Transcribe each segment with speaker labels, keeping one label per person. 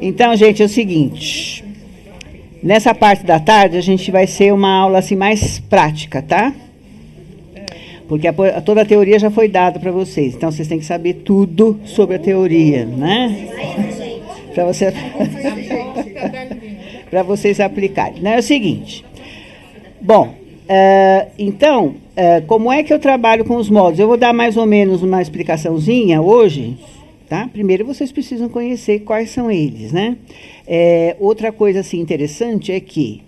Speaker 1: Então, gente, é o seguinte. Nessa parte da tarde, a gente vai ser uma aula assim, mais prática, tá? Porque toda a teoria já foi dada para vocês. Então, vocês têm que saber tudo sobre a teoria, né? Para você... para vocês aplicarem. Não, é o seguinte. Bom, então, como é que eu trabalho com os modos? Eu vou dar mais ou menos uma explicaçãozinha hoje, tá? Primeiro vocês precisam conhecer quais são eles, né? Outra coisa assim, interessante é que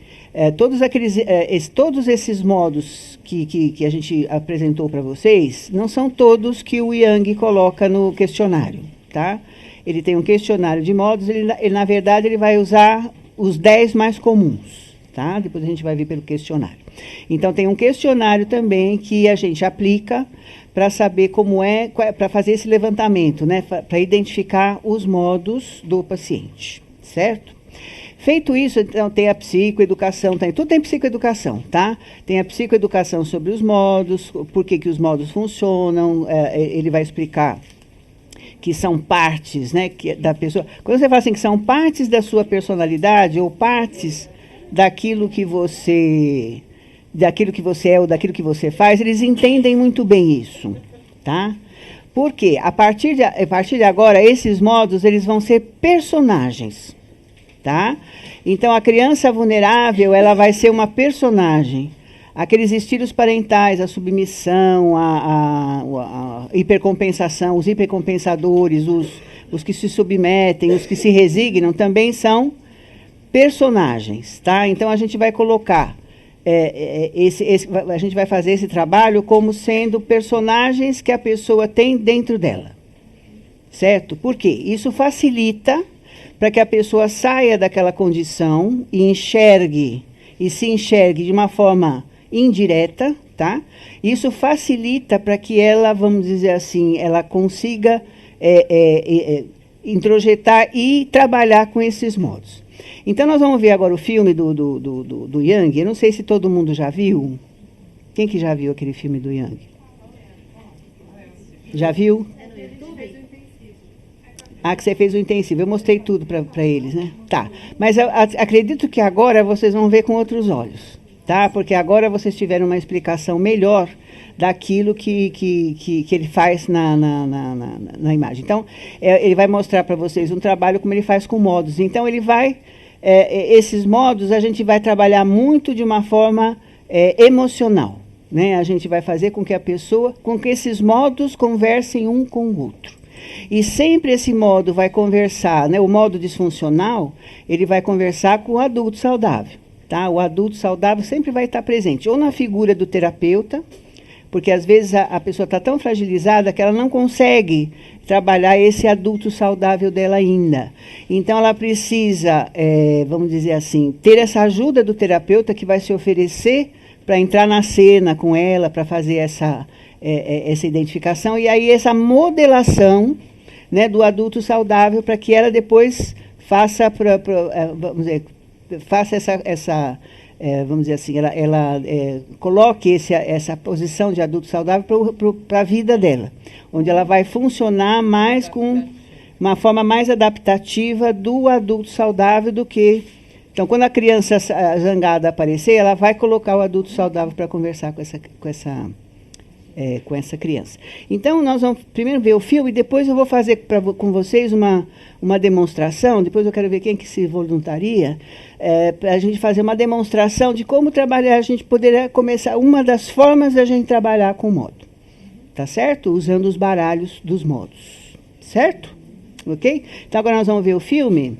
Speaker 1: todos esses modos que a gente apresentou para vocês, não são todos que o Jung coloca no questionário, tá? Ele tem um questionário de modos, na verdade ele vai usar os 10 mais comuns, tá? Depois a gente vai ver pelo questionário. Então, tem um questionário também que a gente aplica para saber como para fazer esse levantamento, né? Para identificar os modos do paciente, certo? Feito isso, então, tem a psicoeducação, tudo tem psicoeducação, tá? Tem a psicoeducação sobre os modos, por que os modos funcionam, ele vai explicar que são partes, né, da pessoa. Quando você fala assim que são partes da sua personalidade ou partes daquilo que você é ou daquilo que você faz, eles entendem muito bem isso, tá? Porque a partir de agora esses modos eles vão ser personagens, tá? Então a criança vulnerável ela vai ser uma personagem. Aqueles estilos parentais, a submissão, a hipercompensação, os hipercompensadores, os que se submetem, os que se resignam, também são personagens, tá? Então, a gente vai colocar, a gente vai fazer esse trabalho como sendo personagens que a pessoa tem dentro dela, certo? Por quê? Isso facilita para que a pessoa saia daquela condição e se enxergue de uma forma indireta, tá? Isso facilita para que ela, vamos dizer assim, ela consiga introjetar e trabalhar com esses modos. Então, nós vamos ver agora o filme do Jung. Eu não sei se todo mundo já viu. Quem que já viu aquele filme do Jung? Já viu? Ah, que você fez o intensivo. Eu mostrei tudo para eles, né? Tá. Mas eu acredito que agora vocês vão ver com outros olhos. Tá? Porque agora vocês tiveram uma explicação melhor daquilo que ele faz na imagem. Então, ele vai mostrar para vocês um trabalho como ele faz com modos. Então, ele vai... esses modos a gente vai trabalhar muito de uma forma emocional. Né? A gente vai fazer com que esses modos conversem um com o outro. E sempre esse modo vai conversar, né? O modo disfuncional, ele vai conversar com o adulto saudável. Tá? O adulto saudável sempre vai estar presente, ou na figura do terapeuta, porque às vezes a pessoa está tão fragilizada que ela não consegue trabalhar esse adulto saudável dela ainda. Então ela precisa, vamos dizer assim, ter essa ajuda do terapeuta que vai se oferecer para entrar na cena com ela, para fazer essa identificação, e aí essa modelação, né, do adulto saudável para que ela depois faça, vamos dizer, vamos dizer assim, ela coloque essa posição de adulto saudável para a vida dela, onde ela vai funcionar mais com uma forma mais adaptativa do adulto saudável do que... Então, quando a criança zangada aparecer, ela vai colocar o adulto saudável para conversar com essa criança. Então, nós vamos primeiro ver o filme e depois eu vou fazer com vocês uma demonstração, depois eu quero ver quem que se voluntaria, para a gente fazer uma demonstração de como trabalhar, a gente poderia começar, uma das formas da gente trabalhar com o modo, tá certo? Usando os baralhos dos modos, certo? Ok? Então, agora nós vamos ver o filme.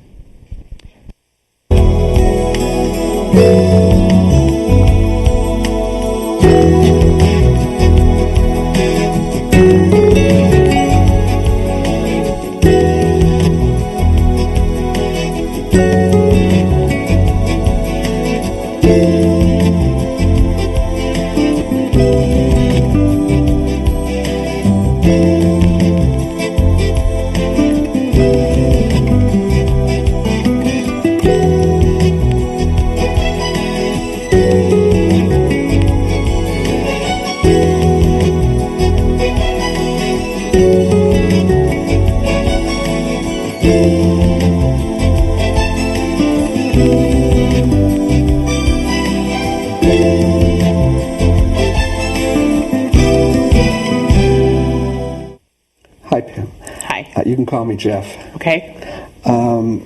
Speaker 2: Hi, Pam.
Speaker 3: Hi.
Speaker 2: You can call me Jeff.
Speaker 3: Okay.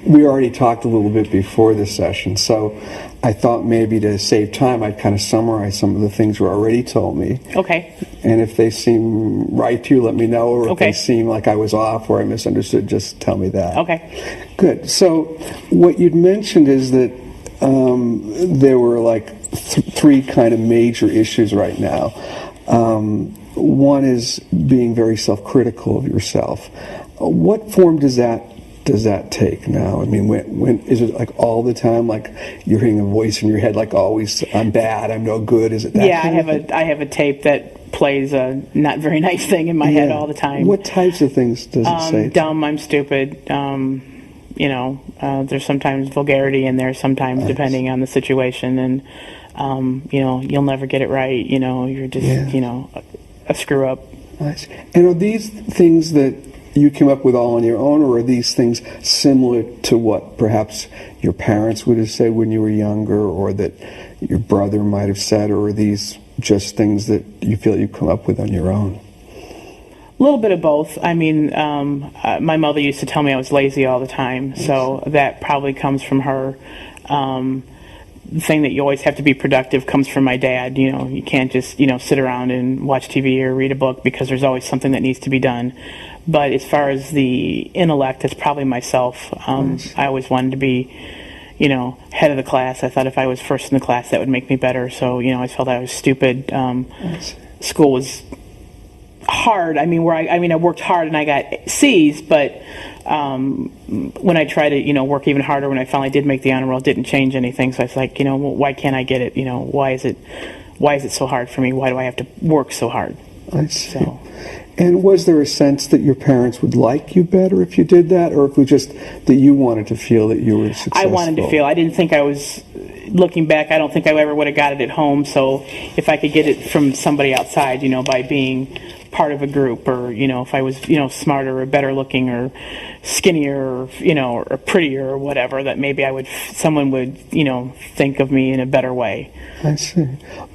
Speaker 2: We already talked a little bit before this session, so I thought maybe to save time, I'd kind of summarize some of the things you already told me.
Speaker 3: Okay.
Speaker 2: And if they seem right to you, let me know, or if
Speaker 3: Okay.
Speaker 2: they seem like I was off or I misunderstood, just tell me that.
Speaker 3: Okay.
Speaker 2: Good. So what you'd mentioned is that there were like three kind of major issues right now. One is being very self-critical of yourself. What form does that take now? I mean, when is it like all the time? Like you're hearing a voice in your head, like always, "I'm bad, I'm no good." Is it that?
Speaker 3: Yeah,
Speaker 2: kind of thing?
Speaker 3: I have a tape that plays a not very nice thing in my head all the time.
Speaker 2: What types of things does it say?
Speaker 3: Dumb, I'm stupid. There's sometimes vulgarity in there, sometimes depending on the situation, and you'll never get it right. You're just a screw up.
Speaker 2: Nice. And are these things that you came up with all on your own, or are these things similar to what perhaps your parents would have said when you were younger, or that your brother might have said, or are these just things that you feel you come up with on your own?
Speaker 3: A little bit of both. I mean, my mother used to tell me I was lazy all the time, so that probably comes from her. The thing that you always have to be productive comes from my dad. You can't just, sit around and watch TV or read a book because there's always something that needs to be done. But as far as the intellect, it's probably myself. I always wanted to be, head of the class. I thought if I was first in the class, that would make me better. So, I felt I was stupid. School was hard. I worked hard and I got C's, but when I tried to, work even harder, when I finally did make the honor roll, it didn't change anything. So I was like, why can't I get it? Why is it so hard for me? Why do I have to work so hard?
Speaker 2: I see. So. And was there a sense that your parents would like you better if you did that, or if it was just that you wanted to feel that you were successful?
Speaker 3: I wanted to feel. I didn't think I was. Looking back, I don't think I ever would have got it at home. So if I could get it from somebody outside, by being part of a group, or if I was smarter or better looking or skinnier or or prettier or whatever, that maybe someone would think of me in a better way.
Speaker 2: I see.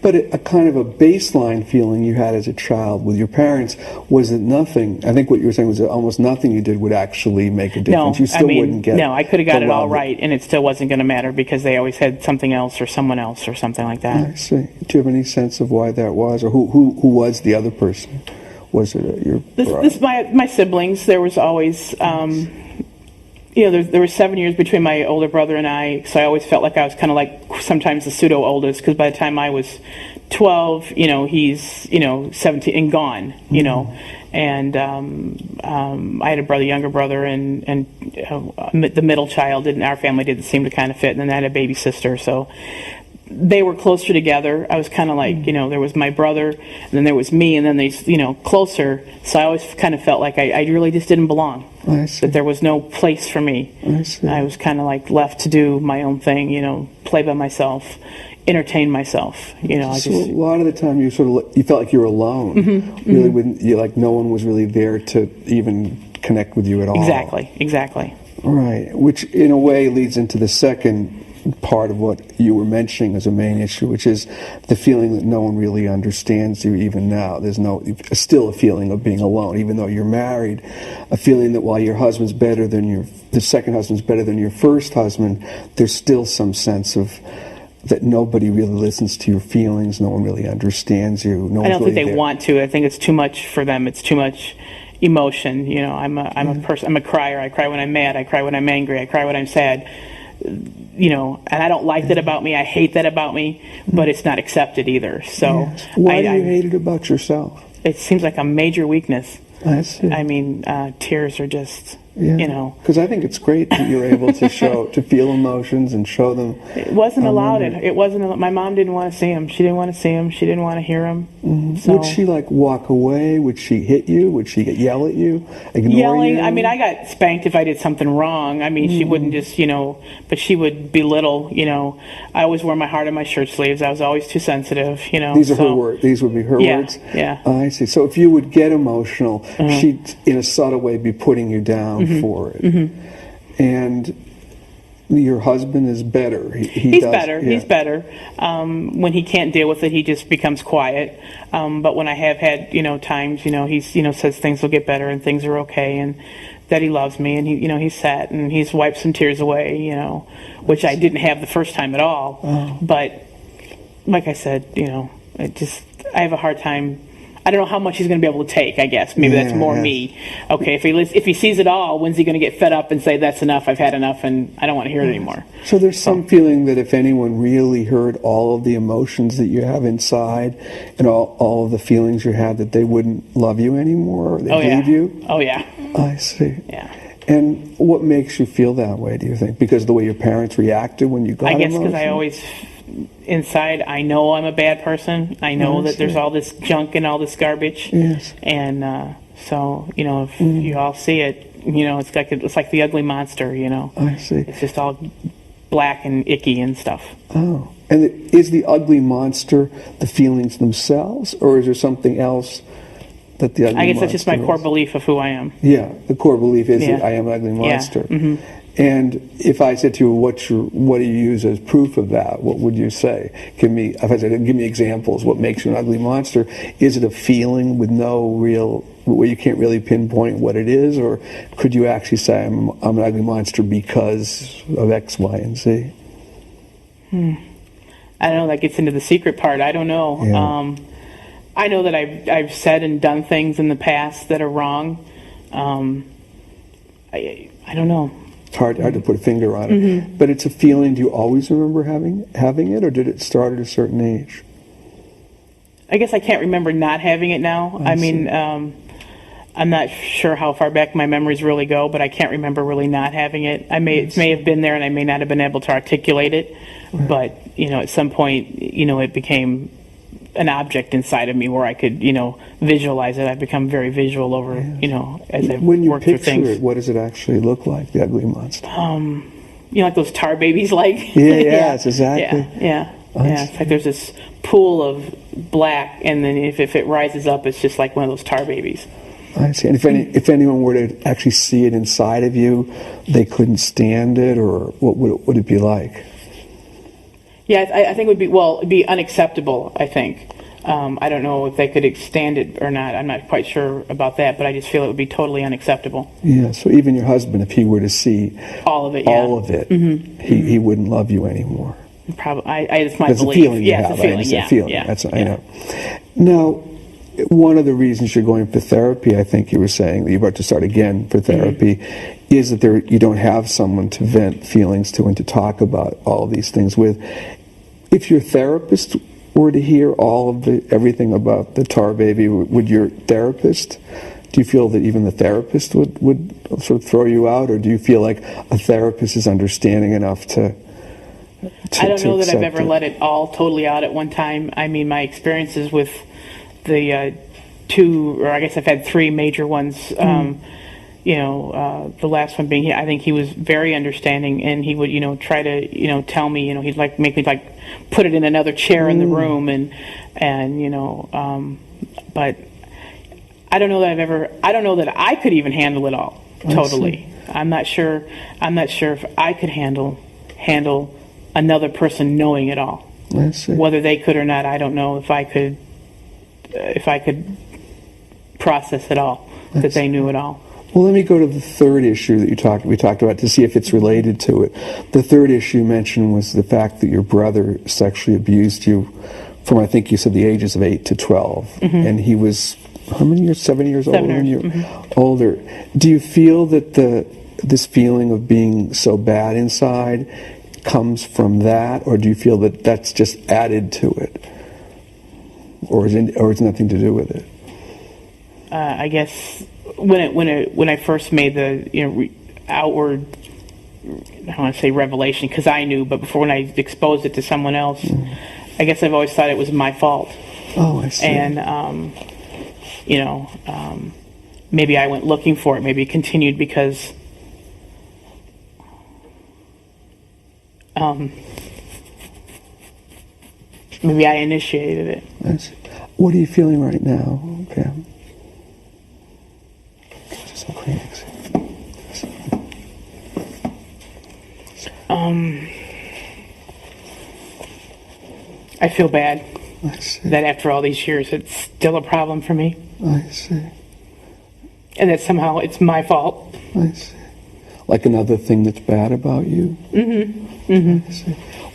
Speaker 2: But a kind of a baseline feeling you had as a child with your parents was that nothing. I think what you were saying was that almost nothing you did would actually make a difference. You still wouldn't get.
Speaker 3: No, I could have got it all right, and it still wasn't going to matter because they always had something else or someone else or something like that.
Speaker 2: I see. Do you have any sense of why that was, or who was the other person? Was it your brother?
Speaker 3: My siblings. There was always, there were 7 years between my older brother and I, so I always felt like I was kind of like sometimes the pseudo oldest, because by the time I was 12, he's 17 and gone, and I had a younger brother, and the middle child in our family didn't seem to kind of fit, and then I had a baby sister, so they were closer together. I was kind of like, there was my brother, and then there was me, and then they, closer. So I always kind of felt like I really just didn't belong.
Speaker 2: I see.
Speaker 3: That there was no place for me.
Speaker 2: I see.
Speaker 3: I was kind of like left to do my own thing, play by myself, entertain myself.
Speaker 2: So a lot of the time you felt like you were alone. Really, when you no one was really there to even connect with you at all.
Speaker 3: Exactly.
Speaker 2: Right, which in a way leads into the second part of what you were mentioning as a main issue, which is the feeling that no one really understands you even now. There's still a feeling of being alone, even though you're married. A feeling that while your husband's better than the second husband's better than your first husband, there's still some sense of that nobody really listens to your feelings. No one really understands you.
Speaker 3: I don't think they want to. I think it's too much for them. It's too much emotion. I'm a person. I'm a crier. I cry when I'm mad. I cry when I'm angry. I cry when I'm sad. And I don't like that about me. I hate that about me, but it's not accepted either. So
Speaker 2: why do you hate it about yourself?
Speaker 3: It seems like a major weakness.
Speaker 2: I see.
Speaker 3: Tears are just,
Speaker 2: Because I think it's great that you're able to to feel emotions and show them.
Speaker 3: It wasn't allowed. It wasn't. My mom didn't want to see them. She didn't want to see them. She didn't want to hear them.
Speaker 2: Mm-hmm.
Speaker 3: So.
Speaker 2: Would she walk away? Would she hit you? Would she yell at you? Ignore
Speaker 3: Yelling.
Speaker 2: you?
Speaker 3: I got spanked if I did something wrong. She wouldn't just, but she would belittle. I always wore my heart on my shirt sleeves. I was always too sensitive.
Speaker 2: These are her words. These would be her words.
Speaker 3: Yeah.
Speaker 2: I see. So if you would get emotional, she'd, in a subtle way, be putting you down for it. And Your husband is better.
Speaker 3: He's better.
Speaker 2: Yeah.
Speaker 3: He's better. When he can't deal with it, he just becomes quiet. But when I have had, times, he's, says things will get better and things are okay, and that he loves me, and he's sat and he's wiped some tears away, which I didn't have the first time at all.
Speaker 2: Oh.
Speaker 3: But like I said, I have a hard time. I don't know how much he's going to be able to take, I guess. Maybe that's more me. Okay, if he sees it all, when's he going to get fed up and say, that's enough, I've had enough, and I don't want to hear it anymore?
Speaker 2: So there's some feeling that if anyone really heard all of the emotions that you have inside and all of the feelings you have, that they wouldn't love you anymore, or they'd leave you?
Speaker 3: Oh, yeah.
Speaker 2: I see.
Speaker 3: Yeah.
Speaker 2: And what makes you feel that way, do you think? Because of the way your parents reacted when you got
Speaker 3: I guess because
Speaker 2: emotional?
Speaker 3: I always... Inside, I know I'm a bad person. I know that there's all this junk and all this garbage.
Speaker 2: Yes.
Speaker 3: And so, if you all see it, it's like the ugly monster,
Speaker 2: I see.
Speaker 3: It's just all black and icky and stuff.
Speaker 2: Oh. And is the ugly monster the feelings themselves, or is there something else that the ugly monster
Speaker 3: I guess that's just my core
Speaker 2: is?
Speaker 3: belief of who I am.
Speaker 2: Yeah, the core belief is
Speaker 3: Yeah.
Speaker 2: that I am an ugly monster.
Speaker 3: Yeah. Mm-hmm.
Speaker 2: And if I said to you, what do you use as proof of that? What would you say? If I said, give me examples. What makes you an ugly monster? Is it a feeling with no real, where you can't really pinpoint what it is, or could you actually say I'm an ugly monster because of X, Y, and Z?
Speaker 3: I don't know. That gets into the secret part. I don't know.
Speaker 2: Yeah.
Speaker 3: I know that I've said and done things in the past that are wrong. I don't know.
Speaker 2: It's hard to put a finger on it, but it's a feeling. Do you always remember having it, or did it start at a certain age?
Speaker 3: I guess I can't remember not having it now. I mean, I'm not sure how far back my memories really go, but I can't remember really not having it. It may have been there, and I may not have been able to articulate it, but at some point, it became an object inside of me where I could, visualize it. I've become very visual over, as I've
Speaker 2: When you
Speaker 3: worked through
Speaker 2: picture
Speaker 3: things.
Speaker 2: it, what does it actually look like, the ugly monster?
Speaker 3: Like those tar babies, like.
Speaker 2: Yes, exactly.
Speaker 3: Yeah. It's like there's this pool of black, and then if it rises up, it's just like one of those tar babies.
Speaker 2: I see. And if anyone were to actually see it inside of you, they couldn't stand it, or what would it be like?
Speaker 3: Yeah, I think it'd be unacceptable, I think. I don't know if they could stand it or not. I'm not quite sure about that, but I just feel it would be totally unacceptable.
Speaker 2: Yeah, so even your husband, if he were to see
Speaker 3: all of it,
Speaker 2: he wouldn't love you anymore.
Speaker 3: Probably, it's my
Speaker 2: That's
Speaker 3: belief.
Speaker 2: a feeling you
Speaker 3: It's
Speaker 2: have.
Speaker 3: a feeling.
Speaker 2: It's
Speaker 3: Yeah,
Speaker 2: a feeling.
Speaker 3: yeah,
Speaker 2: That's
Speaker 3: yeah.
Speaker 2: I know. Now, one of the reasons you're going for therapy, I think you were saying that you're about to start again for therapy, is that you don't have someone to vent feelings to and to talk about all these things with. If your therapist were to hear all of everything about the tar baby, would your therapist? Do you feel that even the therapist would sort of throw you out, or do you feel like a therapist is understanding enough to
Speaker 3: I don't know that I've
Speaker 2: accept
Speaker 3: ever let it all totally out at one time. I mean, my experiences with the two, or I guess I've had three major ones. The last one being, I think he was very understanding, and he would, try to, tell me, he'd like make me like put it in another chair in the room, and but I don't know that I don't know that I could even handle it all totally. I'm not sure if I could handle another person knowing it all.
Speaker 2: I see.
Speaker 3: Whether they could or not, I don't know if I could process it all, that they knew it all.
Speaker 2: Well, let me go to the third issue that we talked about to see if it's related to it. The third issue you mentioned was the fact that your brother sexually abused you from, I think you said, the ages of 8 to 12. And he was, how many years? 7 years older than you? Older. Do you feel that this feeling of being so bad inside comes from that, or do you feel that that's just added to it? Or it's nothing to do with it?
Speaker 3: I guess when I first made the outward, I don't want to say revelation because I knew, but before when I exposed it to someone else, I guess I've always thought it was my fault.
Speaker 2: Oh, I see.
Speaker 3: And maybe I went looking for it. Maybe it continued because maybe I initiated it.
Speaker 2: I see. What are you feeling right now, Pam? Just some Kleenex.
Speaker 3: I feel bad
Speaker 2: I see.
Speaker 3: that after all these years, it's still a problem for me,
Speaker 2: I see.
Speaker 3: and that somehow it's my fault.
Speaker 2: I see. Like another thing that's bad about you? I see.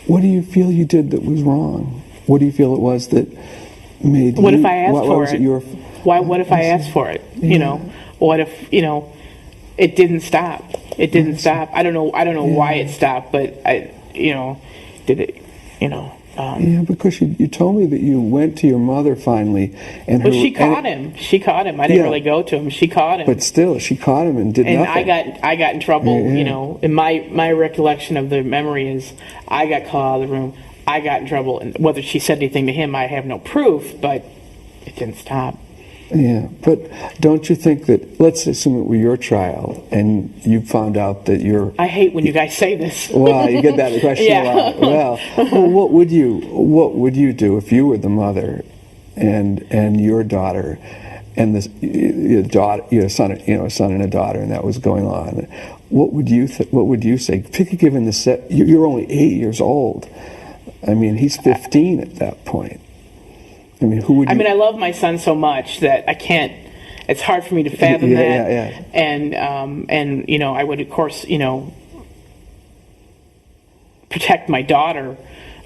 Speaker 2: What do you feel you did that was wrong? What do you feel it was that made
Speaker 3: What
Speaker 2: you...
Speaker 3: if I asked
Speaker 2: why
Speaker 3: for
Speaker 2: was
Speaker 3: it?
Speaker 2: your...
Speaker 3: Why? What if I asked for it?
Speaker 2: Yeah.
Speaker 3: You know, what if it didn't stop? It didn't stop. I don't know. Why it stopped, but did it?
Speaker 2: Yeah, because you told me that you went to your mother finally, and
Speaker 3: Well, she caught him. She caught him. I didn't really go to him. She caught him.
Speaker 2: But still, she caught him and did
Speaker 3: and
Speaker 2: nothing.
Speaker 3: I got in trouble.
Speaker 2: Yeah.
Speaker 3: And my recollection of the memory is I got called out of the room. I got in trouble, and whether she said anything to him, I have no proof. But it didn't stop.
Speaker 2: Yeah, but don't you think that, let's assume it were your child, and you found out that you're...
Speaker 3: I hate when you guys say this.
Speaker 2: Well, you get that question
Speaker 3: Yeah.
Speaker 2: a lot. Well, what would you do if you were the mother, and your daughter, and your daughter, a son and a daughter, and that was going on? What would you say? Particularly given the set, you're only 8 years old. I mean, he's 15 at that point. I mean, who would you...
Speaker 3: I love my son so much that I can't. It's hard for me to fathom that.
Speaker 2: Yeah.
Speaker 3: And I would of course protect my daughter.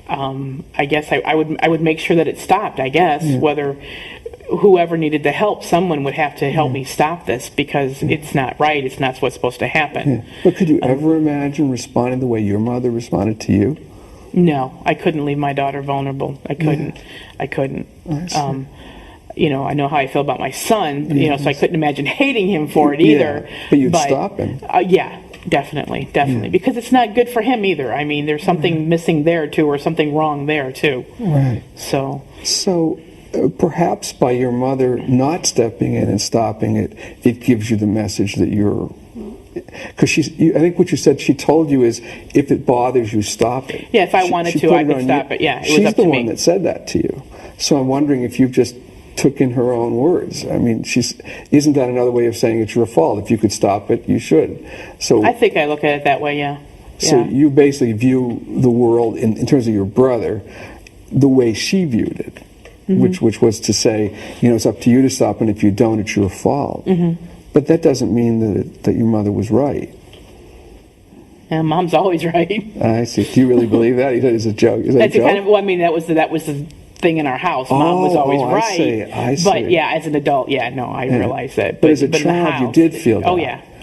Speaker 3: I guess I would make sure that it stopped. I guess whether whoever needed the help, someone would have to help me stop this because it's not right. It's not what's supposed to happen.
Speaker 2: Yeah. But could you ever imagine responding the way your mother responded to you?
Speaker 3: No, I couldn't leave my daughter vulnerable. I couldn't. I couldn't.
Speaker 2: I see.
Speaker 3: I know how I feel about my son, so I couldn't imagine hating him for it either.
Speaker 2: Yeah, but you'd stop him.
Speaker 3: Yeah, definitely. Because it's not good for him either. I mean, there's something missing there too, or something wrong there too.
Speaker 2: Right.
Speaker 3: So
Speaker 2: perhaps by your mother not stepping in and stopping it, it gives you the message that you're... Because I think what you said she told you is, if it bothers you, stop it.
Speaker 3: Yeah, if I wanted to,
Speaker 2: put
Speaker 3: I
Speaker 2: it
Speaker 3: could
Speaker 2: on
Speaker 3: stop
Speaker 2: you.
Speaker 3: it. Yeah, it was
Speaker 2: She's
Speaker 3: up
Speaker 2: the
Speaker 3: to
Speaker 2: one
Speaker 3: me.
Speaker 2: that said that to you. So I'm wondering if you just took in her own words. I mean, isn't that another way of saying it's your fault? If you could stop it, you should. So
Speaker 3: I think I look at it that way. Yeah.
Speaker 2: So
Speaker 3: Yeah.
Speaker 2: you basically view the world in terms of your brother the way she viewed it, which was to say, it's up to you to stop, and if you don't, it's your fault. But that doesn't mean that your mother was right.
Speaker 3: And Mom's always right.
Speaker 2: I see. Do you really believe that? He said it's a joke. Is that
Speaker 3: That's
Speaker 2: a joke?
Speaker 3: kind of. Well, I mean, that was the thing in our house. Mom was always
Speaker 2: I
Speaker 3: right.
Speaker 2: see, I see.
Speaker 3: But yeah, as an adult, I realized that.
Speaker 2: But as a
Speaker 3: in the
Speaker 2: child, you
Speaker 3: house-
Speaker 2: did feel that.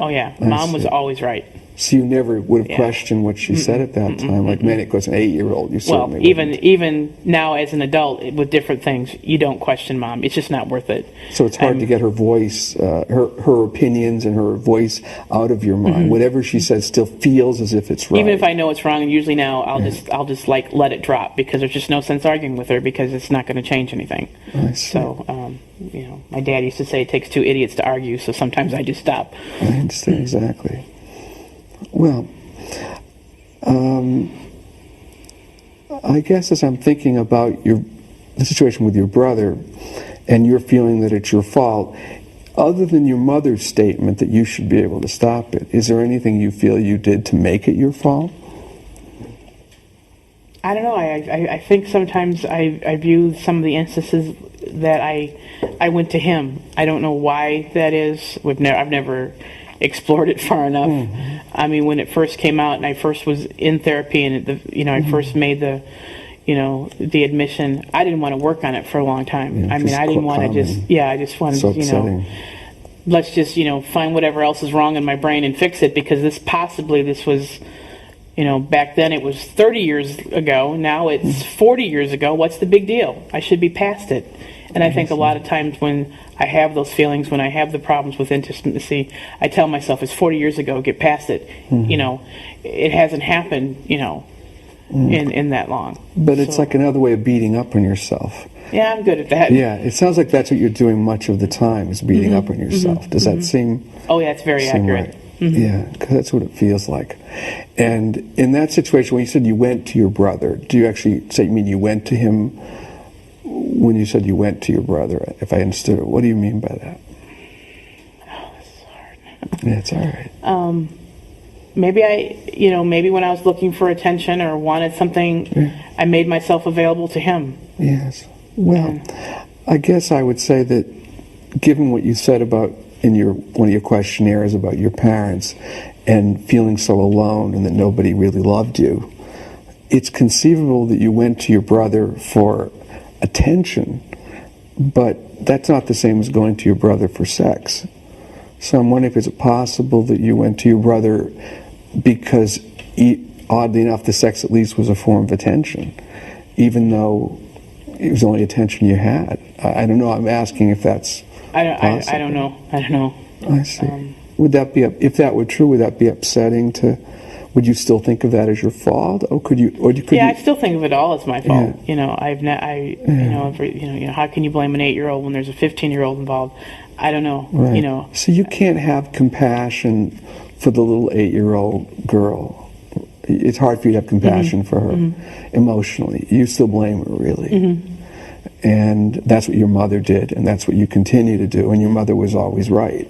Speaker 3: Oh yeah. Mom was
Speaker 2: see.
Speaker 3: always right.
Speaker 2: So you never would have
Speaker 3: Yeah.
Speaker 2: questioned what she said at that time. Like, man, it goes an 8-year-old. You
Speaker 3: Well,
Speaker 2: certainly wouldn't.
Speaker 3: even now as an adult with different things, you don't question Mom. It's just not worth it.
Speaker 2: So it's hard to get her voice, her opinions and her voice out of your mind. Whatever she says still feels as if it's right.
Speaker 3: Even if I know it's wrong, and usually now I'll just like let it drop because there's just no sense arguing with her because it's not going to change anything.
Speaker 2: I see.
Speaker 3: So my dad used to say it takes 2 idiots to argue. So sometimes I just stop.
Speaker 2: I understand exactly. Well, I guess as I'm thinking about the situation with your brother, and you're feeling that it's your fault, other than your mother's statement that you should be able to stop it, is there anything you feel you did to make it your fault?
Speaker 3: I don't know. I think sometimes I view some of the instances that I went to him. I don't know why that is. I've never explored it far enough. I mean, when it first came out and I first was in therapy and I first made the admission, I didn't want to work on it for a long time.
Speaker 2: Yeah,
Speaker 3: I mean, I didn't want to I just wanted,
Speaker 2: So upsetting.
Speaker 3: let's just, find whatever else is wrong in my brain and fix it because this was, back then it was 30 years ago. Now it's 40 years ago. What's the big deal? I should be past it. And I think a lot of times when I have those feelings, when I have the problems with intimacy, I tell myself it's 40 years ago, get past it. It hasn't happened, in that long.
Speaker 2: But it's like another way of beating up on yourself.
Speaker 3: Yeah, I'm good at that.
Speaker 2: Yeah, it sounds like that's what you're doing much of the time, is beating up on yourself. Does that seem...
Speaker 3: Oh, yeah, it's very
Speaker 2: seem
Speaker 3: accurate.
Speaker 2: right? Yeah, because that's what it feels like. And in that situation, when you said you went to your brother, do you actually say, you mean you went to him when you said you went to your brother, if I understood it? What do you mean by that?
Speaker 3: Oh, this is hard.
Speaker 2: Yeah, it's all right.
Speaker 3: maybe maybe when I was looking for attention or wanted something, I made myself available to him.
Speaker 2: Yes. Well, I guess I would say that given what you said about in one of your questionnaires about your parents and feeling so alone and that nobody really loved you, it's conceivable that you went to your brother for attention, but that's not the same as going to your brother for sex. So I'm wondering if it's possible that you went to your brother because, oddly enough, the sex at least was a form of attention, even though it was the only attention you had. I don't know. I'm asking if that's possible.
Speaker 3: I don't know. I don't know.
Speaker 2: I see. Would that be, if that were true, would that be upsetting to? Would you still think of that as your fault, or could you?
Speaker 3: I still think of it all as my fault. How can you blame an 8-year-old when there's a 15-year-old involved? I don't know.
Speaker 2: Right. So you can't have compassion for the little 8-year-old girl. It's hard for you to have compassion for her emotionally. You still blame her, really. And that's what your mother did, and that's what you continue to do, and your mother was always right.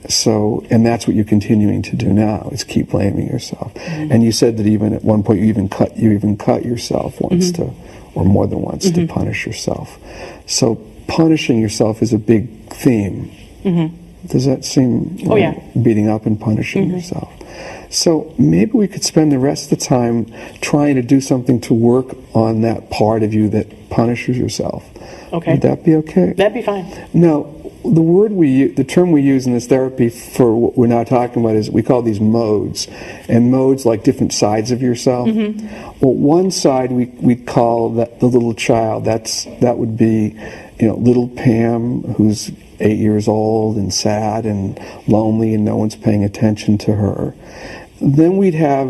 Speaker 2: So, and that's what you're continuing to do now, is keep blaming yourself. And you said that even at one point you even cut yourself once or more than once to punish yourself. So punishing yourself is a big theme. Does that seem beating up and punishing yourself? So maybe we could spend the rest of the time trying to do something to work on that part of you that punishes yourself.
Speaker 3: Okay.
Speaker 2: Would that be okay?
Speaker 3: That'd be fine.
Speaker 2: Now, the term we use in this therapy for what we're now talking about is we call these modes, and modes like different sides of yourself. Well, one side we call that the little child. That would be, little Pam, who's 8 years old and sad and lonely, and no one's paying attention to her. Then we'd have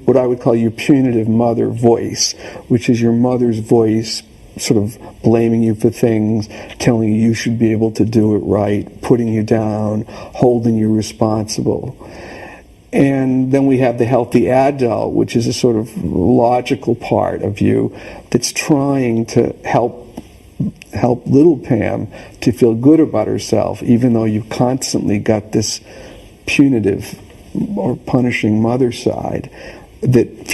Speaker 2: what I would call your punitive mother voice, which is your mother's voice sort of blaming you for things, telling you should be able to do it right, putting you down, holding you responsible. And then we have the healthy adult, which is a sort of logical part of you that's trying to help little Pam to feel good about herself, even though you've constantly got this punitive or punishing mother side that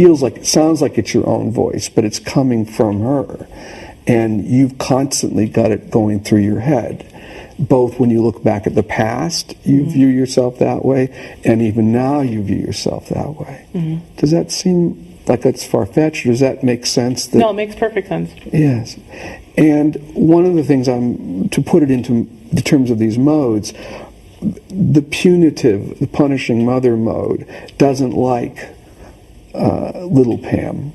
Speaker 2: sounds like it's your own voice, but it's coming from her. And you've constantly got it going through your head. Both when you look back at the past, you view yourself that way, and even now you view yourself that way. Does that seem like it's far-fetched, or does that make sense?
Speaker 3: No, it makes perfect sense.
Speaker 2: Yes. And one of the things to put it into the terms of these modes, the punitive, the punishing mother mode doesn't like little Pam.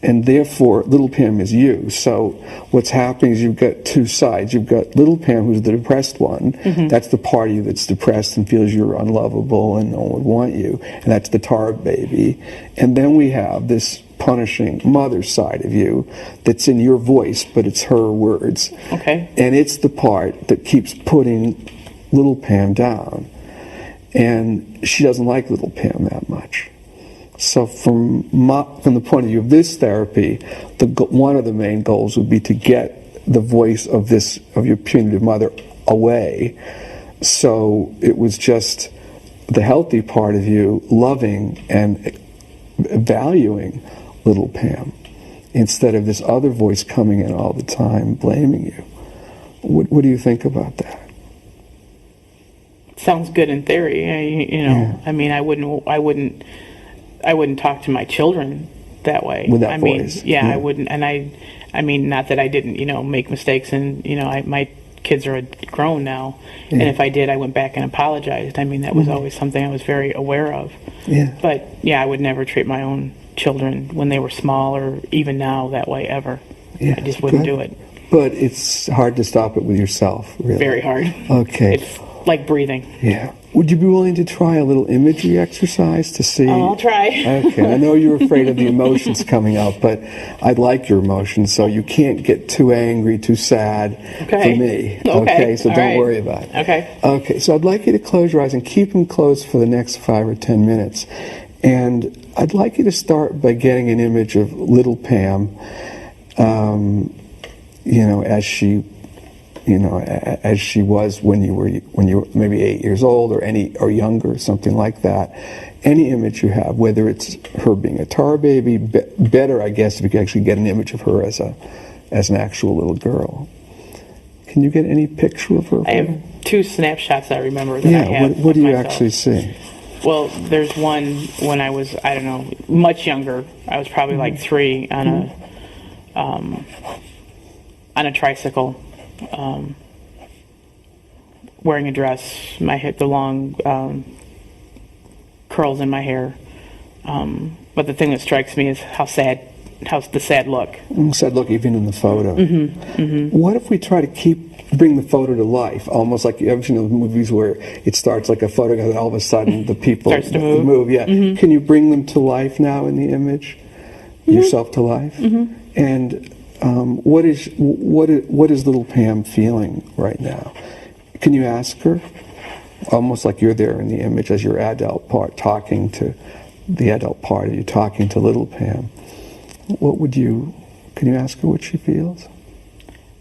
Speaker 2: And therefore, little Pam is you. So what's happening is you've got two sides. You've got little Pam, who's the depressed one. That's the part of you that's depressed and feels you're unlovable and no one would want you. And that's the tar baby. And then we have this punishing mother side of you that's in your voice, but it's her words.
Speaker 3: Okay.
Speaker 2: And it's the part that keeps putting little Pam down. And she doesn't like little Pam that much. So from the point of view of this therapy, one of the main goals would be to get the voice of your punitive mother away. So it was just the healthy part of you loving and valuing little Pam, instead of this other voice coming in all the time blaming you. What do you think about that?
Speaker 3: Sounds good in theory. I mean, I wouldn't talk to my children that way.
Speaker 2: With that voice.
Speaker 3: I wouldn't. And I mean, not that I didn't, make mistakes, and, my kids are grown now. And if I did, I went back and apologized. I mean, that was always something I was very aware of. But, I would never treat my own children when they were small or even now that way ever. I just wouldn't do it.
Speaker 2: But it's hard to stop it with yourself, really.
Speaker 3: Very hard.
Speaker 2: Okay.
Speaker 3: It's like breathing.
Speaker 2: Yeah. Would you be willing to try a little imagery exercise to see?
Speaker 3: Oh, I'll try.
Speaker 2: Okay. I know you're afraid of the emotions coming out, but I like your emotions, so you can't get too angry, too sad for me. Okay. So don't worry about it.
Speaker 3: Okay.
Speaker 2: Okay. So I'd like you to close your eyes and keep them closed for the next 5 or 10 minutes. And I'd like you to start by getting an image of little Pam, as she was when you were maybe 8 years old or younger, something like that. any image you have, whether it's her being a tar baby, better, I guess, if you could actually get an image of her as an actual little girl. Can you get any picture of her?
Speaker 3: I have 2 snapshots I remember that I
Speaker 2: Yeah,
Speaker 3: have.
Speaker 2: what do you
Speaker 3: myself.
Speaker 2: actually see?
Speaker 3: Well, there's one when I was, I don't know, much younger. I was probably like 3 on a tricycle, wearing a dress, the long curls in my hair. But the thing that strikes me is how's the sad look.
Speaker 2: Sad look, even in the photo. What if we try to bring the photo to life, almost like you ever seen those movies where it starts like a photograph and all of a sudden the people
Speaker 3: Starts to move.
Speaker 2: Yeah. Can you bring them to life now in the image? Yourself to life? And what is little Pam feeling right now? Can you ask her? Almost like you're there in the image as your adult part talking to the adult part of you talking to little Pam. Can you ask her what she feels?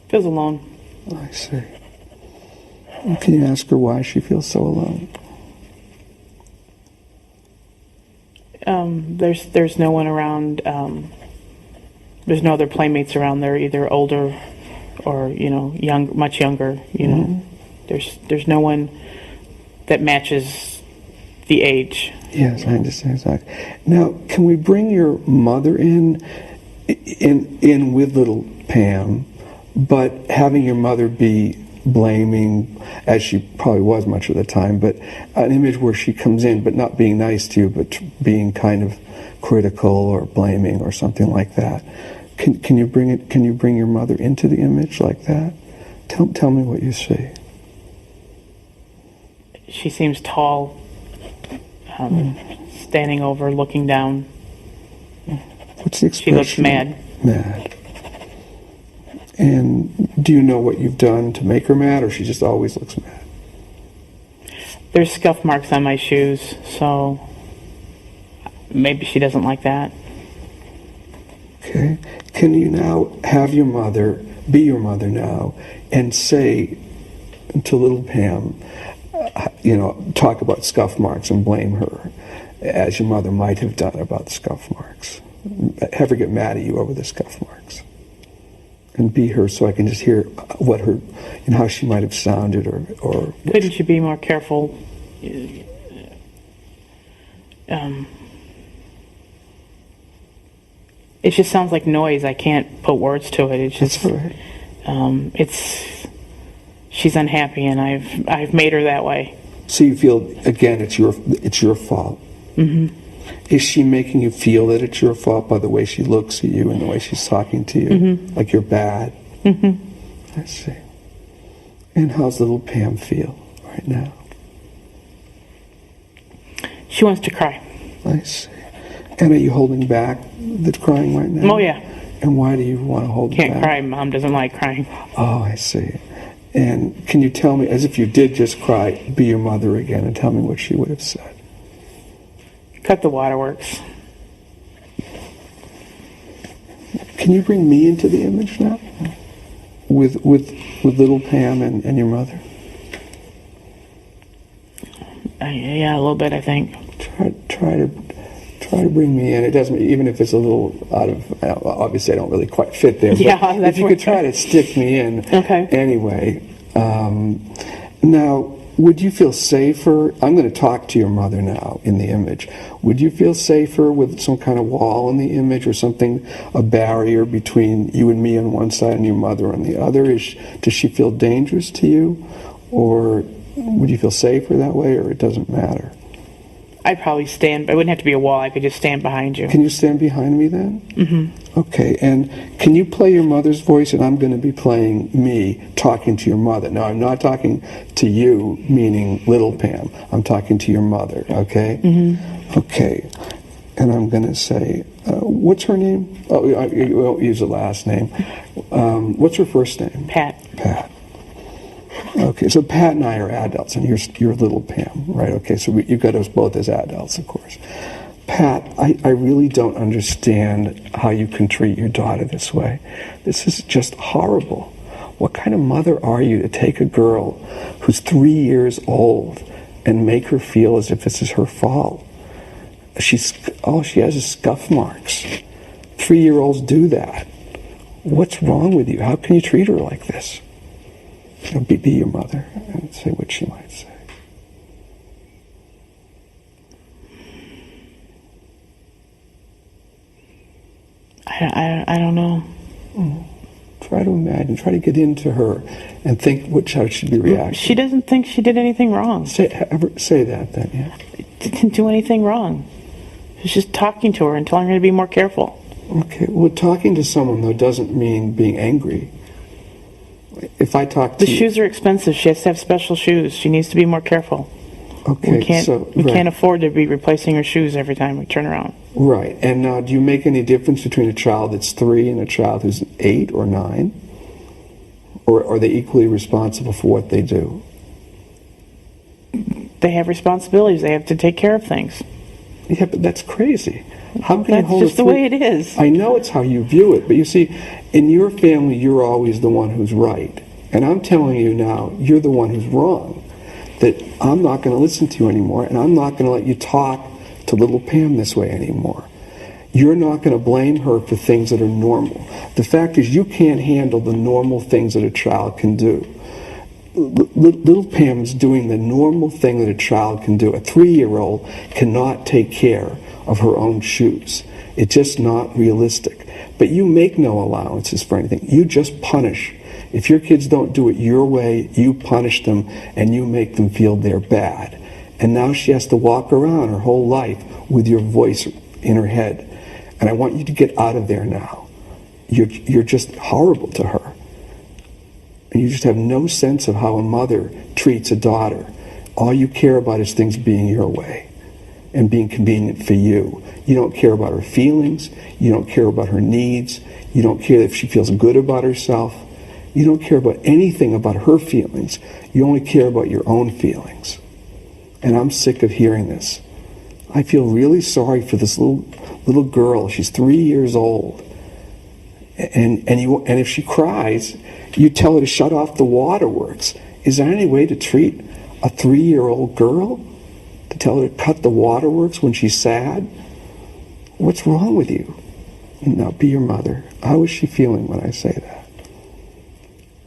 Speaker 3: Feels alone.
Speaker 2: I see. Can you ask her why she feels so alone?
Speaker 3: There's no one around. There's no other playmates around. They're either older or much younger. There's no one that matches the age.
Speaker 2: Yes, I understand exactly. Now, can we bring your mother in with little Pam, but having your mother be blaming, as she probably was much of the time, but an image where she comes in, but not being nice to you, but being kind of critical or blaming or something like that. Can you bring it? Can you bring your mother into the image like that? Tell me what you see.
Speaker 3: She seems tall, standing over, looking down.
Speaker 2: What's the expression?
Speaker 3: She looks mad.
Speaker 2: Mad. And do you know what you've done to make her mad, or she just always looks mad?
Speaker 3: There's scuff marks on my shoes, so maybe she doesn't like that.
Speaker 2: Okay. Can you now have your mother, be your mother now, and say to little Pam, talk about scuff marks and blame her, as your mother might have done about the scuff marks. Have her get mad at you over the scuff marks. And be her, so I can just hear what her, how she might have sounded, or.
Speaker 3: Couldn't you be more careful? It just sounds like noise. I can't put words to it. It's just.
Speaker 2: That's right.
Speaker 3: She's unhappy, and I've made her that way.
Speaker 2: So you feel again it's your fault.
Speaker 3: Mm-hmm.
Speaker 2: Is she making you feel that it's your fault by the way she looks at you and the way she's talking to you?
Speaker 3: Mm-hmm.
Speaker 2: Like you're bad?
Speaker 3: Mm-hmm.
Speaker 2: I see. And how's little Pam feel right now?
Speaker 3: She wants to cry.
Speaker 2: I see. And are you holding back the crying right now?
Speaker 3: Oh, yeah.
Speaker 2: And why do you want to hold it back?
Speaker 3: Can't cry. Mom doesn't like crying.
Speaker 2: Oh, I see. And can you tell me, as if you did just cry, be your mother again, and tell me what she would have said?
Speaker 3: Cut the waterworks.
Speaker 2: Can you bring me into the image now? With little Pam and your mother?
Speaker 3: Yeah, a little bit, I think.
Speaker 2: Try to bring me in. It doesn't, even if it's a little out of, obviously I don't really quite fit there, but
Speaker 3: Yeah, that's
Speaker 2: if you could try to stick me in
Speaker 3: Okay.
Speaker 2: anyway. Now, would you feel safer? I'm going to talk to your mother now in the image. Would you feel safer with some kind of wall in the image or something, a barrier between you and me on one side and your mother on the other? Does she feel dangerous to you? Or would you feel safer that way, or it doesn't matter?
Speaker 3: I'd probably stand, but it wouldn't have to be a wall. I could just stand behind you.
Speaker 2: Can you stand behind me then?
Speaker 3: Mm-hmm.
Speaker 2: Okay, and can you play your mother's voice, and I'm going to be playing me talking to your mother. Now, I'm not talking to you, meaning little Pam. I'm talking to your mother, okay?
Speaker 3: Mm-hmm.
Speaker 2: Okay, and I'm going to say, what's her name? Oh, we won't use the last name. What's her first name?
Speaker 3: Pat.
Speaker 2: Pat. Okay, so Pat and I are adults, and you're little Pam, right? Okay, so you've got us both as adults, of course. Pat, I really don't understand how you can treat your daughter this way. This is just horrible. What kind of mother are you to take a girl who's 3 years old and make her feel as if this is her fault? all she has is scuff marks. 3-year-olds do that. What's wrong with you? How can you treat her like this? Be your mother and say what she might say.
Speaker 3: I don't know.
Speaker 2: Try to imagine. Try to get into her and think how she'd be reacting.
Speaker 3: She doesn't think she did anything wrong.
Speaker 2: Say that then, yeah.
Speaker 3: Didn't do anything wrong. She's just talking to her and telling her to be more careful.
Speaker 2: Okay. Well, talking to someone, though, doesn't mean being angry. If I talk to
Speaker 3: The shoes are expensive. She has to have special shoes. She needs to be more careful.
Speaker 2: Okay,
Speaker 3: We can't
Speaker 2: right.
Speaker 3: can't afford to be replacing her shoes every time we turn around.
Speaker 2: Right. And now, do you make any difference between a child that's 3 and a child who's 8 or 9? Or are they equally responsible for what they do?
Speaker 3: They have responsibilities. They have to take care of things.
Speaker 2: Yeah, but that's crazy. How can you
Speaker 3: That's
Speaker 2: hold
Speaker 3: just the way it is.
Speaker 2: I know it's how you view it, but you see, in your family, you're always the one who's right. And I'm telling you now, you're the one who's wrong. That I'm not going to listen to you anymore, and I'm not going to let you talk to little Pam this way anymore. You're not going to blame her for things that are normal. The fact is, you can't handle the normal things that a child can do. Little Pam's doing the normal thing that a child can do. A 3-year-old cannot take care of her own shoes. It's just not realistic. But you make no allowances for anything. You just punish. If your kids don't do it your way, you punish them and you make them feel they're bad. And now she has to walk around her whole life with your voice in her head. And I want you to get out of there now. You're just horrible to her. And you just have no sense of how a mother treats a daughter. All you care about is things being your way and being convenient for you. You don't care about her feelings. You don't care about her needs. You don't care if she feels good about herself. You don't care about anything about her feelings. You only care about your own feelings. And I'm sick of hearing this. I feel really sorry for this little girl. She's 3 years old. And if she cries, you tell her to shut off the waterworks. Is there any way to treat a 3-year-old girl? To tell her to cut the waterworks when she's sad? What's wrong with you? Now, be your mother. How is she feeling when I say that?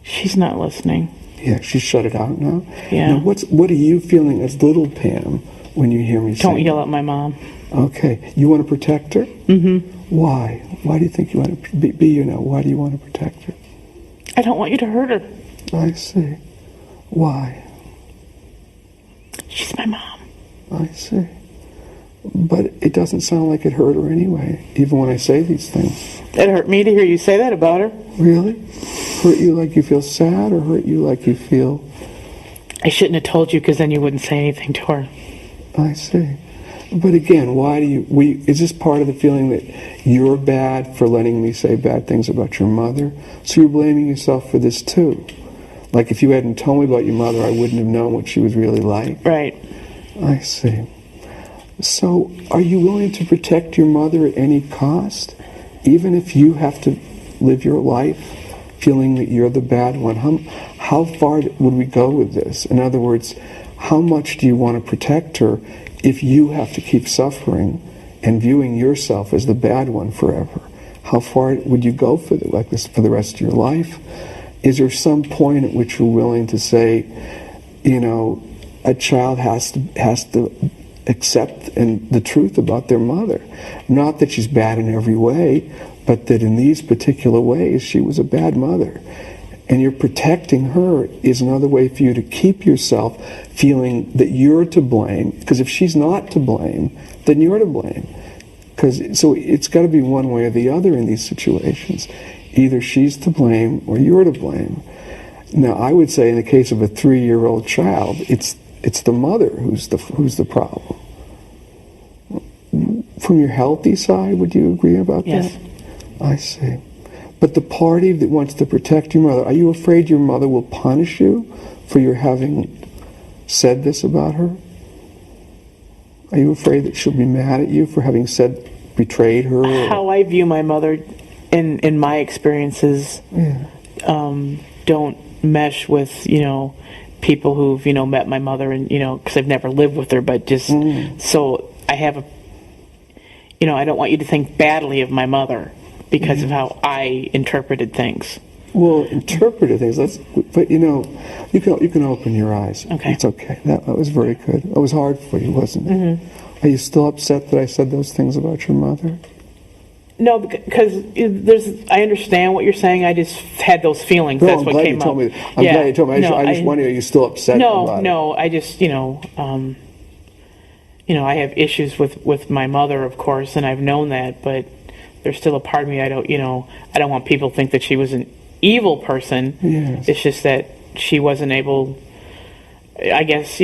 Speaker 3: She's not listening.
Speaker 2: Yeah, she shut it out now?
Speaker 3: Yeah.
Speaker 2: Now, what are you feeling as little Pam when you hear me say
Speaker 3: Don't yell at my mom.
Speaker 2: Okay. You want to protect her? Mm-hmm. Why? Why do you think you want to be you now? Why do you want to protect her?
Speaker 3: I don't want you to hurt her.
Speaker 2: I see. Why?
Speaker 3: She's my mom.
Speaker 2: I see. But it doesn't sound like it hurt her anyway, even when I say these things.
Speaker 3: It hurt me to hear you say that about her.
Speaker 2: Really? Hurt you like you feel sad, or hurt you like you feel...
Speaker 3: I shouldn't have told you because then you wouldn't say anything to her.
Speaker 2: I see. But again, why do you... is this part of the feeling that you're bad for letting me say bad things about your mother? So you're blaming yourself for this too. Like if you hadn't told me about your mother, I wouldn't have known what she was really like.
Speaker 3: Right.
Speaker 2: I see. So are you willing to protect your mother at any cost? Even if you have to live your life feeling that you're the bad one? How far would we go with this? In other words, how much do you want to protect her if you have to keep suffering and viewing yourself as the bad one forever? How far would you go for like this for the rest of your life? Is there some point at which you're willing to say, you know, a child has to accept the truth about their mother? Not that she's bad in every way, but that in these particular ways she was a bad mother. And you're protecting her is another way for you to keep yourself feeling that you're to blame. Because if she's not to blame, then you're to blame. So it's got to be one way or the other in these situations. Either she's to blame or you're to blame. Now, I would say in the case of a 3-year-old child, it's the mother who's the problem. From your healthy side, would you agree about
Speaker 3: Yes.
Speaker 2: that? I see. But the party that wants to protect your mother, are you afraid your mother will punish you for your having said this about her? Are you afraid that she'll be mad at you for having betrayed her?
Speaker 3: How I view my mother in my experiences don't mesh with, people who've, met my mother and, because I've never lived with her, but just, so I have I don't want you to think badly of my mother because of how I interpreted things.
Speaker 2: Well, interpreted things. But you can open your eyes.
Speaker 3: Okay.
Speaker 2: It's okay. That was very good. It was hard for you, wasn't it?
Speaker 3: Mm-hmm.
Speaker 2: Are you still upset that I said those things about your mother?
Speaker 3: No, because I understand what you're saying. I just had those feelings.
Speaker 2: No,
Speaker 3: That's
Speaker 2: I'm
Speaker 3: what
Speaker 2: glad
Speaker 3: came
Speaker 2: you told
Speaker 3: up.
Speaker 2: me. I'm glad you told me. I just wonder, are you still upset about it?
Speaker 3: No. I just, I have issues with my mother, of course, and I've known that. But there's still a part of me I don't want people to think that she was an evil person.
Speaker 2: Yes.
Speaker 3: It's just that she wasn't able. I guess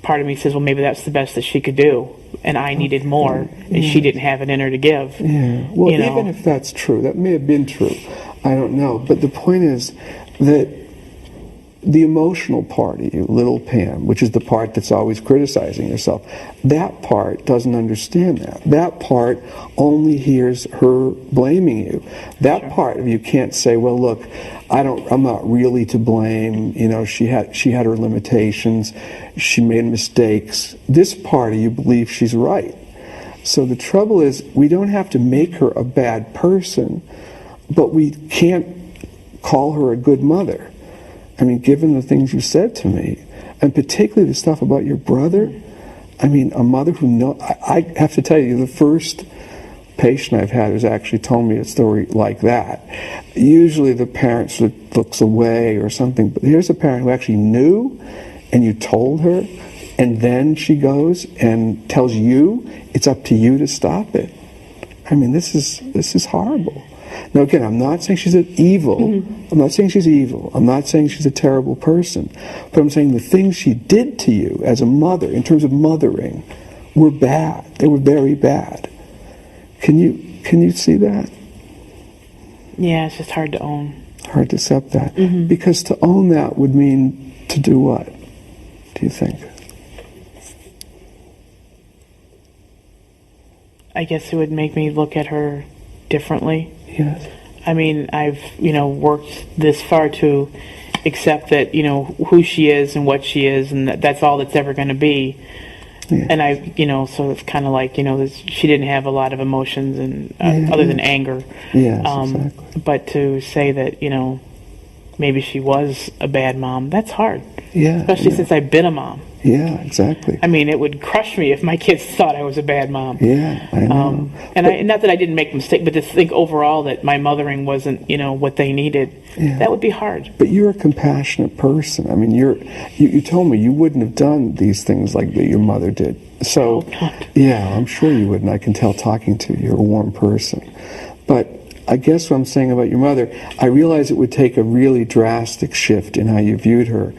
Speaker 3: part of me says, well, maybe that's the best that she could do, and I needed more, and she didn't have it in her to give.
Speaker 2: Yeah. Well, even if that's true, that may have been true. I don't know. But the point is that the emotional part of you, little Pam, which is the part that's always criticizing yourself, that part doesn't understand that. That part only hears her blaming you. That part of you can't say, well, look, I'm not really to blame. She had her limitations. She made mistakes. This part of you believes she's right. So the trouble is, we don't have to make her a bad person, but we can't call her a good mother. I mean, given the things you said to me, and particularly the stuff about your brother, I mean, a mother who I have to tell you, the first patient I've had who's actually told me a story like that. Usually the parent sort of looks away or something, but here's a parent who actually knew, and you told her, and then she goes and tells you it's up to you to stop it. I mean, this is horrible. Now, again, I'm not saying she's evil. Mm-hmm. I'm not saying she's evil. I'm not saying she's a terrible person. But I'm saying the things she did to you as a mother, in terms of mothering, were bad. They were very bad. Can you see that?
Speaker 3: Yeah, it's just hard to own.
Speaker 2: Hard to accept that.
Speaker 3: Mm-hmm.
Speaker 2: Because to own that would mean to do what, do you think?
Speaker 3: I guess it would make me look at her differently.
Speaker 2: Yes.
Speaker 3: I mean, I've, worked this far to accept that, who she is and what she is, and that's all that's ever going to be.
Speaker 2: Yeah.
Speaker 3: And I, so it's kind of like, she didn't have a lot of emotions and other than anger.
Speaker 2: Yes, exactly.
Speaker 3: But to say that, maybe she was a bad mom, that's hard.
Speaker 2: Yeah.
Speaker 3: Especially since I've been a mom.
Speaker 2: Yeah, exactly.
Speaker 3: I mean, it would crush me if my kids thought I was a bad mom.
Speaker 2: Yeah, I know.
Speaker 3: And not that I didn't make a mistake, but to think overall that my mothering wasn't, what they needed, that would be hard.
Speaker 2: But you're a compassionate person. I mean, you told me you wouldn't have done these things like that your mother did. So, yeah, I'm sure you wouldn't. I can tell talking to you. You're a warm person. But I guess what I'm saying about your mother, I realize it would take a really drastic shift in how you viewed her.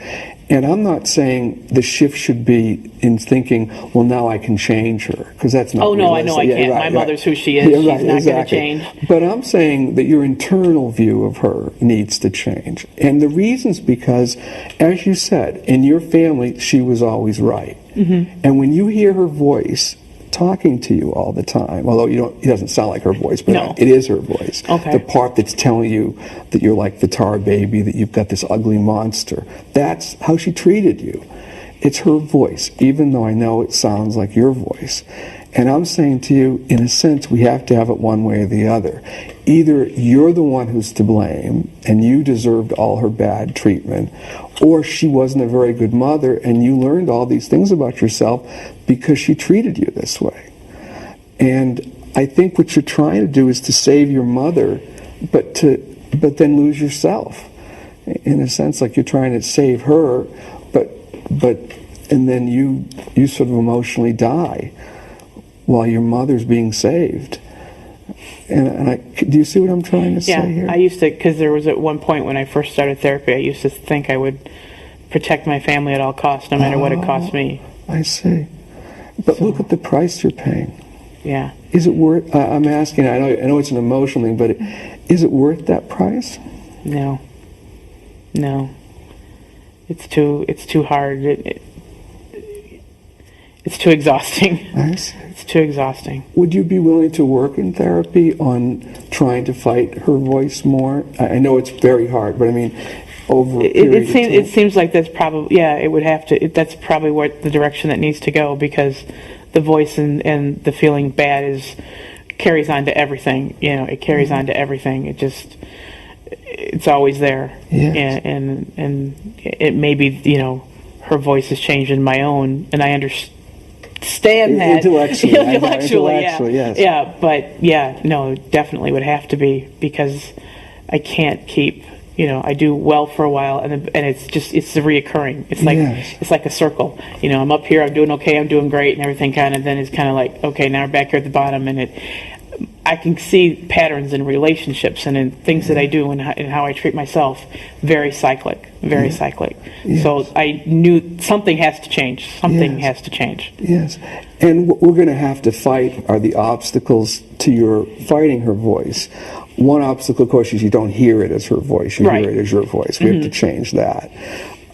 Speaker 2: And I'm not saying the shift should be in thinking, well, now I can change her, because that's not
Speaker 3: realistic.
Speaker 2: I
Speaker 3: know I can't. My mother's who she is. She's not going to change.
Speaker 2: But I'm saying that your internal view of her needs to change. And the reason's because, as you said, in your family, she was always right. Mm-hmm. And when you hear her voice talking to you all the time, although it doesn't sound like her voice, but it is her voice.
Speaker 3: Okay.
Speaker 2: The part that's telling you that you're like the tar baby, that you've got this ugly monster. That's how she treated you. It's her voice, even though I know it sounds like your voice. And I'm saying to you, in a sense, we have to have it one way or the other. Either you're the one who's to blame, and you deserved all her bad treatment, or she wasn't a very good mother, and you learned all these things about yourself because she treated you this way. And I think what you're trying to do is to save your mother, but then lose yourself. In a sense, like you're trying to save her, and then you sort of emotionally die while your mother's being saved. And do you see what I'm trying to say here?
Speaker 3: Yeah, I used to, because there was at one point when I first started therapy, I used to think I would protect my family at all costs, no matter what it cost me.
Speaker 2: I see. But look at the price you're paying.
Speaker 3: Yeah.
Speaker 2: Is it worth? I'm asking. I know it's an emotional thing, but is it worth that price?
Speaker 3: No. It's too hard. It's too exhausting.
Speaker 2: I see.
Speaker 3: It's too exhausting.
Speaker 2: Would you be willing to work in therapy on trying to fight her voice more? I know it's very hard, but I mean, over a period of time.
Speaker 3: It seems like that's probably, it would have to, that's probably what the direction that needs to go, because the voice and the feeling bad carries on to everything. It carries on to everything. It's always there.
Speaker 2: Yes.
Speaker 3: And it may be, her voice has changed in my own, and I understand that.
Speaker 2: Intellectually.
Speaker 3: Intellectually,
Speaker 2: yes.
Speaker 3: Yeah, but no, definitely would have to be, because I can't keep, I do well for a while, and it's the reoccurring. It's like,
Speaker 2: Yes.
Speaker 3: it's like a circle. I'm up here, I'm doing okay, I'm doing great, and everything then it's kind of like, okay, now we're back here at the bottom, and I can see patterns in relationships and in things that I do and how I treat myself. Very cyclic.
Speaker 2: Yes.
Speaker 3: So I knew something has to change. Something
Speaker 2: Yes.
Speaker 3: has to change.
Speaker 2: Yes. And what we're going to have to fight are the obstacles to your fighting her voice. One obstacle, of course, is you don't hear it as her voice. You
Speaker 3: Right.
Speaker 2: hear it as your voice. We have to change that.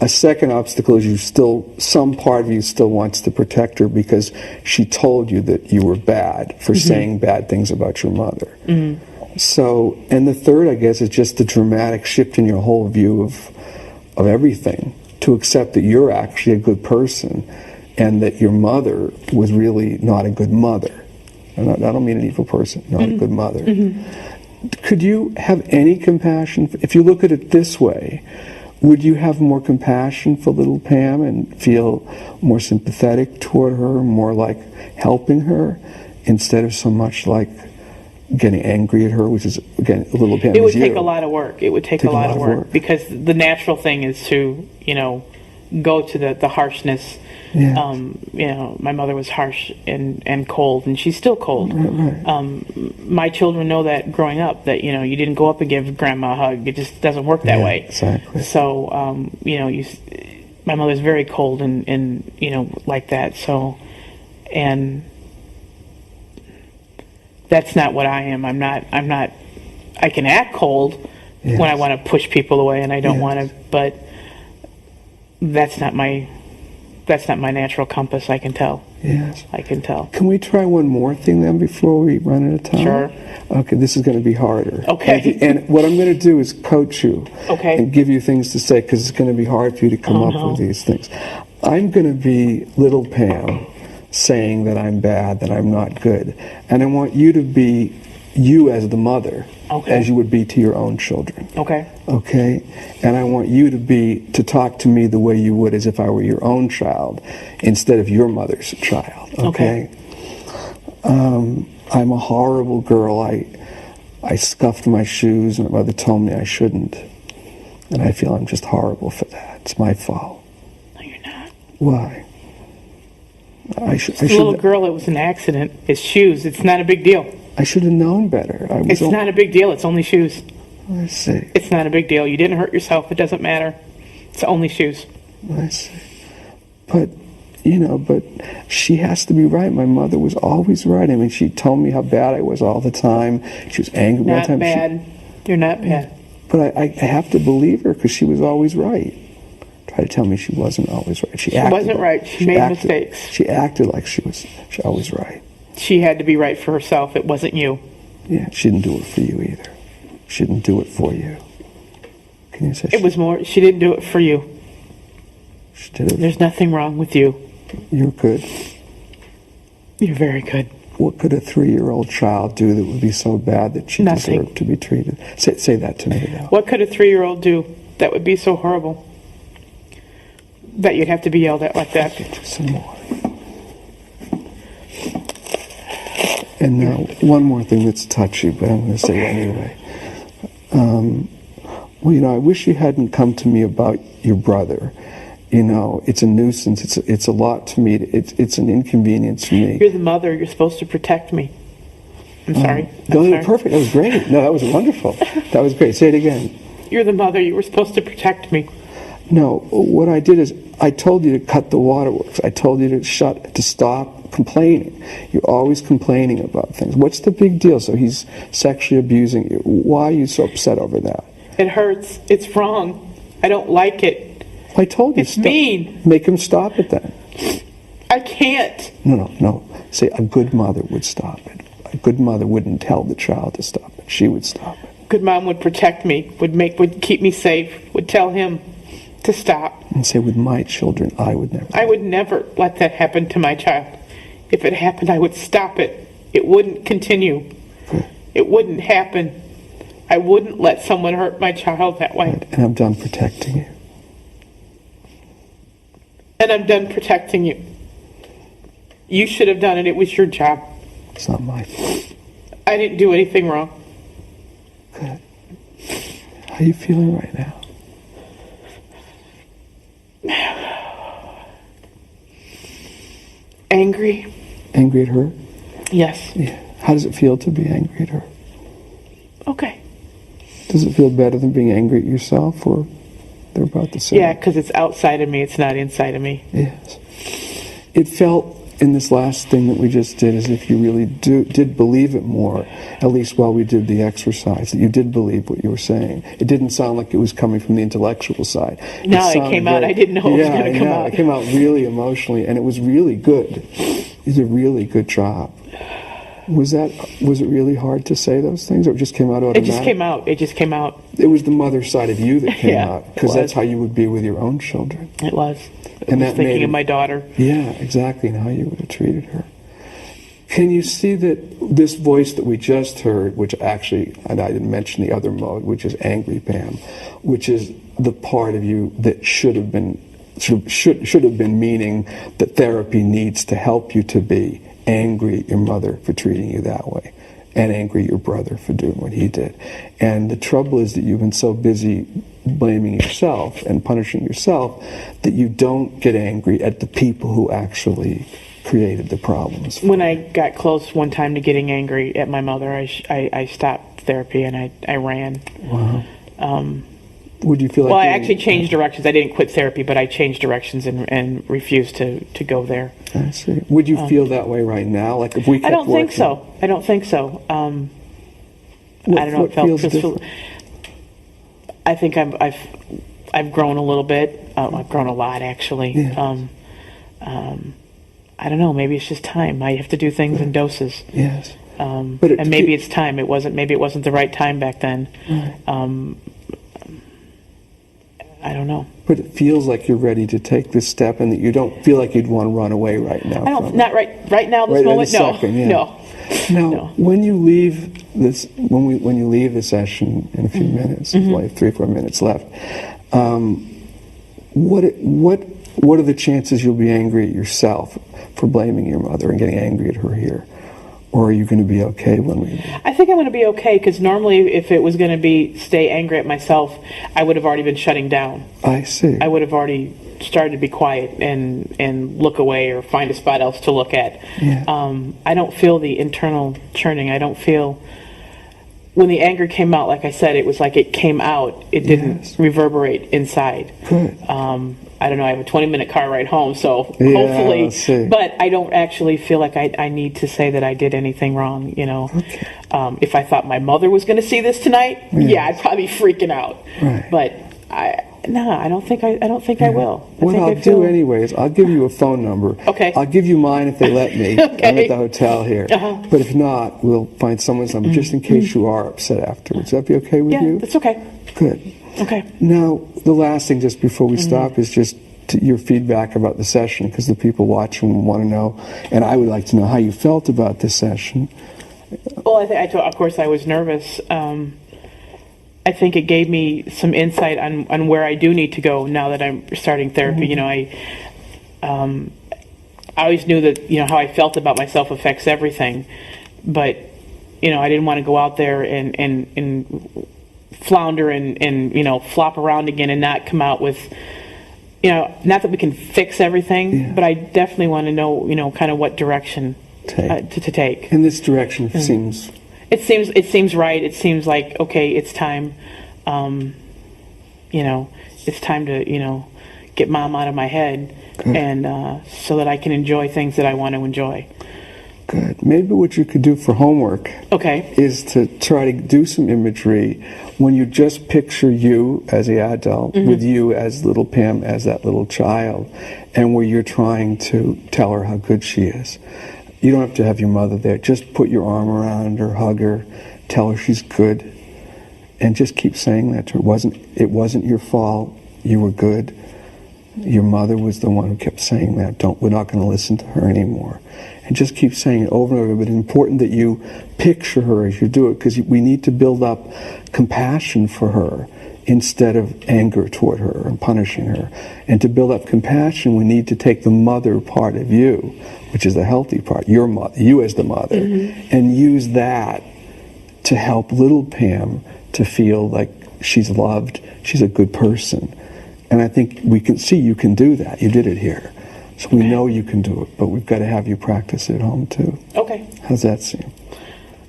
Speaker 2: A second obstacle is some part of you still wants to protect her because she told you that you were bad for saying bad things about your mother. So, and the third, I guess, is just the dramatic shift in your whole view of everything, to accept that you're actually a good person and that your mother was really not a good mother. I don't mean an evil person, not a good mother. Could you have any compassion? If you look at it this way, would you have more compassion for little Pam and feel more sympathetic toward her, more like helping her, instead of so much like getting angry at her, which is, again, little Pam
Speaker 3: It would
Speaker 2: is you.
Speaker 3: take a lot of work. It would take a lot of work because the natural thing is to, go to the harshness.
Speaker 2: Yes.
Speaker 3: My mother was harsh and cold, and she's still cold.
Speaker 2: Right.
Speaker 3: My children know that growing up, that you didn't go up and give grandma a hug. It just doesn't work that
Speaker 2: Yeah,
Speaker 3: way.
Speaker 2: exactly.
Speaker 3: So my mother's very cold and like that. So, and that's not what I am. I'm not. I can act cold
Speaker 2: Yes.
Speaker 3: when I want to push people away, and I don't
Speaker 2: Yes.
Speaker 3: want to. But that's not my natural compass. I can tell.
Speaker 2: Yes.
Speaker 3: I can tell.
Speaker 2: Can we try one more thing then before we run out of time?
Speaker 3: Sure.
Speaker 2: Okay, this is going to be harder.
Speaker 3: Okay.
Speaker 2: And what I'm going to do is coach you.
Speaker 3: Okay.
Speaker 2: And give you things to say, because it's going to be hard for you to come up with these things. I'm going to be little Pam saying that I'm bad, that I'm not good. And I want you to be you as the mother,
Speaker 3: Okay.
Speaker 2: as you would be to your own children.
Speaker 3: Okay.
Speaker 2: Okay? And I want you to talk to me the way you would as if I were your own child instead of your mother's child. Okay? I'm a horrible girl. I scuffed my shoes and my mother told me I shouldn't. And I feel I'm just horrible for that. It's my fault.
Speaker 3: No, you're not.
Speaker 2: Why? I should
Speaker 3: The little girl, it was an accident. It's shoes. It's not a big deal.
Speaker 2: I should have known better.
Speaker 3: It's not a big deal. It's only shoes.
Speaker 2: I see.
Speaker 3: It's not a big deal. You didn't hurt yourself. It doesn't matter. It's only shoes.
Speaker 2: I see. But she has to be right. My mother was always right. I mean, she told me how bad I was all the time. She was angry all the
Speaker 3: Not
Speaker 2: time.
Speaker 3: bad. You're not bad.
Speaker 2: But I have to believe her because she was always right. Try to tell me she wasn't always right. She
Speaker 3: wasn't right. She made mistakes.
Speaker 2: She acted like she was always right.
Speaker 3: She had to be right for herself. It wasn't you.
Speaker 2: Yeah, she didn't do it for you either. She didn't do it for you. Can you say
Speaker 3: It was more, she didn't do it for you.
Speaker 2: she did it?
Speaker 3: There's nothing wrong with you.
Speaker 2: You're good.
Speaker 3: You're very good.
Speaker 2: What could a 3-year-old child do that would be so bad that she
Speaker 3: Nothing.
Speaker 2: deserved to be treated? Say that to me now.
Speaker 3: What could a 3-year-old do that would be so horrible that you'd have to be yelled at like that?
Speaker 2: Do some more. And now, one more thing that's touchy, but I'm going to say it anyway. I wish you hadn't come to me about your brother. It's a nuisance. It's a lot to me. It's an inconvenience for me.
Speaker 3: You're the mother. You're supposed to protect me. I'm sorry.
Speaker 2: No,
Speaker 3: I'm
Speaker 2: you're
Speaker 3: sorry.
Speaker 2: perfect. That was great. No, that was wonderful. That was great. Say it again.
Speaker 3: You're the mother. You were supposed to protect me.
Speaker 2: No, what I did is I told you to cut the waterworks. I told you to stop complaining. You're always complaining about things. What's the big deal? So he's sexually abusing you. Why are you so upset over that?
Speaker 3: It hurts. It's wrong. I don't like it.
Speaker 2: I told you.
Speaker 3: It's mean.
Speaker 2: Make him stop it then.
Speaker 3: I can't.
Speaker 2: No. Say a good mother would stop it. A good mother wouldn't tell the child to stop it. She would stop it.
Speaker 3: Good mom would protect me, would keep me safe, would tell him to stop.
Speaker 2: And say, with my children, I would never.
Speaker 3: I would never let that happen to my child. If it happened, I would stop it. It wouldn't continue. It wouldn't happen. I wouldn't let someone hurt my child that way.
Speaker 2: And I'm done protecting you.
Speaker 3: And I'm done protecting you. You should have done it. It was your job.
Speaker 2: It's not my fault.
Speaker 3: I didn't do anything wrong.
Speaker 2: Good. How are you feeling right now?
Speaker 3: Angry?
Speaker 2: Angry at her?
Speaker 3: Yes.
Speaker 2: Yeah. How does it feel to be angry at her?
Speaker 3: Okay.
Speaker 2: Does it feel better than being angry at yourself, or they're about the same?
Speaker 3: Yeah, because it's outside of me. It's not inside of me.
Speaker 2: Yes. It felt in this last thing that we just did as if you really did believe it more, at least while we did the exercise, that you did believe what you were saying. It didn't sound like it was coming from the intellectual side.
Speaker 3: No, it came out. I didn't know it was going to come out.
Speaker 2: It came out really emotionally, and it was really good. You did a really good job. Was it really hard to say those things, or it just came out automatically?
Speaker 3: It just came out. It just came out.
Speaker 2: It was the mother side of you that came
Speaker 3: Yeah,
Speaker 2: out, because that's how you would be with your own children.
Speaker 3: It was.
Speaker 2: And
Speaker 3: I was
Speaker 2: that made
Speaker 3: thinking
Speaker 2: it-
Speaker 3: of my daughter.
Speaker 2: Yeah, exactly, and how you would have treated her. Can you see that this voice that we just heard, which actually, and I didn't mention the other mode, which is angry Pam, which is the part of you that should have been meaning that therapy needs to help you to be angry at your mother for treating you that way, and angry at your brother for doing what he did. And the trouble is that you've been so busy blaming yourself and punishing yourself that you don't get angry at the people who actually created the problems.
Speaker 3: When I got close one time to getting angry at my mother, I stopped therapy and I ran.
Speaker 2: Wow. Would you feel like...
Speaker 3: Well, I actually changed directions. I didn't quit therapy, but I changed directions and refused to go there.
Speaker 2: I see. Would you feel that way right now? Like if we kept
Speaker 3: I don't think
Speaker 2: working-
Speaker 3: so. I don't think so. I don't know.
Speaker 2: What
Speaker 3: It felt
Speaker 2: feels
Speaker 3: peaceful.
Speaker 2: different?
Speaker 3: I think I've grown a little bit. I've grown a lot, actually.
Speaker 2: Yeah.
Speaker 3: I don't know. Maybe it's just time. I have to do things in doses.
Speaker 2: Yes.
Speaker 3: And maybe it's time. Maybe it wasn't the right time back then.
Speaker 2: Right.
Speaker 3: I don't know.
Speaker 2: But it feels like you're ready to take this step, and that you don't feel like you'd want to run away right now.
Speaker 3: I don't.
Speaker 2: from
Speaker 3: Not right now. This
Speaker 2: Right
Speaker 3: moment.
Speaker 2: in a
Speaker 3: No.
Speaker 2: second, yeah.
Speaker 3: No.
Speaker 2: Now,
Speaker 3: No.
Speaker 2: when you leave this, when you leave the session in a few minutes, like 3 or 4 minutes left, what are the chances you'll be angry at yourself for blaming your mother and getting angry at her here, or are you going to be okay when we leave?
Speaker 3: I think I'm going to be okay, because normally if it was going to be stay angry at myself, I would have already been shutting down.
Speaker 2: I see.
Speaker 3: I would have already started to be quiet and look away or find a spot else to look at.
Speaker 2: Yeah.
Speaker 3: I don't feel the internal churning. I don't feel... When the anger came out, like I said, it was like it came out. It didn't
Speaker 2: Yes.
Speaker 3: reverberate inside.
Speaker 2: Good.
Speaker 3: I don't know, I have a 20-minute car ride home, so
Speaker 2: Yeah,
Speaker 3: hopefully...
Speaker 2: let's see.
Speaker 3: But I don't actually feel like I need to say that I did anything wrong, you know.
Speaker 2: Okay.
Speaker 3: If I thought my mother was going to see this tonight, yeah, I'd probably be freaking out.
Speaker 2: Right.
Speaker 3: But I don't think I will.
Speaker 2: What I'll do anyway is I'll give you a phone number.
Speaker 3: Okay.
Speaker 2: I'll give you mine if they let me.
Speaker 3: Okay.
Speaker 2: I'm at the hotel here.
Speaker 3: Uh-huh.
Speaker 2: But if not, we'll find someone's number just in case you are upset afterwards. Would that be okay with
Speaker 3: Yeah,
Speaker 2: you?
Speaker 3: that's okay.
Speaker 2: Good.
Speaker 3: Okay.
Speaker 2: Now, the last thing just before we stop is just your feedback about the session, because the people watching want to know, and I would like to know how you felt about this session.
Speaker 3: Well, of course I was nervous. I think it gave me some insight on where I do need to go now that I'm starting therapy. You know, I always knew that, you know, how I felt about myself affects everything, but, you know, I didn't want to go out there and flounder and you know, flop around again and not come out with, you know, not that we can fix everything,
Speaker 2: Yeah.
Speaker 3: but I definitely want to know, you know, kind of what direction
Speaker 2: Take.
Speaker 3: to take.
Speaker 2: And this direction seems...
Speaker 3: It seems right. It seems like, okay, it's time. You know, it's time to, you know, get mom out of my head, and so that I can enjoy things that I want to enjoy.
Speaker 2: Good. Maybe what you could do for homework
Speaker 3: Okay.
Speaker 2: is to try to do some imagery when you just picture you as the adult with you as little Pam, as that little child, and where you're trying to tell her how good she is. You don't have to have your mother there. Just put your arm around her, hug her, tell her she's good, and just keep saying that to her. It wasn't your fault. You were good. Your mother was the one who kept saying that. We're not going to listen to her anymore. And and just keep saying it over and over, but it's important that you picture her as you do it, because we need to build up compassion for her instead of anger toward her and punishing her. And to build up compassion, we need to take the mother part of you, which is the healthy part, your mother, you as the mother, and use that to help little Pam to feel like she's loved, she's a good person. And I think we can see you can do that. You did it here. So we know you can do it, but we've got to have you practice it at home too.
Speaker 3: Okay.
Speaker 2: How's that seem?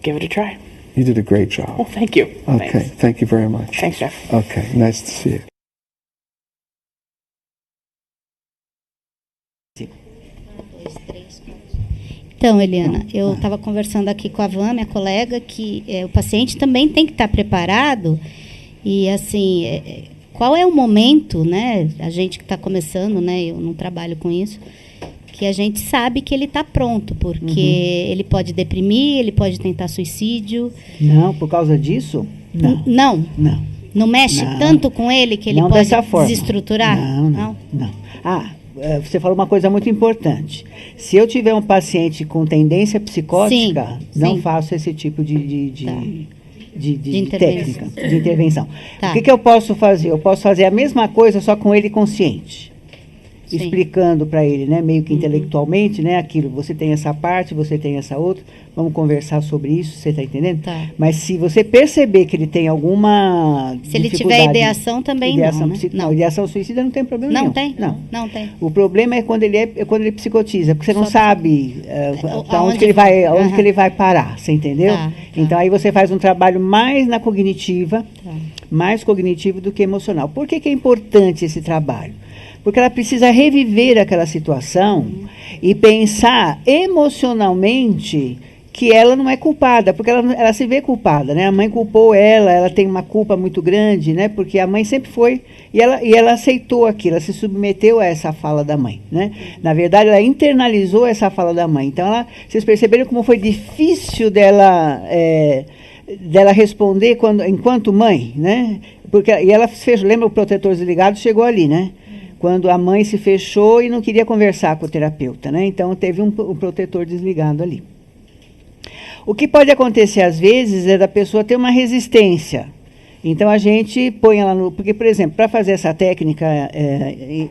Speaker 3: Give it a try.
Speaker 2: You did a great job.
Speaker 3: Well, thank you.
Speaker 2: Okay,
Speaker 3: Thanks.
Speaker 2: thank you very much.
Speaker 3: Thanks, Jeff.
Speaker 2: Okay, nice to see you.
Speaker 4: Então, Eliana, eu estava conversando aqui com a Van, minha colega, que o paciente também tem que estar preparado. E, assim, qual é o momento, né? A gente que está começando, né? Eu não trabalho com isso, que a gente sabe que ele está pronto, porque ele pode deprimir, ele pode tentar suicídio.
Speaker 1: Não, por causa disso? Não.
Speaker 4: Não.
Speaker 1: Não.
Speaker 4: Não mexe
Speaker 1: Não.
Speaker 4: tanto com ele que ele
Speaker 1: Não
Speaker 4: pode
Speaker 1: dessa forma.
Speaker 4: desestruturar?
Speaker 1: Não. Você falou uma coisa muito importante. Se eu tiver um paciente com tendência psicótica,
Speaker 4: Sim,
Speaker 1: não
Speaker 4: sim.
Speaker 1: faço esse tipo de
Speaker 4: intervenção.
Speaker 1: técnica, de intervenção.
Speaker 4: Tá.
Speaker 1: O que eu posso fazer? Eu posso fazer a mesma coisa, só com ele consciente.
Speaker 4: Sim.
Speaker 1: Explicando para ele, né, meio que intelectualmente, né, aquilo, você tem essa parte, você tem essa outra, vamos conversar sobre isso, você está entendendo?
Speaker 4: Tá.
Speaker 1: Mas se você perceber que ele tem alguma
Speaker 4: Se ele tiver
Speaker 1: dificuldade-
Speaker 4: ideação, também não, né?
Speaker 1: não, ideação suicida não tem problema nenhum.
Speaker 4: Não tem?
Speaker 1: Não.
Speaker 4: Não tem.
Speaker 1: O problema é quando ele psicotiza, porque você não
Speaker 4: Só-
Speaker 1: sabe para onde
Speaker 4: aonde
Speaker 1: que ele vai,
Speaker 4: vai.
Speaker 1: onde
Speaker 4: Aham.
Speaker 1: que ele vai parar, você entendeu?
Speaker 4: Tá, tá.
Speaker 1: Então aí você faz um trabalho mais na cognitiva,
Speaker 4: Tá.
Speaker 1: mais cognitivo do que emocional. Por que é importante esse trabalho? Porque ela precisa reviver aquela situação e pensar emocionalmente que ela não é culpada, porque ela se vê culpada, né? A mãe culpou ela tem uma culpa muito grande, né? Porque a mãe sempre foi, e ela aceitou aquilo, ela se submeteu a essa fala da mãe, né? Na verdade, ela internalizou essa fala da mãe. Então, vocês perceberam como foi difícil dela responder enquanto mãe, né? E ela fez, lembra o protetor desligado, chegou ali, né? Quando a mãe se fechou e não queria conversar com o terapeuta, né? Então teve um protetor desligado ali. O que pode acontecer às vezes é da pessoa ter uma resistência. Então a gente põe ela no... Porque, por exemplo, para fazer essa técnica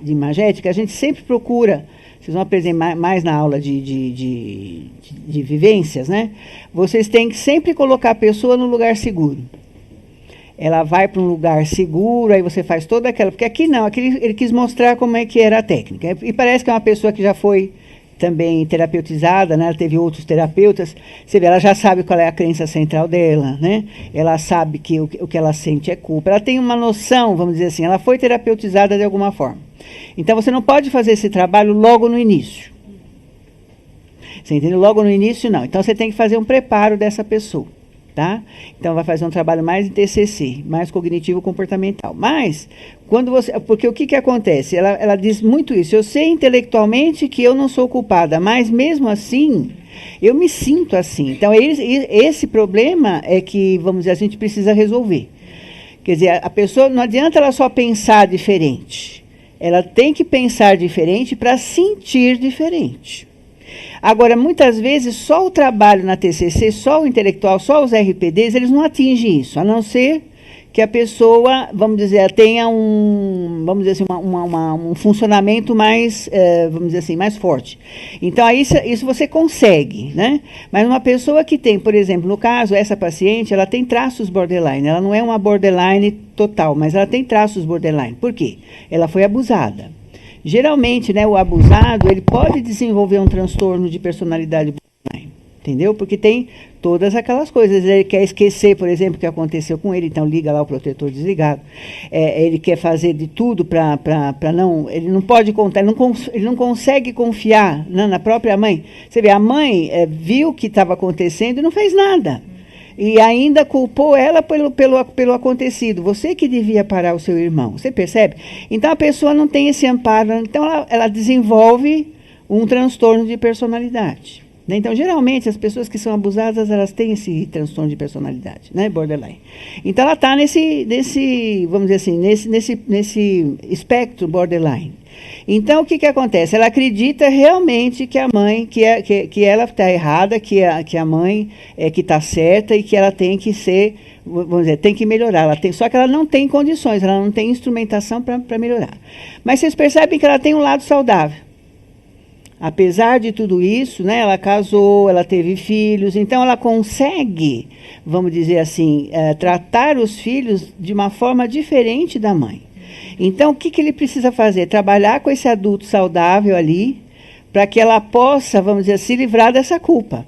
Speaker 1: de imagética, a gente sempre procura, vocês vão aprender mais na aula de vivências, né? Vocês têm que sempre colocar a pessoa no lugar seguro. Ela vai para um lugar seguro, aí você faz toda aquela... Porque aqui não, aqui ele quis mostrar como é que era a técnica. E parece que é uma pessoa que já foi também terapeutizada, né? Ela teve outros terapeutas. Você vê, ela já sabe qual é a crença central dela, né? Ela sabe que o que ela sente é culpa. Ela tem uma noção, vamos dizer assim, ela foi terapeutizada de alguma forma. Então, você não pode fazer esse trabalho logo no início. Você entendeu? Logo no início, não. Então, você tem que fazer um preparo dessa pessoa. Tá? Então vai fazer um trabalho mais em TCC, mais cognitivo-comportamental. Mas, porque o que acontece? Ela diz muito isso, eu sei intelectualmente que eu não sou culpada, mas mesmo assim, eu me sinto assim. Então esse problema é que, vamos dizer, a gente precisa resolver. Quer dizer, a pessoa, não adianta ela só pensar diferente, ela tem que pensar diferente para sentir diferente. Agora, muitas vezes, só o trabalho na TCC, só o intelectual, só os RPDs, eles não atingem isso, a não ser que a pessoa, vamos dizer, tenha vamos dizer assim, um funcionamento mais, vamos dizer assim, mais forte. Então, aí, isso você consegue, né? Mas uma pessoa que tem, por exemplo, no caso, essa paciente, ela tem traços borderline, ela não é uma borderline total, mas ela tem traços borderline. Por quê? Ela foi abusada. Geralmente, né, o abusado, ele pode desenvolver um transtorno de personalidade borderline, entendeu? Porque tem todas aquelas coisas. Ele quer esquecer, por exemplo, o que aconteceu com ele, então liga lá o protetor desligado. Ele quer fazer de tudo para não... Ele não pode contar, ele não consegue confiar na própria mãe. Você vê, a mãe viu o que estava acontecendo e não fez nada. E ainda culpou ela pelo acontecido. Você que devia parar o seu irmão. Você percebe? Então, a pessoa não tem esse amparo. Então, ela desenvolve um transtorno de personalidade. Né? Então, geralmente, as pessoas que são abusadas, elas têm esse transtorno de personalidade, né? Borderline. Então, ela está vamos dizer assim, nesse espectro borderline. Então, o que acontece? Ela acredita realmente que a mãe, que ela está errada, que a mãe é que está certa e que ela tem que ser, vamos dizer, tem que melhorar. Só que ela não tem condições, ela não tem instrumentação para melhorar. Mas vocês percebem que ela tem um lado saudável. Apesar de tudo isso, né, ela casou, ela teve filhos, então ela consegue, vamos dizer assim, tratar os filhos de uma forma diferente da mãe. Então, o que ele precisa fazer? Trabalhar com esse adulto saudável ali, para que ela possa, vamos dizer, se livrar dessa culpa.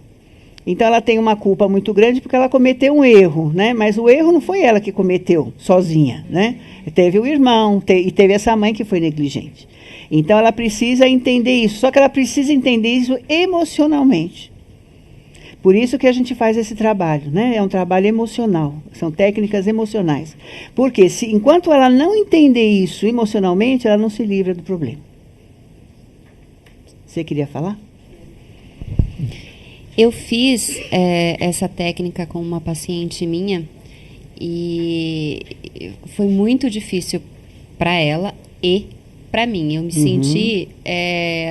Speaker 1: Então, ela tem uma culpa muito grande porque ela cometeu um erro, né? Mas o erro não foi ela que cometeu sozinha, né? Teve o irmão e teve essa mãe que foi negligente. Então, ela precisa entender isso. Só que ela precisa entender isso emocionalmente. Por isso que a gente faz esse trabalho, né? É um trabalho emocional, são técnicas emocionais. Porque enquanto ela não entender isso emocionalmente, ela não se livra do problema. Você queria falar?
Speaker 5: Eu fiz essa técnica com uma paciente minha e foi muito difícil para ela e para mim. Eu me senti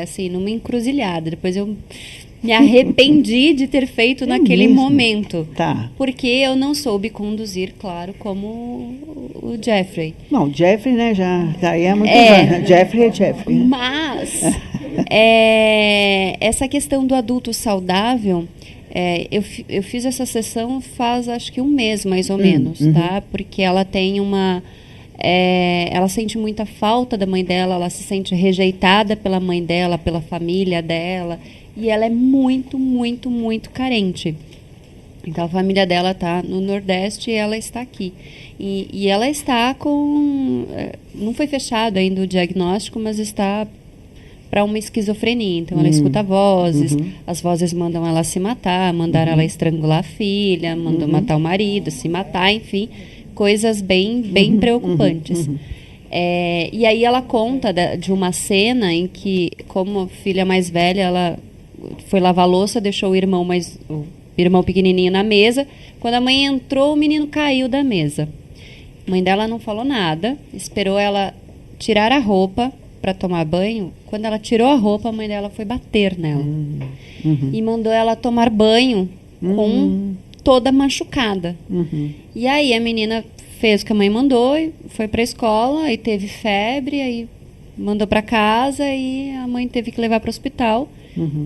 Speaker 5: assim numa encruzilhada. Depois eu me arrependi de ter feito naquele momento.
Speaker 1: Tá.
Speaker 5: Porque eu não soube conduzir, claro, como o Jeffrey.
Speaker 1: Não, o Jeffrey, né, já aí é muito bom. Jeffrey é Jeffrey.
Speaker 5: Mas essa questão do adulto saudável, eu fiz essa sessão faz acho que um mês, mais ou menos, tá? Porque ela tem ela sente muita falta da mãe dela, ela se sente rejeitada pela mãe dela, pela família dela. E ela é muito, muito, muito carente. Então, a família dela está no Nordeste e ela está aqui. E ela está com... Não foi fechado ainda o diagnóstico, mas está para uma esquizofrenia. Então, ela escuta vozes, as vozes mandam ela se matar, mandaram ela estrangular a filha, mandam matar o marido, se matar, enfim, coisas bem preocupantes. E aí ela conta de uma cena em que, como a filha mais velha, ela foi lavar a louça, deixou o irmão pequenininho na mesa. Quando a mãe entrou, o menino caiu da mesa. A mãe dela não falou nada, esperou ela tirar a roupa para tomar banho. Quando ela tirou a roupa, a mãe dela foi bater nela. E mandou ela tomar banho com toda machucada. E aí a menina fez o que a mãe mandou, e foi para a escola, e teve febre, aí mandou para casa e a mãe teve que levar para o hospital.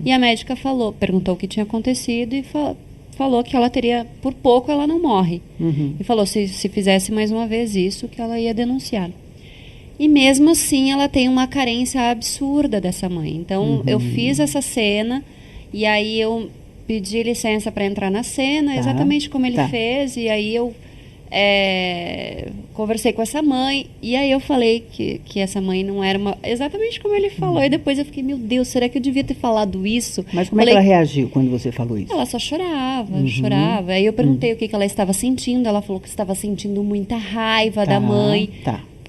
Speaker 5: E a médica perguntou o que tinha acontecido e falou que ela teria, por pouco ela não morre. E falou se fizesse mais uma vez isso, que ela ia denunciar. E mesmo assim ela tem uma carência absurda dessa mãe. Então eu fiz essa cena e aí eu pedi licença para entrar na cena, exatamente como ele fez, e aí eu conversei com essa mãe e aí eu falei que essa mãe não era exatamente como ele falou. E depois eu fiquei, meu Deus, será que eu devia ter falado isso?
Speaker 1: Mas como é que ela reagiu quando você falou isso?
Speaker 5: Ela só chorava. Aí eu perguntei o que ela estava sentindo. Ela falou que estava sentindo muita raiva da mãe,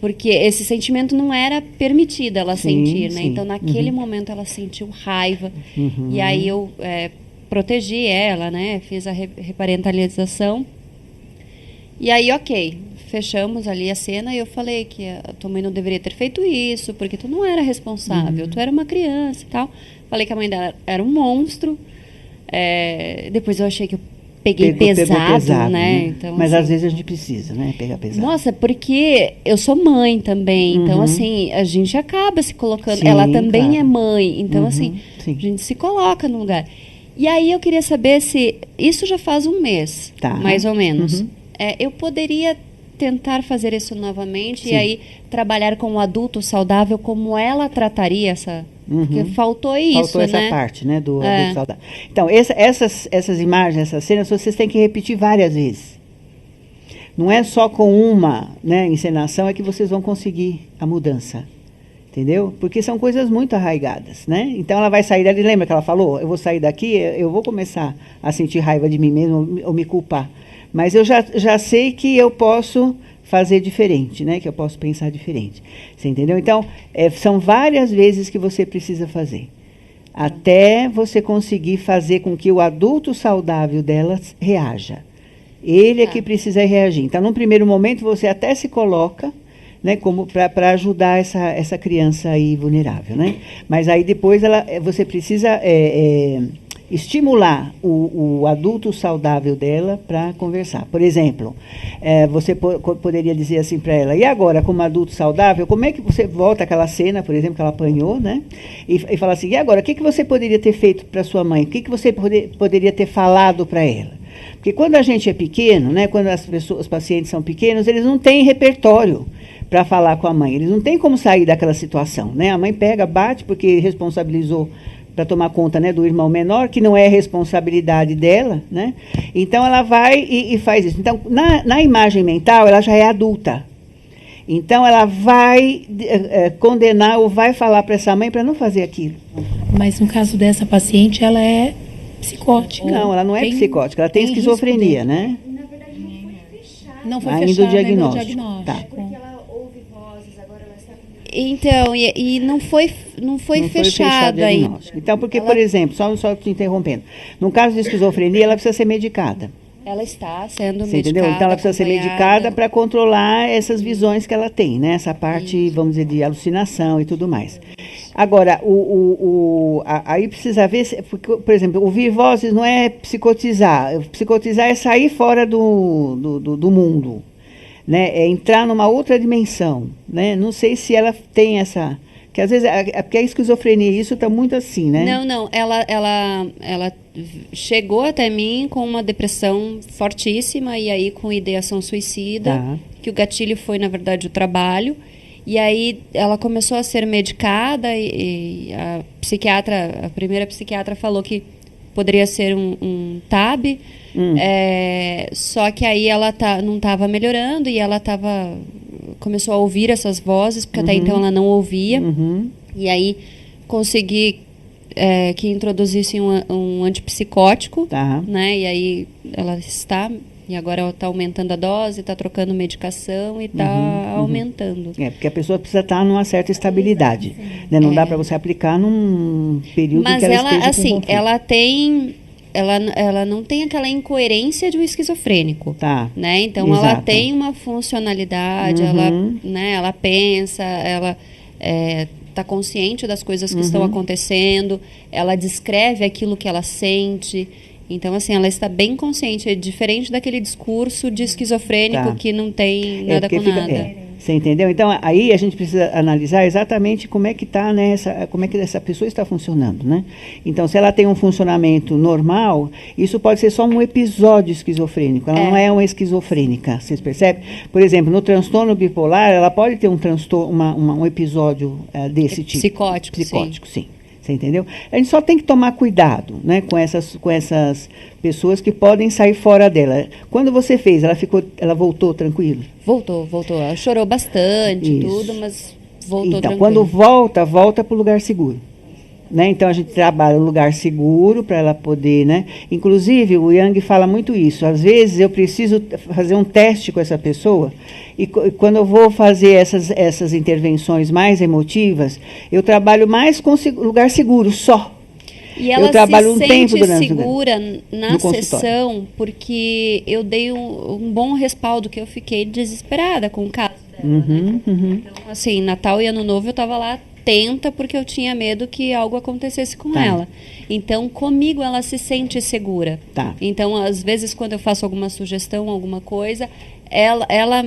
Speaker 5: porque esse sentimento não era permitido ela sentir, né? Então naquele momento ela sentiu raiva. E aí eu protegi ela, né? Fiz a reparentalização. E aí, ok, fechamos ali a cena e eu falei que a tua mãe não deveria ter feito isso, porque tu não era responsável, tu era uma criança e tal. Falei que a mãe dela era um monstro. Depois eu achei que eu peguei pesado, né? Então,
Speaker 1: mas
Speaker 5: assim,
Speaker 1: às vezes a gente precisa, né? Pegar pesado.
Speaker 5: Nossa, porque eu sou mãe também, então assim, a gente acaba se colocando, ela também é mãe, então assim, a gente se coloca no lugar. E aí eu queria saber se, isso já faz um mês, mais ou menos. Eu poderia tentar fazer isso novamente e aí trabalhar com o adulto saudável, como ela trataria essa... Porque faltou isso,
Speaker 1: faltou essa parte, né, do adulto saudável. Então, essas imagens, essas cenas, vocês têm que repetir várias vezes. Não é só com uma, né, encenação é que vocês vão conseguir a mudança. Entendeu? Porque são coisas muito arraigadas, né? Então ela vai sair dali, lembra que ela falou? Eu vou sair daqui, eu vou começar a sentir raiva de mim mesmo ou me culpar. Mas eu já sei que eu posso fazer diferente, né? Que eu posso pensar diferente. Você entendeu? Então, são várias vezes que você precisa fazer. Até você conseguir fazer com que o adulto saudável delas reaja. Ele é que precisa reagir. Então, num primeiro momento, você até se coloca, né, como para ajudar essa criança aí vulnerável, né? Mas aí depois você precisa estimular o adulto saudável dela para conversar. Por exemplo, você poderia dizer assim para ela: e agora, como adulto saudável, como é que você volta àquela cena, por exemplo, que ela apanhou, né? E fala assim: e agora, o que você poderia ter feito para sua mãe? O que você poderia ter falado para ela? Porque quando a gente é pequeno, né, quando os pacientes são pequenos, eles não têm repertório para falar com a mãe. Eles não têm como sair daquela situação, né? A mãe pega, bate porque responsabilizou para tomar conta, né, do irmão menor, que não é responsabilidade dela, né? Então ela vai e faz isso. Então, na imagem mental, ela já é adulta. Então ela vai condenar ou vai falar para essa mãe para não fazer aquilo.
Speaker 6: Mas no caso dessa paciente, ela é psicótica.
Speaker 1: Não, ela não é psicótica, ela tem esquizofrenia, né?
Speaker 6: Não foi
Speaker 1: Ainda
Speaker 6: fechado
Speaker 1: o diagnóstico.
Speaker 6: ainda o diagnóstico.
Speaker 1: Tá.
Speaker 5: Então, e não foi fechado ainda.
Speaker 1: diagnóstico. Então, porque, por exemplo, só te interrompendo, no caso de esquizofrenia, ela precisa ser medicada.
Speaker 5: Ela está sendo
Speaker 1: Você
Speaker 5: medicada.
Speaker 1: entendeu? Então ela precisa ser
Speaker 5: acompanhada.
Speaker 1: medicada para controlar essas visões que ela tem, né? Essa parte, vamos dizer, de alucinação e tudo mais. Agora, aí precisa ver, porque, por exemplo, ouvir vozes não é psicotizar. Psicotizar é sair fora do mundo, né? É entrar numa outra dimensão, né? Não sei se ela tem essa... Que às vezes, porque a esquizofrenia, isso está muito assim, né?
Speaker 5: Não, ela chegou até mim com uma depressão fortíssima e aí com ideação suicida,
Speaker 1: Tá.
Speaker 5: que o gatilho foi, na verdade, o trabalho. E aí ela começou a ser medicada e a primeira psiquiatra falou que poderia ser um TAB, só que aí ela não estava melhorando e ela começou a ouvir essas vozes, porque até então ela não ouvia. E aí consegui que introduzisse um antipsicótico,
Speaker 1: Tá.
Speaker 5: né? E aí e agora ela está aumentando a dose, está trocando medicação e está aumentando.
Speaker 1: Porque a pessoa precisa estar numa certa estabilidade, né? Não dá para você aplicar num período
Speaker 5: Mas
Speaker 1: que ela
Speaker 5: ela,
Speaker 1: esteja com
Speaker 5: assim,
Speaker 1: conflito.
Speaker 5: ela não tem aquela incoerência de um esquizofrênico.
Speaker 1: Tá.
Speaker 5: Né? Então, ela
Speaker 1: Exato.
Speaker 5: tem uma funcionalidade, ela pensa, ela está consciente das coisas que estão acontecendo, ela descreve aquilo que ela sente. Então, assim, ela está bem consciente. É diferente daquele discurso de esquizofrênico
Speaker 1: Tá.
Speaker 5: que não tem nada
Speaker 1: porque
Speaker 5: com nada.
Speaker 1: Você entendeu? Então, aí a gente precisa analisar exatamente como é que está, né, como é que essa pessoa está funcionando, né? Então, se ela tem um funcionamento normal, isso pode ser só um episódio esquizofrênico. Ela não é uma esquizofrênica, vocês percebem? Por exemplo, no transtorno bipolar, ela pode ter um transtorno, um episódio desse tipo.
Speaker 5: Psicótico,
Speaker 1: Sim. Você entendeu? A gente só tem que tomar cuidado, né, com essas pessoas que podem sair fora dela. Quando você fez, ela voltou tranquilo?
Speaker 5: Voltou. Ela chorou bastante,
Speaker 1: Isso.
Speaker 5: tudo, mas voltou
Speaker 1: Então,
Speaker 5: tranquilo.
Speaker 1: quando volta para o lugar seguro. Né? Então, a gente trabalha um lugar seguro para ela poder, né? Inclusive, o Jung fala muito isso. Às vezes, eu preciso fazer um teste com essa pessoa e quando eu vou fazer essas intervenções mais emotivas, eu trabalho mais com lugar seguro, só.
Speaker 5: E ela
Speaker 1: eu trabalho
Speaker 5: se
Speaker 1: um
Speaker 5: sente
Speaker 1: tempo durante
Speaker 5: segura na
Speaker 1: no consultório.
Speaker 5: sessão porque eu dei um bom respaldo, que eu fiquei desesperada com o caso dela. Né? Então, assim, Natal e Ano Novo eu estava lá atenta porque eu tinha medo que algo acontecesse com
Speaker 1: Tá.
Speaker 5: ela. Então, comigo ela se sente segura.
Speaker 1: Tá.
Speaker 5: Então, às vezes, quando eu faço alguma sugestão, alguma coisa, ela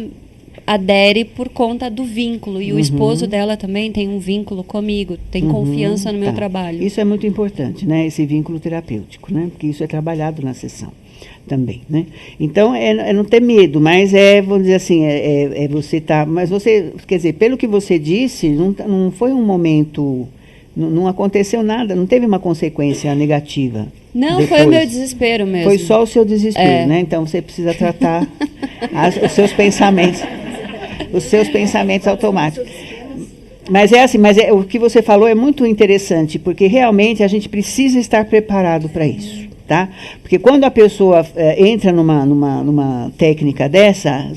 Speaker 5: adere por conta do vínculo. E o esposo dela também tem um vínculo comigo, tem confiança no meu
Speaker 1: Tá.
Speaker 5: trabalho.
Speaker 1: Isso é muito importante, né? Esse vínculo terapêutico, né? Porque isso é trabalhado na sessão também, né? Então, é não ter medo, mas vamos dizer assim, você tá... Mas você, quer dizer, pelo que você disse, não foi um momento... Não aconteceu nada, não teve uma consequência negativa.
Speaker 5: Não,
Speaker 1: depois.
Speaker 5: foi o meu desespero mesmo.
Speaker 1: Foi só o seu desespero, né? Então, você precisa tratar os seus pensamentos. Os seus pensamentos automáticos. Mas o que você falou é muito interessante, porque realmente a gente precisa estar preparado para isso, tá? Porque quando a pessoa entra numa técnica dessa,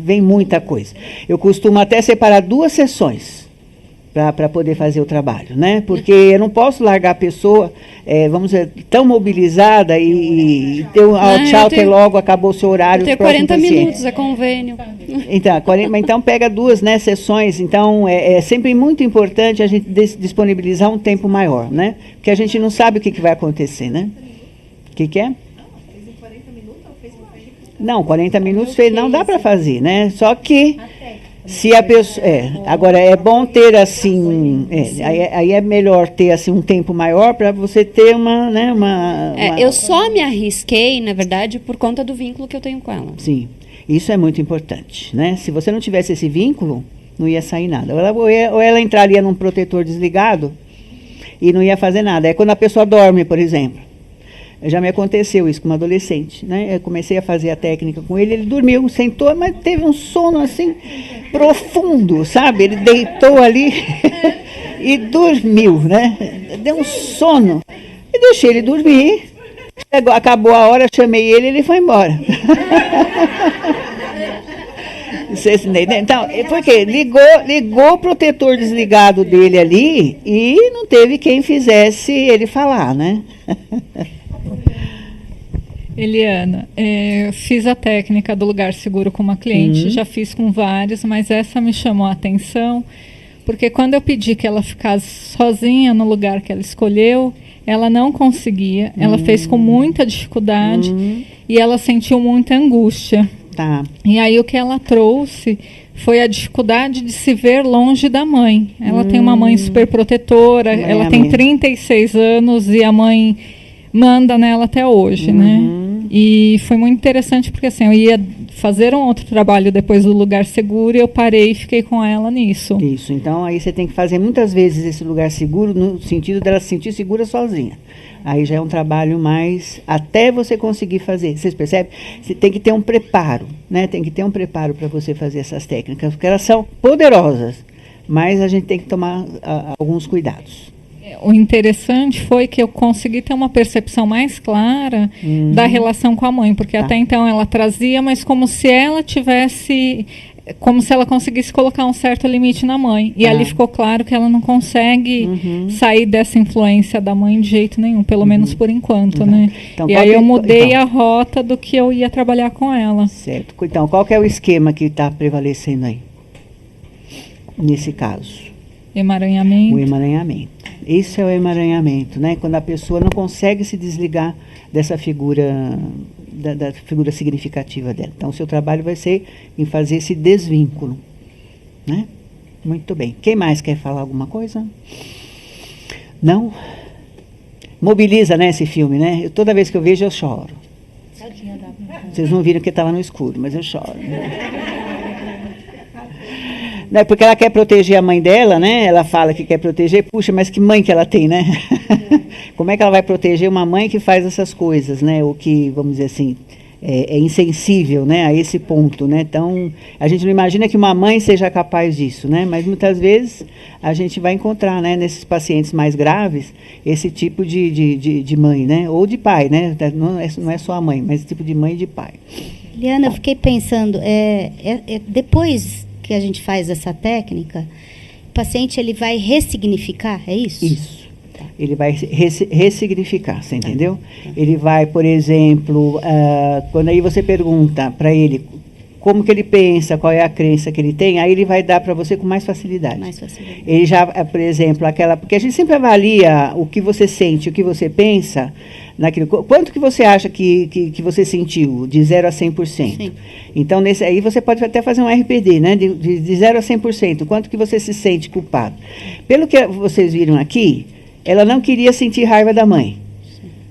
Speaker 1: vem muita coisa. Eu costumo até separar 2 sessões para poder fazer o trabalho, né? Porque eu não posso largar a pessoa, vamos dizer, tão mobilizada e ter tchau, até logo, acabou o seu horário.
Speaker 5: Ter 40 minutos, é convênio.
Speaker 1: Então pega 2, né, sessões. Então é sempre muito importante a gente disponibilizar um tempo maior, né? Porque a gente não sabe o que vai acontecer, né? O que é? Não, 40 minutos não dá para fazer, né? Só que se a pessoa, agora é bom ter assim, aí é melhor ter assim um tempo maior para você ter
Speaker 5: eu só me arrisquei, na verdade, por conta do vínculo que eu tenho com ela.
Speaker 1: Sim, isso é muito importante, né? Se você não tivesse esse vínculo, não ia sair nada. Ou ela entraria num protetor desligado e não ia fazer nada. É quando a pessoa dorme, por exemplo. Já me aconteceu isso com uma adolescente, né? Eu comecei a fazer a técnica com ele, ele dormiu, sentou, mas teve um sono assim profundo, sabe? Ele deitou ali e dormiu, né? Deu um sono. E deixei ele dormir. Acabou a hora, chamei ele foi embora. Então, porque ligou o protetor desligado dele ali e não teve quem fizesse ele falar, né?
Speaker 7: Eliana, fiz a técnica do lugar seguro com uma cliente, já fiz com vários, mas essa me chamou a atenção, porque quando eu pedi que ela ficasse sozinha no lugar que ela escolheu, ela não conseguia, ela fez com muita dificuldade e ela sentiu muita angústia.
Speaker 1: Tá.
Speaker 7: E aí o que ela trouxe foi a dificuldade de se ver longe da mãe. Ela tem uma mãe super protetora, ela tem 36 anos e a mãe manda nela até hoje, né? E foi muito interessante porque assim, eu ia fazer um outro trabalho depois do lugar seguro e eu parei e fiquei com ela nisso.
Speaker 1: Isso, então aí você tem que fazer muitas vezes esse lugar seguro no sentido dela se sentir segura sozinha. Aí já é um trabalho mais até você conseguir fazer. Vocês percebem? Você tem que ter um preparo, né? Tem que ter um preparo para você fazer essas técnicas, porque elas são poderosas, mas a gente tem que tomar alguns cuidados.
Speaker 7: O interessante foi que eu consegui ter uma percepção mais clara da relação com a mãe, porque até então ela trazia, mas como se ela conseguisse colocar um certo limite na mãe. E ali ficou claro que ela não consegue sair dessa influência da mãe de jeito nenhum, pelo menos por enquanto, né?
Speaker 1: Então,
Speaker 7: e aí eu mudei a rota do que eu ia trabalhar com ela.
Speaker 1: Certo. Então, qual que é o esquema que está prevalecendo aí? Nesse caso?
Speaker 7: Emaranhamento.
Speaker 1: O emaranhamento. Esse é o emaranhamento, né? Quando a pessoa não consegue se desligar dessa figura, da figura significativa dela. Então, o seu trabalho vai ser em fazer esse desvínculo, né? Muito bem. Quem mais quer falar alguma coisa? Não? Mobiliza, né, esse filme, né? Toda vez que eu vejo, eu choro. Vocês não viram que estava no escuro, mas eu choro. Não é porque ela quer proteger a mãe dela, né? Ela fala que quer proteger. Puxa, mas que mãe que ela tem, né? Como é que ela vai proteger uma mãe que faz essas coisas, né? Ou que, vamos dizer assim, é insensível, né? A esse ponto, né? Então, a gente não imagina que uma mãe seja capaz disso, né? Mas muitas vezes a gente vai encontrar, né? Nesses pacientes mais graves, esse tipo de mãe, né? Ou de pai, né? Não é só a mãe, mas esse tipo de mãe e de pai.
Speaker 4: Eliana, eu fiquei pensando, depois que a gente faz essa técnica, o paciente ele vai ressignificar, é isso?
Speaker 1: Isso. Ele vai ressignificar, você entendeu? Ele vai, por exemplo, quando aí você pergunta para ele como que ele pensa, qual é a crença que ele tem, aí ele vai dar para você com mais facilidade. Ele já, por exemplo, porque a gente sempre avalia o que você sente, o que você pensa, naquilo. Quanto que você acha que você sentiu, de 0 a 100%? Sim. Então, aí você pode até fazer um RPD, né? De 0 a 100%. Quanto que você se sente culpado? Pelo que vocês viram aqui, ela não queria sentir raiva da mãe.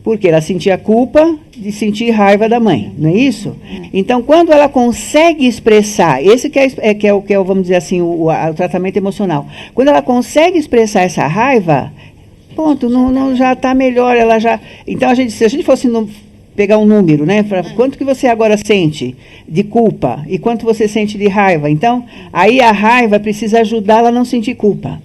Speaker 1: Porque ela sentia culpa de sentir raiva da mãe, não é isso? Então, quando ela consegue expressar, esse que é o vamos dizer assim, o tratamento emocional. Quando ela consegue expressar essa raiva, ponto, não já está melhor, ela já... Então, se a gente fosse pegar um número, né? Quanto que você agora sente de culpa e quanto você sente de raiva? Então, aí a raiva precisa ajudá-la a não sentir culpa.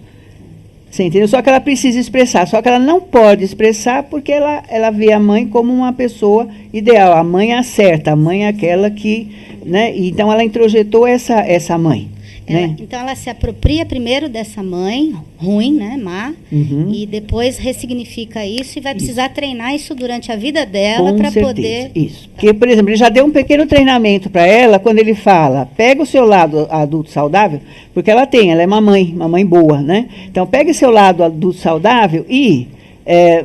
Speaker 1: Você entendeu? Só que ela precisa expressar, só que ela não pode expressar porque ela vê a mãe como uma pessoa ideal. A mãe é a certa, a mãe é aquela que... né? Então, ela introjetou essa mãe. né?
Speaker 4: Então ela se apropria primeiro dessa mãe ruim, né, má, e depois ressignifica isso e vai precisar treinar isso durante a vida dela para poder.
Speaker 1: Isso. Porque, por exemplo, ele já deu um pequeno treinamento para ela quando ele fala: pega o seu lado adulto saudável, porque ela é uma mãe boa, né? Então pega seu lado adulto saudável e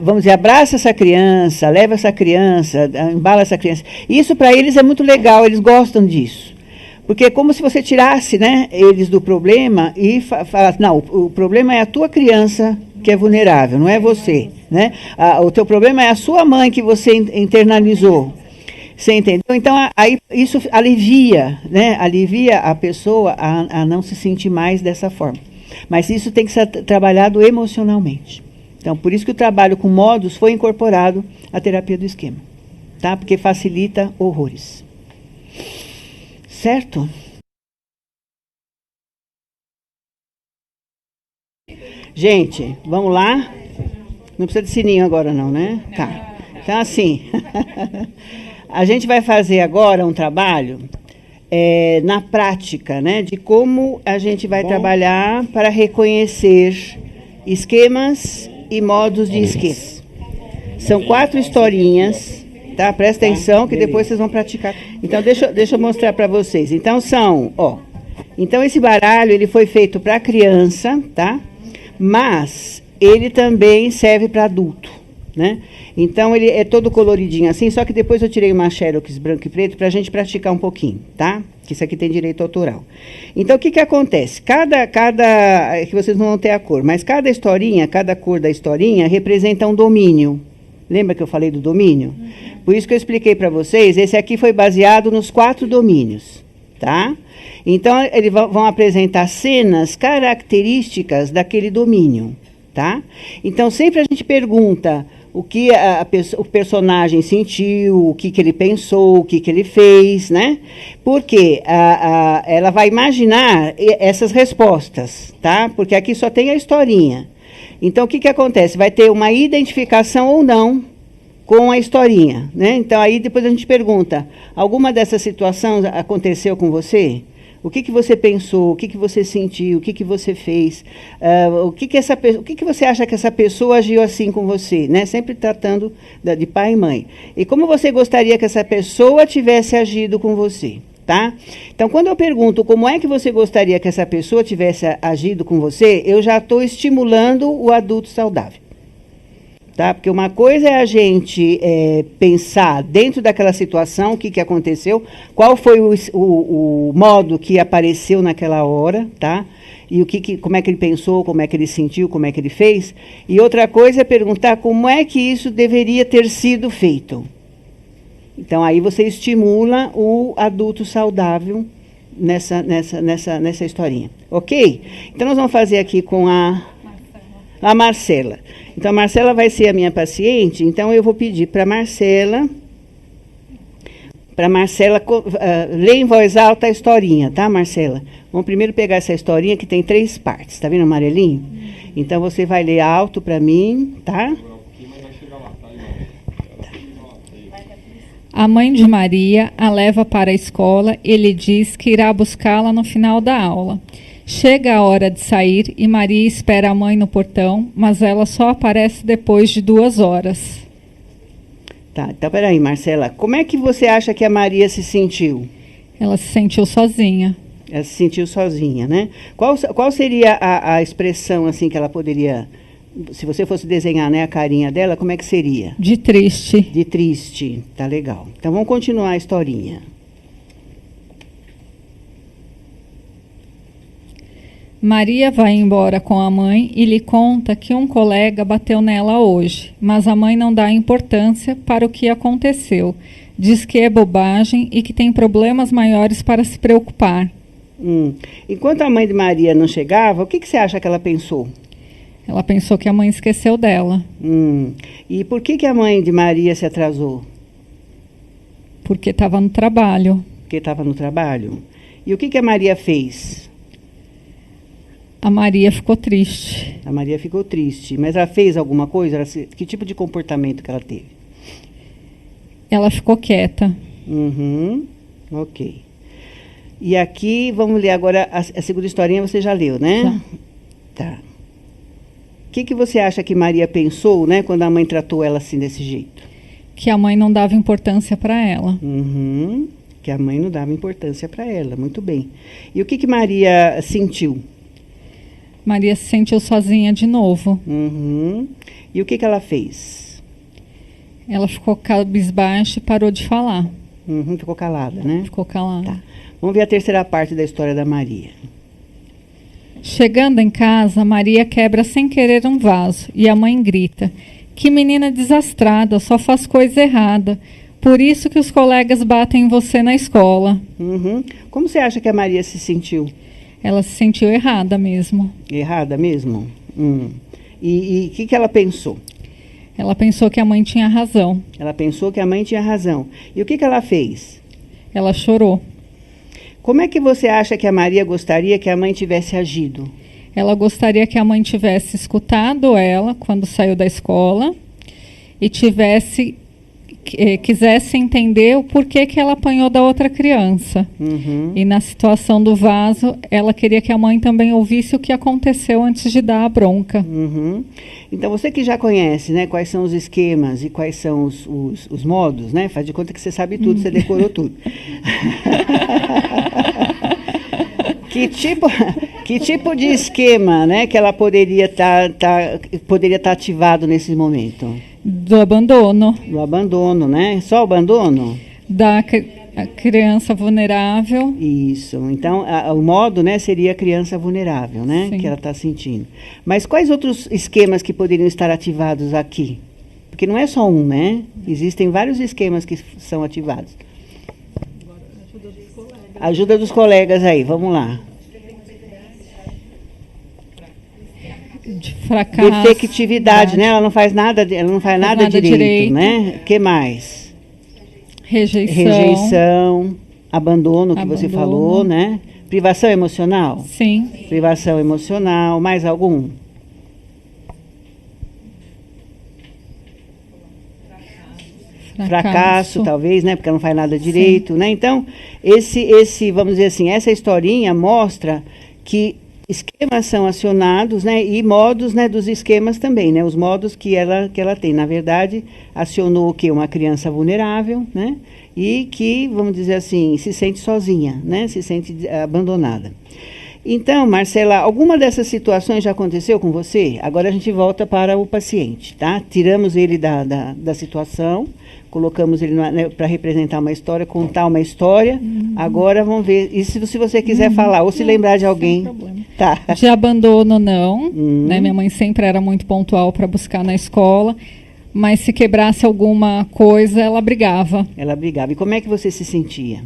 Speaker 1: vamos dizer, abraça essa criança, leva essa criança, embala essa criança. Isso para eles é muito legal, eles gostam disso. Porque é como se você tirasse, né, eles do problema e falasse: não, o problema é a tua criança que é vulnerável, não é você, né? O teu problema é a sua mãe que você internalizou. Você entendeu? Então, aí isso alivia, né? Alivia a pessoa a não se sentir mais dessa forma. Mas isso tem que ser trabalhado emocionalmente. Então, por isso que o trabalho com modos foi incorporado à terapia do esquema, tá? Porque facilita horrores. Certo? Gente, vamos lá? Não precisa de sininho agora não, né? Tá. Então, assim, a gente vai fazer agora um trabalho na prática, né? De como a gente vai trabalhar para reconhecer esquemas e modos de esquema. São 4 historinhas. Tá? Presta atenção que depois vocês vão praticar. Então, deixa eu mostrar para vocês. Então, então esse baralho ele foi feito para criança, tá? Mas ele também serve para adulto, né? Então, ele é todo coloridinho assim, só que depois eu tirei uma xerox branco e preto para a gente praticar um pouquinho, tá? Que isso aqui tem direito autoral. Então, o que acontece? Que vocês não vão ter a cor, mas cada historinha, cada cor da historinha representa um domínio. Lembra que eu falei do domínio? Por isso que eu expliquei para vocês, esse aqui foi baseado nos 4 domínios, tá? Então, eles vão apresentar cenas características daquele domínio, tá? Então, sempre a gente pergunta o que o personagem sentiu, o que ele pensou, o que ele fez, né? Porque ela vai imaginar essas respostas, tá? Porque aqui só tem a historinha. Então, o que acontece? Vai ter uma identificação ou não com a historinha, né? Então, aí depois a gente pergunta: alguma dessas situações aconteceu com você? O que você pensou? O que você sentiu? O que você fez? O que você acha que essa pessoa agiu assim com você? Né? Sempre tratando de pai e mãe. E como você gostaria que essa pessoa tivesse agido com você? Tá? Então, quando eu pergunto como é que você gostaria que essa pessoa tivesse agido com você, eu já estou estimulando o adulto saudável. Tá? Porque uma coisa é a gente pensar dentro daquela situação, o que aconteceu, qual foi o modo que apareceu naquela hora, tá? E como é que ele pensou, como é que ele sentiu, como é que ele fez. E outra coisa é perguntar como é que isso deveria ter sido feito. Então, aí você estimula o adulto saudável nessa historinha. Ok? Então, nós vamos fazer aqui com a Marcela. Então, a Marcela vai ser a minha paciente, então eu vou pedir para a Marcela ler em voz alta a historinha, tá, Marcela? Vamos primeiro pegar essa historinha que tem 3 partes, tá vendo amarelinho? Então, você vai ler alto para mim, tá?
Speaker 7: A mãe de Maria a leva para a escola e lhe diz que irá buscá-la no final da aula. Chega a hora de sair e Maria espera a mãe no portão, mas ela só aparece depois de 2 horas.
Speaker 1: Tá, então peraí, Marcela, como é que você acha que a Maria se sentiu?
Speaker 7: Ela se sentiu sozinha.
Speaker 1: Ela se sentiu sozinha, né? Qual seria a expressão assim que ela poderia, se você fosse desenhar, né, a carinha dela, como é que seria?
Speaker 7: De triste.
Speaker 1: De triste, tá legal. Então vamos continuar a historinha.
Speaker 7: Maria vai embora com a mãe e lhe conta que um colega bateu nela hoje, mas a mãe não dá importância para o que aconteceu. Diz que é bobagem e que tem problemas maiores para se preocupar.
Speaker 1: Enquanto a mãe de Maria não chegava, o que você acha que ela pensou?
Speaker 7: Ela pensou que a mãe esqueceu dela.
Speaker 1: E por que a mãe de Maria se atrasou?
Speaker 7: Porque estava no trabalho.
Speaker 1: Porque estava no trabalho. E o que a Maria fez?
Speaker 7: A Maria ficou triste.
Speaker 1: A Maria ficou triste. Mas ela fez alguma coisa? Que tipo de comportamento que ela teve?
Speaker 7: Ela ficou quieta.
Speaker 1: Ok. E aqui, vamos ler agora a segunda historinha, você já leu, né? Tá. O que você acha que Maria pensou, né, quando a mãe tratou ela assim, desse jeito?
Speaker 7: Que a mãe não dava importância para ela.
Speaker 1: Uhum. Que a mãe não dava importância para ela, muito bem. E o que Maria sentiu?
Speaker 7: Maria se sentiu sozinha de novo.
Speaker 1: Uhum. E o que ela fez?
Speaker 7: Ela ficou cabisbaixa e parou de falar.
Speaker 1: Uhum, ficou calada, né?
Speaker 7: Ficou calada.
Speaker 1: Tá. Vamos ver a terceira parte da história da Maria.
Speaker 7: Chegando em casa, Maria quebra sem querer um vaso e a mãe grita: "Que menina desastrada, só faz coisa errada. Por isso que os colegas batem em você na escola."
Speaker 1: Uhum. Como você acha que a Maria se sentiu?
Speaker 7: Ela se sentiu errada mesmo.
Speaker 1: Errada mesmo? E o que ela pensou?
Speaker 7: Ela pensou que a mãe tinha razão.
Speaker 1: Ela pensou que a mãe tinha razão. E o que ela fez?
Speaker 7: Ela chorou.
Speaker 1: Como é que você acha que a Maria gostaria que a mãe tivesse agido?
Speaker 7: Ela gostaria que a mãe tivesse escutado ela quando saiu da escola e quisesse entender o porquê que ela apanhou da outra criança.
Speaker 1: Uhum.
Speaker 7: E na situação do vaso, ela queria que a mãe também ouvisse o que aconteceu antes de dar a bronca.
Speaker 1: Uhum. Então, você que já conhece, né, quais são os esquemas e quais são os modos, né? Faz de conta que você sabe tudo, você decorou tudo. Que tipo de esquema, né, que ela poderia estar ativado nesse momento?
Speaker 7: Do abandono.
Speaker 1: Do abandono, né? Só o abandono?
Speaker 7: A criança vulnerável.
Speaker 1: Isso. Então, o modo, né, seria a criança vulnerável, né?
Speaker 7: Sim.
Speaker 1: Que ela está sentindo. Mas quais outros esquemas que poderiam estar ativados aqui? Porque não é só um, né? Existem vários esquemas que são ativados. Ajuda dos colegas aí, vamos lá.
Speaker 7: De fracasso.
Speaker 1: Defectividade, né? Ela não faz nada direito, né? O que mais? Rejeição, abandono, que você falou, né? Privação emocional?
Speaker 7: Sim.
Speaker 1: Privação emocional, mais algum? Fracasso, talvez, né? Porque ela não faz nada direito, né? Então, vamos dizer assim, essa historinha mostra que esquemas são acionados, né? E modos, né, dos esquemas também, né? Os modos que ela tem. Na verdade, acionou o quê? Uma criança vulnerável, né? E que, vamos dizer assim, se sente sozinha, né? Se sente abandonada. Então, Marcela, alguma dessas situações já aconteceu com você? Agora a gente volta para o paciente, tá? Tiramos ele da situação, colocamos ele para representar uma história, contar uma história. Agora vamos ver. E se você quiser falar, ou se lembrar de alguém.
Speaker 7: Sem problema.
Speaker 1: Tá.
Speaker 7: De abandono, não. Né? Minha mãe sempre era muito pontual para buscar na escola. Mas se quebrasse alguma coisa, ela brigava.
Speaker 1: Ela brigava. E como é que você se sentia?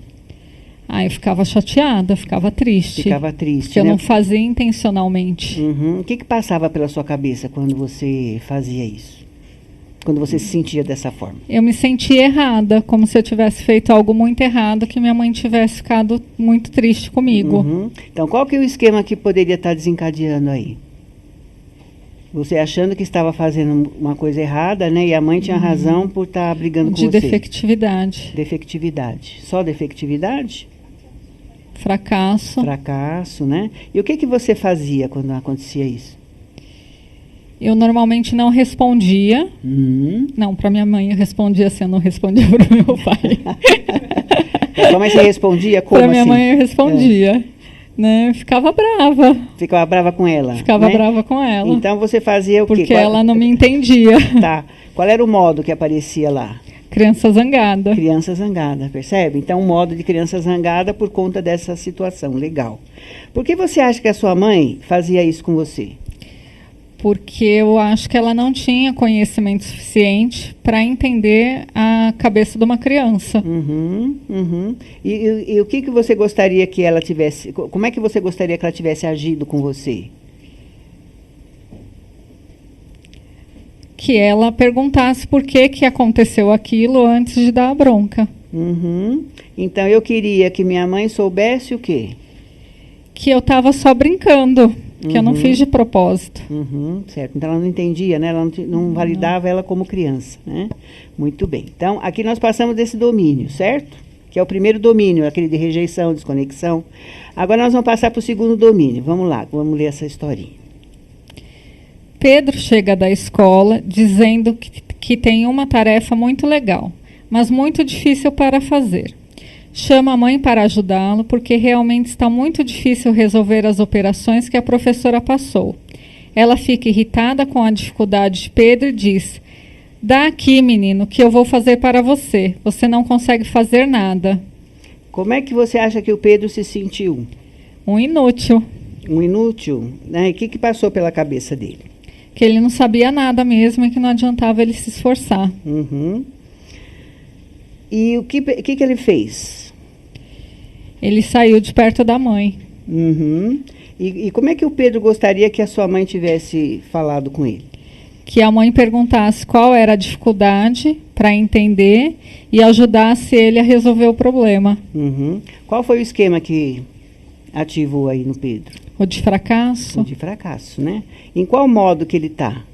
Speaker 7: Eu ficava chateada, ficava triste.
Speaker 1: Ficava triste,
Speaker 7: porque
Speaker 1: né?
Speaker 7: eu não fazia intencionalmente.
Speaker 1: Uhum. O que passava pela sua cabeça quando você fazia isso? Quando você se sentia dessa forma?
Speaker 7: Eu me sentia errada, como se eu tivesse feito algo muito errado, que minha mãe tivesse ficado muito triste comigo.
Speaker 1: Uhum. Então, qual que é o esquema que poderia estar desencadeando aí? Você achando que estava fazendo uma coisa errada, né? E a mãe tinha razão por estar brigando com você.
Speaker 7: De defectividade.
Speaker 1: Defectividade. Só defectividade?
Speaker 7: Fracasso.
Speaker 1: Fracasso, né? E o que você fazia quando acontecia isso?
Speaker 7: Eu normalmente não respondia. Não, para minha mãe eu respondia assim, eu não respondia para o meu pai.
Speaker 1: Como é que você respondia? Como
Speaker 7: Para minha
Speaker 1: assim?
Speaker 7: mãe eu respondia. Né? Ficava brava.
Speaker 1: Ficava brava com ela?
Speaker 7: Ficava
Speaker 1: né?
Speaker 7: brava com ela.
Speaker 1: Então você fazia o quê?
Speaker 7: Porque ela não me entendia.
Speaker 1: Tá. Qual era o modo que aparecia lá?
Speaker 7: Criança zangada.
Speaker 1: Criança zangada, percebe? Então, um modo de criança zangada por conta dessa situação. Legal. Por que você acha que a sua mãe fazia isso com você?
Speaker 7: Porque eu acho que ela não tinha conhecimento suficiente para entender a cabeça de uma criança.
Speaker 1: E o que você gostaria que ela tivesse... Como é que você gostaria que ela tivesse agido com você?
Speaker 7: Que ela perguntasse por que aconteceu aquilo antes de dar a bronca.
Speaker 1: Então, eu queria que minha mãe soubesse o quê?
Speaker 7: Que eu estava só brincando, que eu não fiz de propósito.
Speaker 1: Certo. Então, ela não entendia, né? Ela não validava ela como criança, né? Muito bem. Então, aqui nós passamos desse domínio, certo? que é o primeiro domínio, aquele de rejeição, desconexão. Agora nós vamos passar para o segundo domínio. Vamos lá, vamos ler essa historinha.
Speaker 7: Pedro chega da escola dizendo que tem uma tarefa muito legal, mas muito difícil para fazer. Chama a mãe para ajudá-lo, porque realmente está muito difícil resolver as operações que a professora passou. Ela fica irritada com a dificuldade de Pedro e diz: "Dá aqui, menino, que eu vou fazer para você. Você não consegue fazer nada."
Speaker 1: Como é que você acha que o Pedro se sentiu?
Speaker 7: Um inútil.
Speaker 1: Um inútil? Né? E o que passou pela cabeça dele?
Speaker 7: Que ele não sabia nada mesmo e que não adiantava ele se esforçar.
Speaker 1: Uhum. E o que ele fez?
Speaker 7: Ele saiu de perto da mãe.
Speaker 1: Uhum. E como é que o Pedro gostaria que a sua mãe tivesse falado com ele?
Speaker 7: Que a mãe perguntasse qual era a dificuldade para entender e ajudasse ele a resolver o problema.
Speaker 1: Uhum. Qual foi o esquema que ativou aí no Pedro?
Speaker 7: O de fracasso.
Speaker 1: O de fracasso, né? Em qual modo que ele está?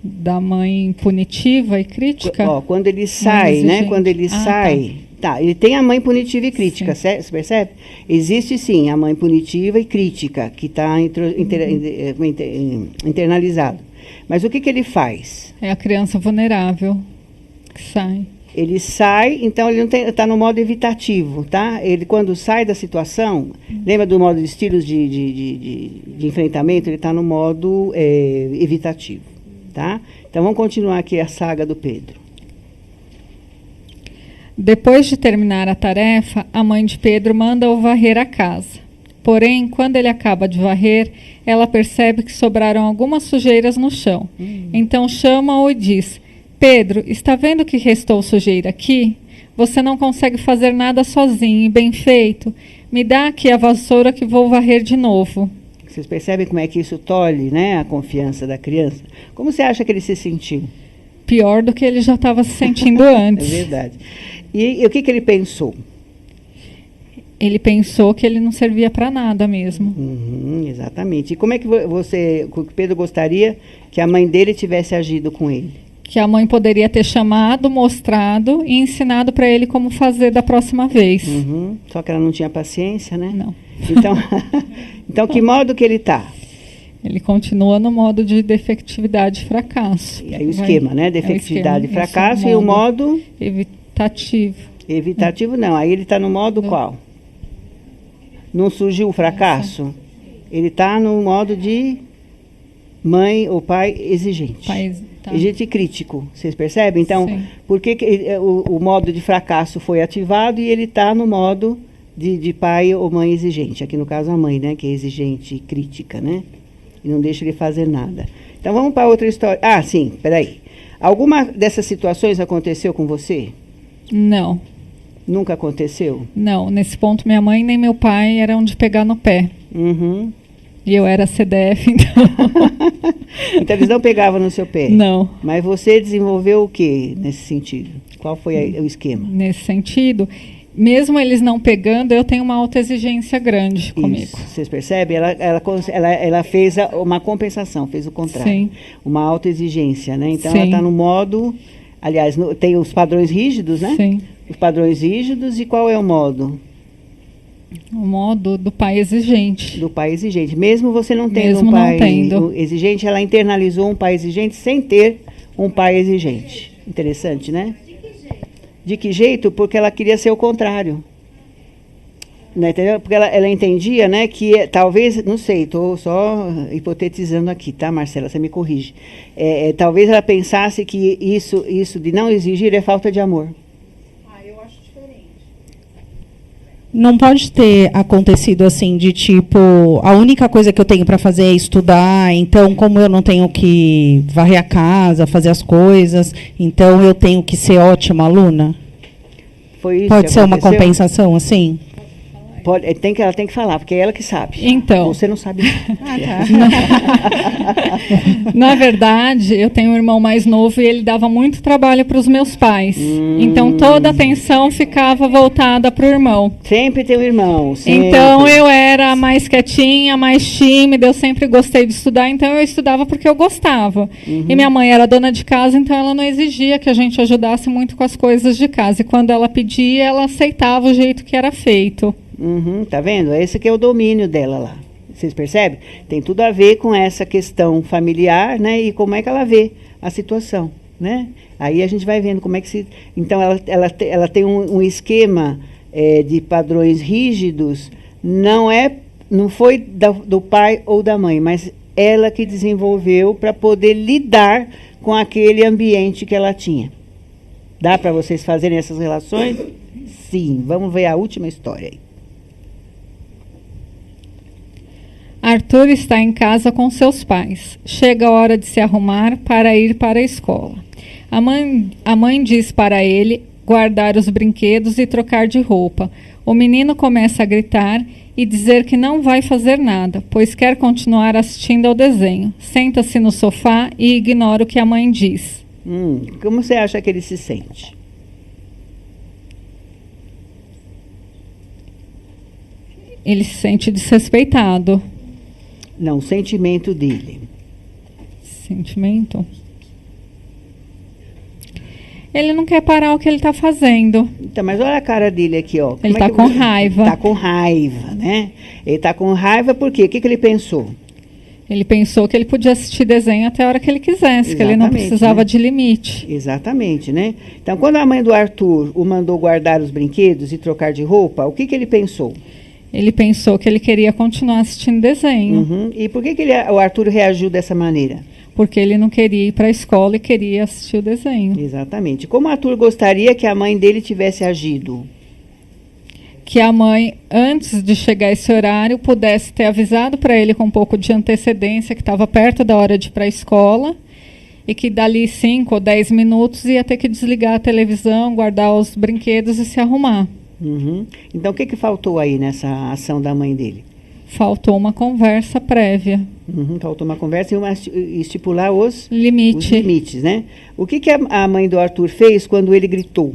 Speaker 7: Da mãe punitiva e crítica.
Speaker 1: Quando ele sai, né? Quando ele sai... Tá, ele tem a mãe punitiva e crítica, você percebe? Existe sim a mãe punitiva e crítica, que está internalizado. Mas o que ele faz?
Speaker 7: É a criança vulnerável que sai.
Speaker 1: Ele sai, então ele não está no modo evitativo, tá? Ele, quando sai da situação, lembra do modo de estilos de enfrentamento? Ele está no modo evitativo, tá? Então vamos continuar aqui a saga do Pedro.
Speaker 7: Depois de terminar a tarefa, a mãe de Pedro manda-o varrer a casa. Porém, quando ele acaba de varrer, ela percebe que sobraram algumas sujeiras no chão. Então chama-o e diz: "Pedro, está vendo que restou sujeira aqui? Você não consegue fazer nada sozinho e bem feito. Me dá aqui a vassoura que vou varrer de novo."
Speaker 1: Vocês percebem como é que isso tolhe, né, a confiança da criança? Como você acha que ele se sentiu?
Speaker 7: Pior do que ele já estava se sentindo antes.
Speaker 1: É verdade. E o que ele pensou?
Speaker 7: Ele pensou que ele não servia para nada mesmo.
Speaker 1: Exatamente. E como é que o Pedro gostaria que a mãe dele tivesse agido com ele?
Speaker 7: Que a mãe poderia ter chamado, mostrado e ensinado para ele como fazer da próxima vez.
Speaker 1: Só que ela não tinha paciência, né?
Speaker 7: Não.
Speaker 1: Então que modo que ele está?
Speaker 7: Ele continua no modo de defectividade e fracasso.
Speaker 1: E aí o esquema, né? Defectividade e fracasso e o modo...
Speaker 7: Evitativo.
Speaker 1: Evitativo não. Aí ele está no modo qual? Não surgiu o fracasso? Ele está no modo de mãe ou pai exigente. Exigente e crítico. Vocês percebem? Então, por que o modo de fracasso foi ativado e ele está no modo de pai ou mãe exigente? Aqui no caso a mãe, né? Que é exigente e crítica, né? E não deixa ele fazer nada. Então vamos para outra história. Ah, sim, peraí. Alguma dessas situações aconteceu com você?
Speaker 7: Não.
Speaker 1: Nunca aconteceu?
Speaker 7: Não, nesse ponto minha mãe nem meu pai eram de pegar no pé. E eu era CDF, então...
Speaker 1: Então eles não pegavam no seu pé?
Speaker 7: Não.
Speaker 1: Mas você desenvolveu o que nesse sentido? Qual foi o esquema?
Speaker 7: Nesse sentido, mesmo eles não pegando, eu tenho uma autoexigência grande comigo.
Speaker 1: Vocês percebem? Ela fez uma compensação, fez o contrário.
Speaker 7: Sim.
Speaker 1: Uma autoexigência, né? Então
Speaker 7: Sim.
Speaker 1: ela está no modo... Aliás, tem os padrões rígidos, né?
Speaker 7: Sim.
Speaker 1: Os padrões rígidos e qual é o modo?
Speaker 7: O modo do pai exigente.
Speaker 1: Do pai exigente. Mesmo você não tendo
Speaker 7: Mesmo
Speaker 1: um pai
Speaker 7: não tendo.
Speaker 1: exigente, ela internalizou um pai exigente sem ter um pai exigente. Interessante, né? De que jeito? Porque ela queria ser o contrário. Né, entendeu? Porque ela entendia, né, que talvez, não sei, estou só hipotetizando aqui, tá, Marcela? Você me corrige. Talvez ela pensasse que isso de não exigir é falta de amor.
Speaker 8: Eu acho diferente. Não pode ter acontecido assim, de tipo, a única coisa que eu tenho para fazer é estudar, então como eu não tenho que varrer a casa, fazer as coisas, então eu tenho que ser ótima aluna?
Speaker 1: Foi isso
Speaker 8: Pode
Speaker 1: que
Speaker 8: ser uma
Speaker 1: aconteceu?
Speaker 8: compensação assim?
Speaker 1: Ela tem que falar, porque é ela que sabe.
Speaker 7: Então.
Speaker 1: Você não sabe.
Speaker 7: Na verdade, eu tenho um irmão mais novo e ele dava muito trabalho para os meus pais. Então, toda a atenção ficava voltada para o irmão.
Speaker 1: Sempre tem um irmão. Sempre.
Speaker 7: Então, eu era mais quietinha, mais tímida, eu sempre gostei de estudar, então eu estudava porque eu gostava. E minha mãe era dona de casa, então ela não exigia que a gente ajudasse muito com as coisas de casa. E quando ela pedia, ela aceitava o jeito que era feito.
Speaker 1: Tá vendo? Esse que é o domínio dela lá. Vocês percebem? Tem tudo a ver com essa questão familiar, né? E como é que ela vê a situação, né? Aí a gente vai vendo como é que se... Então, ela tem um esquema de padrões rígidos, não foi do pai ou da mãe, mas ela que desenvolveu para poder lidar com aquele ambiente que ela tinha. Dá para vocês fazerem essas relações? Sim. Vamos ver a última história aí.
Speaker 7: Arthur está em casa com seus pais. Chega a hora de se arrumar para ir para a escola. A mãe diz para ele guardar os brinquedos e trocar de roupa. O menino começa a gritar e dizer que não vai fazer nada, pois quer continuar assistindo ao desenho. Senta-se no sofá e ignora o que a mãe diz.
Speaker 1: Como você acha que ele se sente?
Speaker 7: Ele se sente desrespeitado.
Speaker 1: Não, o sentimento dele.
Speaker 7: Sentimento? Ele não quer parar o que ele está fazendo.
Speaker 1: Então, mas olha a cara dele aqui, ó.
Speaker 7: Ele está com raiva.
Speaker 1: Está com raiva, né? Ele está com raiva por quê? O que ele pensou?
Speaker 7: Ele pensou que ele podia assistir desenho até a hora que ele quisesse, que ele não precisava, né, de limite.
Speaker 1: Exatamente, né? Então, quando a mãe do Arthur o mandou guardar os brinquedos e trocar de roupa, o que ele pensou?
Speaker 7: Ele pensou que ele queria continuar assistindo desenho.
Speaker 1: E por que o Arthur reagiu dessa maneira?
Speaker 7: Porque ele não queria ir para a escola e queria assistir o desenho.
Speaker 1: Exatamente. Como o Arthur gostaria que a mãe dele tivesse agido?
Speaker 7: Que a mãe, antes de chegar esse horário, pudesse ter avisado para ele com um pouco de antecedência que estava perto da hora de ir para a escola e que dali 5 ou 10 minutos ia ter que desligar a televisão, guardar os brinquedos e se arrumar.
Speaker 1: Então, o que faltou aí nessa ação da mãe dele?
Speaker 7: Faltou uma conversa prévia.
Speaker 1: Faltou uma conversa e estipular os
Speaker 7: limites,
Speaker 1: né? O que a mãe do Arthur fez quando ele gritou?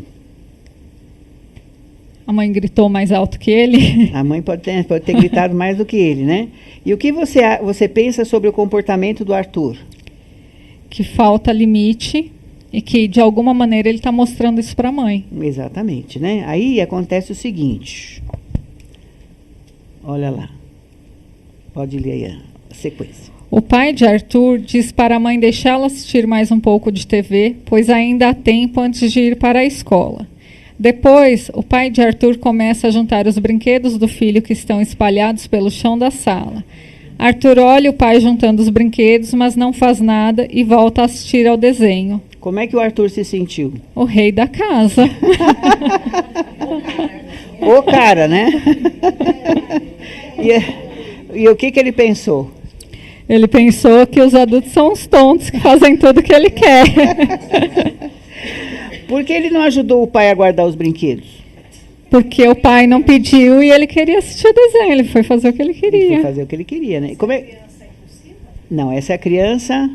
Speaker 7: A mãe gritou mais alto que ele?
Speaker 1: A mãe pode ter gritado mais do que ele, né? E o que você pensa sobre o comportamento do Arthur?
Speaker 7: Que falta limite e que, de alguma maneira, ele está mostrando isso para a mãe.
Speaker 1: Exatamente, né? Aí acontece o seguinte. Olha lá. Pode ler aí a sequência.
Speaker 7: O pai de Arthur diz para a mãe deixá-lo assistir mais um pouco de TV, pois ainda há tempo antes de ir para a escola. Depois, o pai de Arthur começa a juntar os brinquedos do filho que estão espalhados pelo chão da sala. Arthur olha o pai juntando os brinquedos, mas não faz nada e volta a assistir ao desenho.
Speaker 1: Como é que o Arthur se sentiu?
Speaker 7: O rei da casa.
Speaker 1: O cara, né? E o que ele pensou?
Speaker 7: Ele pensou que os adultos são os tontos que fazem tudo o que ele quer.
Speaker 1: Por que ele não ajudou o pai a guardar os brinquedos?
Speaker 7: Porque o pai não pediu e ele queria assistir o desenho. Ele foi fazer o que ele queria.
Speaker 1: Ele foi fazer o que ele queria, né? Não, essa é a criança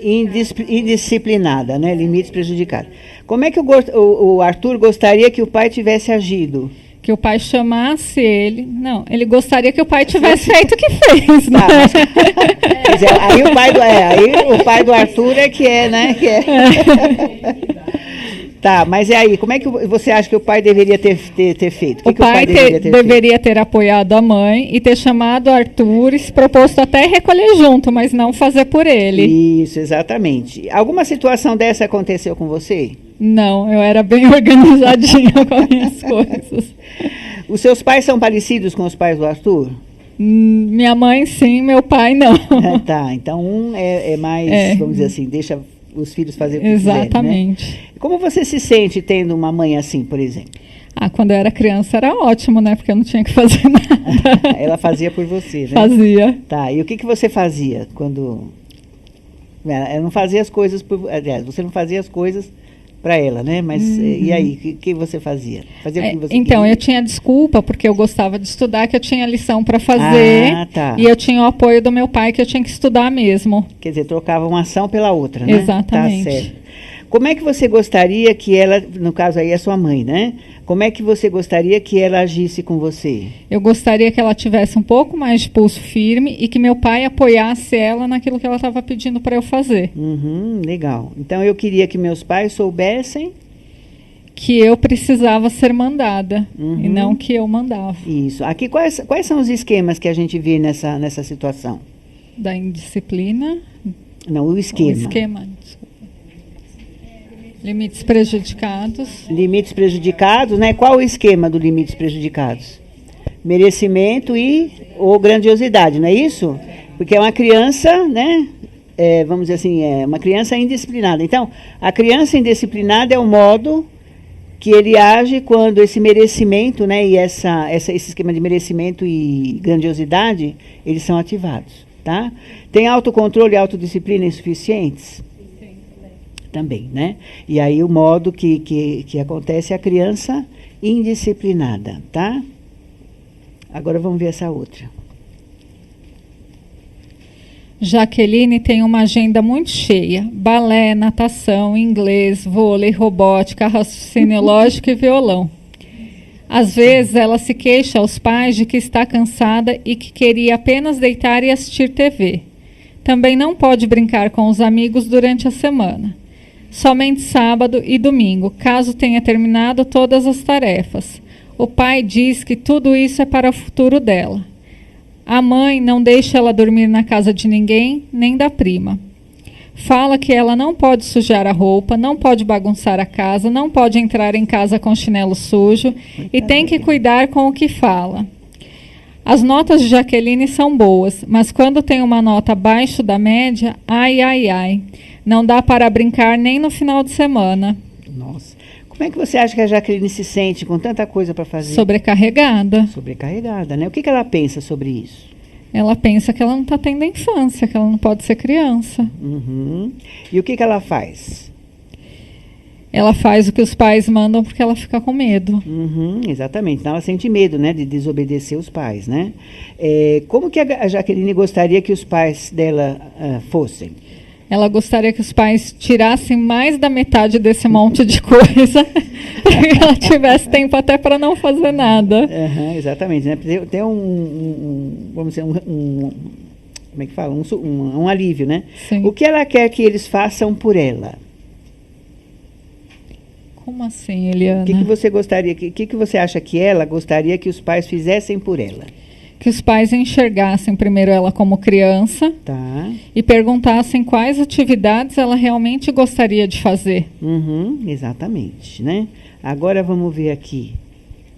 Speaker 1: indisciplinada, né? Limites prejudicados. Como é que o Arthur gostaria que o pai tivesse agido?
Speaker 7: Que o pai chamasse ele. Não, ele gostaria que o pai tivesse feito o que fez, né?
Speaker 1: Aí o pai do Arthur é que é, né? Tá, mas e aí, como é que você acha que o pai deveria ter feito?
Speaker 7: O pai deveria ter apoiado a mãe e ter chamado o Arthur e se proposto até recolher junto, mas não fazer por ele.
Speaker 1: Isso, exatamente. Alguma situação dessa aconteceu com você?
Speaker 7: Não, eu era bem organizadinha com as minhas coisas.
Speaker 1: Os seus pais são parecidos com os pais do Arthur?
Speaker 7: Minha mãe sim, meu pai não.
Speaker 1: Tá, então um é mais, vamos dizer assim, deixa os filhos fazerem o que quiserem,
Speaker 7: exatamente.
Speaker 1: Né? Como você se sente tendo uma mãe assim, por exemplo?
Speaker 7: Quando eu era criança era ótimo, né? Porque eu não tinha que fazer nada.
Speaker 1: Ela fazia por você, né?
Speaker 7: Fazia.
Speaker 1: Tá, e o que você fazia quando... Ela não fazia as coisas... Aliás, você não fazia as coisas para ela, né? Mas e aí, o que você fazia? Fazia o que você
Speaker 7: Então,
Speaker 1: queria?
Speaker 7: eu tinha desculpa, porque eu gostava de estudar, que eu tinha lição para fazer.
Speaker 1: Ah, tá.
Speaker 7: E eu tinha o apoio do meu pai, que eu tinha que estudar mesmo.
Speaker 1: Quer dizer, trocava uma ação pela outra, né?
Speaker 7: Exatamente.
Speaker 1: Tá certo. Como é que você gostaria que ela, no caso aí é sua mãe, né? Como é que você gostaria que ela agisse com você?
Speaker 7: Eu gostaria que ela tivesse um pouco mais de pulso firme e que meu pai apoiasse ela naquilo que ela estava pedindo para eu fazer.
Speaker 1: Legal. Então eu queria que meus pais soubessem
Speaker 7: que eu precisava ser mandada e não que eu mandava.
Speaker 1: isso. Aqui quais são os esquemas que a gente vê nessa situação?
Speaker 7: Da indisciplina.
Speaker 1: Não, o esquema.
Speaker 7: O esquema, desculpa. Limites prejudicados.
Speaker 1: Limites prejudicados, né? Qual o esquema do limites prejudicados? Merecimento ou grandiosidade, não é isso? Porque é uma criança, né? Vamos dizer assim, é uma criança indisciplinada. Então, a criança indisciplinada é o modo que ele age quando esse merecimento, né? E esse esquema de merecimento e grandiosidade, eles são ativados, tá? Tem autocontrole e autodisciplina insuficientes? Também, né? E aí o modo que acontece é a criança indisciplinada, tá? Agora vamos ver essa outra.
Speaker 7: Jaqueline tem uma agenda muito cheia. Balé, natação, inglês, vôlei, robótica, raciocínio lógico e violão. Às vezes ela se queixa aos pais de que está cansada e que queria apenas deitar e assistir TV. Também não pode brincar com os amigos durante a semana. Somente sábado e domingo, caso tenha terminado todas as tarefas. O pai diz que tudo isso é para o futuro dela. A mãe não deixa ela dormir na casa de ninguém, nem da prima. Fala que ela não pode sujar a roupa, não pode bagunçar a casa, não pode entrar em casa com chinelo sujo e tem que cuidar com o que fala. As notas de Jaqueline são boas, mas quando tem uma nota abaixo da média, ai, ai, ai. Não dá para brincar nem no final de semana.
Speaker 1: Nossa. Como é que você acha que a Jaqueline se sente com tanta coisa para fazer?
Speaker 7: Sobrecarregada.
Speaker 1: Sobrecarregada, né? O que ela pensa sobre isso?
Speaker 7: Ela pensa que ela não está tendo a infância, que ela não pode ser criança.
Speaker 1: E o que ela faz?
Speaker 7: Ela faz o que os pais mandam porque ela fica com medo.
Speaker 1: Exatamente. Então ela sente medo, né, de desobedecer os pais, né? Como que a Jaqueline gostaria que os pais dela fossem?
Speaker 7: Ela gostaria que os pais tirassem mais da metade desse monte de coisa para que ela tivesse tempo até para não fazer nada.
Speaker 1: Exatamente, né? Tem vamos dizer, como é que fala? Um alívio, né?
Speaker 7: Sim.
Speaker 1: O que ela quer que eles façam por ela?
Speaker 7: Como assim, Eliana?
Speaker 1: O que você gostaria, que você acha que ela gostaria que os pais fizessem por ela?
Speaker 7: Que os pais enxergassem primeiro ela como criança,
Speaker 1: tá,
Speaker 7: e perguntassem quais atividades ela realmente gostaria de fazer.
Speaker 1: Exatamente, né? Agora vamos ver aqui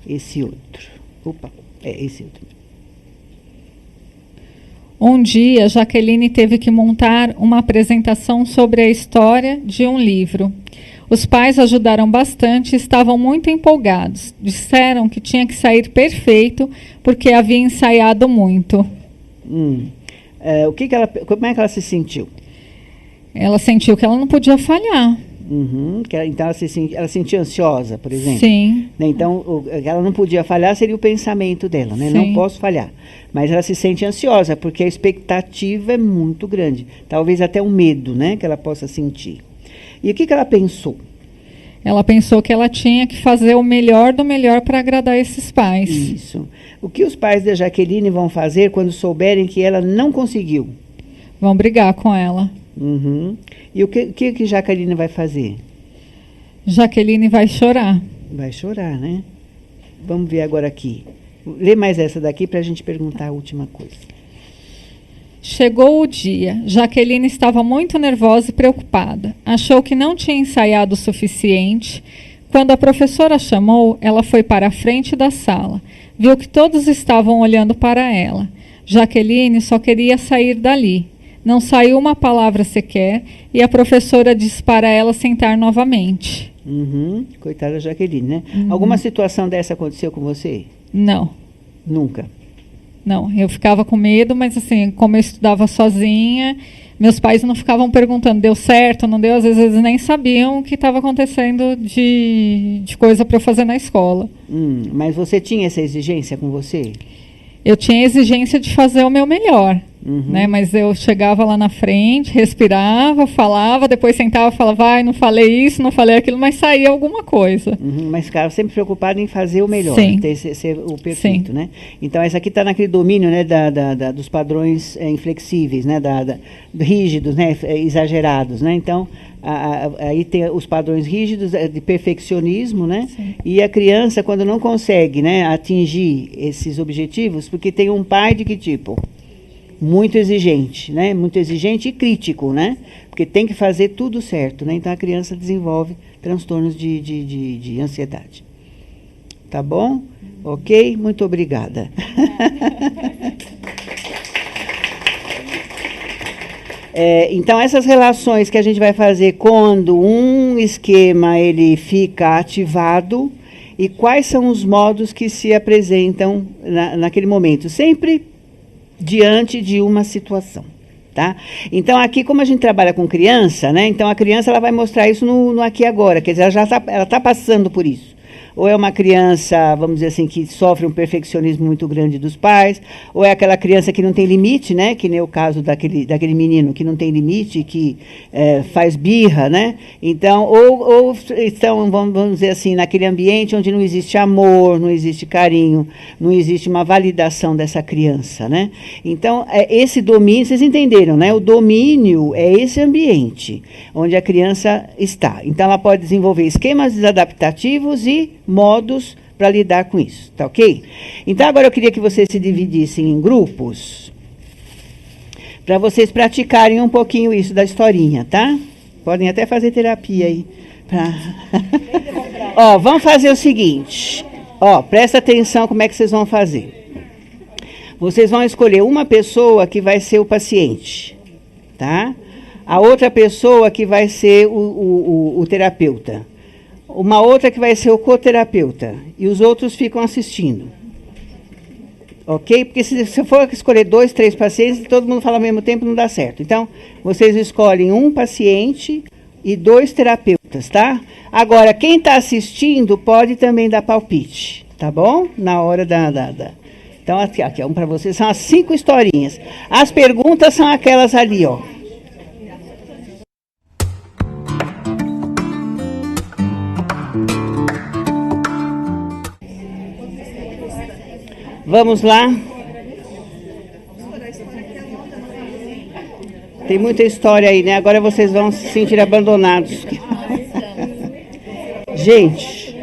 Speaker 1: esse outro. Esse outro.
Speaker 7: Um dia, Jaqueline teve que montar uma apresentação sobre a história de um livro. Os pais ajudaram bastante e estavam muito empolgados. Disseram que tinha que sair perfeito porque havia ensaiado muito.
Speaker 1: Como é que ela se sentiu?
Speaker 7: Ela sentiu que ela não podia falhar.
Speaker 1: Então ela se sentia ansiosa, por exemplo?
Speaker 7: Sim.
Speaker 1: Né? Então, o que ela não podia falhar seria o pensamento dela, né?
Speaker 7: Sim.
Speaker 1: Não posso falhar. Mas ela se sente ansiosa porque a expectativa é muito grande. Talvez até um medo, né, que ela possa sentir. E o que ela pensou?
Speaker 7: Ela pensou que ela tinha que fazer o melhor do melhor para agradar esses pais.
Speaker 1: Isso. O que os pais da Jaqueline vão fazer quando souberem que ela não conseguiu?
Speaker 7: Vão brigar com ela.
Speaker 1: E o que Jaqueline vai fazer?
Speaker 7: Jaqueline vai chorar.
Speaker 1: Vai chorar, né? Vamos ver agora aqui. Lê mais essa daqui para a gente perguntar a última coisa.
Speaker 7: Chegou o dia. Jaqueline estava muito nervosa e preocupada. Achou que não tinha ensaiado o suficiente. Quando a professora chamou, ela foi para a frente da sala. Viu que todos estavam olhando para ela. Jaqueline só queria sair dali. Não saiu uma palavra sequer e a professora disse para ela sentar novamente.
Speaker 1: Coitada da Jaqueline, né? Alguma situação dessa aconteceu com você?
Speaker 7: Não.
Speaker 1: Nunca?
Speaker 7: Não, eu ficava com medo, mas assim, como eu estudava sozinha, meus pais não ficavam perguntando, deu certo, não deu? Às vezes eles nem sabiam o que estava acontecendo de coisa para eu fazer na escola.
Speaker 1: Mas você tinha essa exigência com você?
Speaker 7: Eu tinha exigência de fazer o meu melhor, né? Mas eu chegava lá na frente, respirava, falava, depois sentava e falava, vai, não falei isso, não falei aquilo, mas saía alguma coisa.
Speaker 1: Mas ficava sempre preocupado em fazer o melhor,
Speaker 7: Sim.
Speaker 1: ser o perfeito,
Speaker 7: Sim.
Speaker 1: né? Então, essa aqui está naquele domínio, né, dos padrões inflexíveis, né, rígidos, né, exagerados, né? Então, aí tem os padrões rígidos de perfeccionismo, né?
Speaker 7: Sim.
Speaker 1: E a criança, quando não consegue, né, atingir esses objetivos, porque tem um pai de que tipo? Muito exigente, né? Muito exigente e crítico, né? Porque tem que fazer tudo certo, né? Então a criança desenvolve transtornos de ansiedade. Tá bom? Ok? Muito obrigada. Então, essas relações que a gente vai fazer quando um esquema ele fica ativado e quais são os modos que se apresentam naquele momento. Sempre diante de uma situação, tá? Então, aqui, como a gente trabalha com criança, né? Então, a criança ela vai mostrar isso no aqui e agora, quer dizer, ela tá passando por isso. Ou é uma criança, vamos dizer assim, que sofre um perfeccionismo muito grande dos pais, ou é aquela criança que não tem limite, né? Que nem o caso daquele menino que não tem limite, que faz birra, né? Então, ou estão, vamos dizer assim, naquele ambiente onde não existe amor, não existe carinho, não existe uma validação dessa criança, né? Então, esse domínio, vocês entenderam, né? O domínio é esse ambiente onde a criança está. Então, ela pode desenvolver esquemas desadaptativos e modos para lidar com isso, tá ok? Então, agora eu queria que vocês se dividissem em grupos para vocês praticarem um pouquinho isso da historinha, tá? Podem até fazer terapia aí. Ó, vamos fazer o seguinte. Ó, presta atenção como é que vocês vão fazer. Vocês vão escolher uma pessoa que vai ser o paciente, tá? A outra pessoa que vai ser o terapeuta. Uma outra que vai ser o coterapeuta. E os outros ficam assistindo. Ok? Porque se for escolher 2, 3 pacientes, todo mundo fala ao mesmo tempo, não dá certo. Então, vocês escolhem um paciente e 2 terapeutas, tá? Agora, quem está assistindo pode também dar palpite, tá bom? Na hora Então, aqui é um para vocês. São as 5 historinhas. As perguntas são aquelas ali, ó. Vamos lá. Tem muita história aí, né? Agora vocês vão se sentir abandonados. Gente,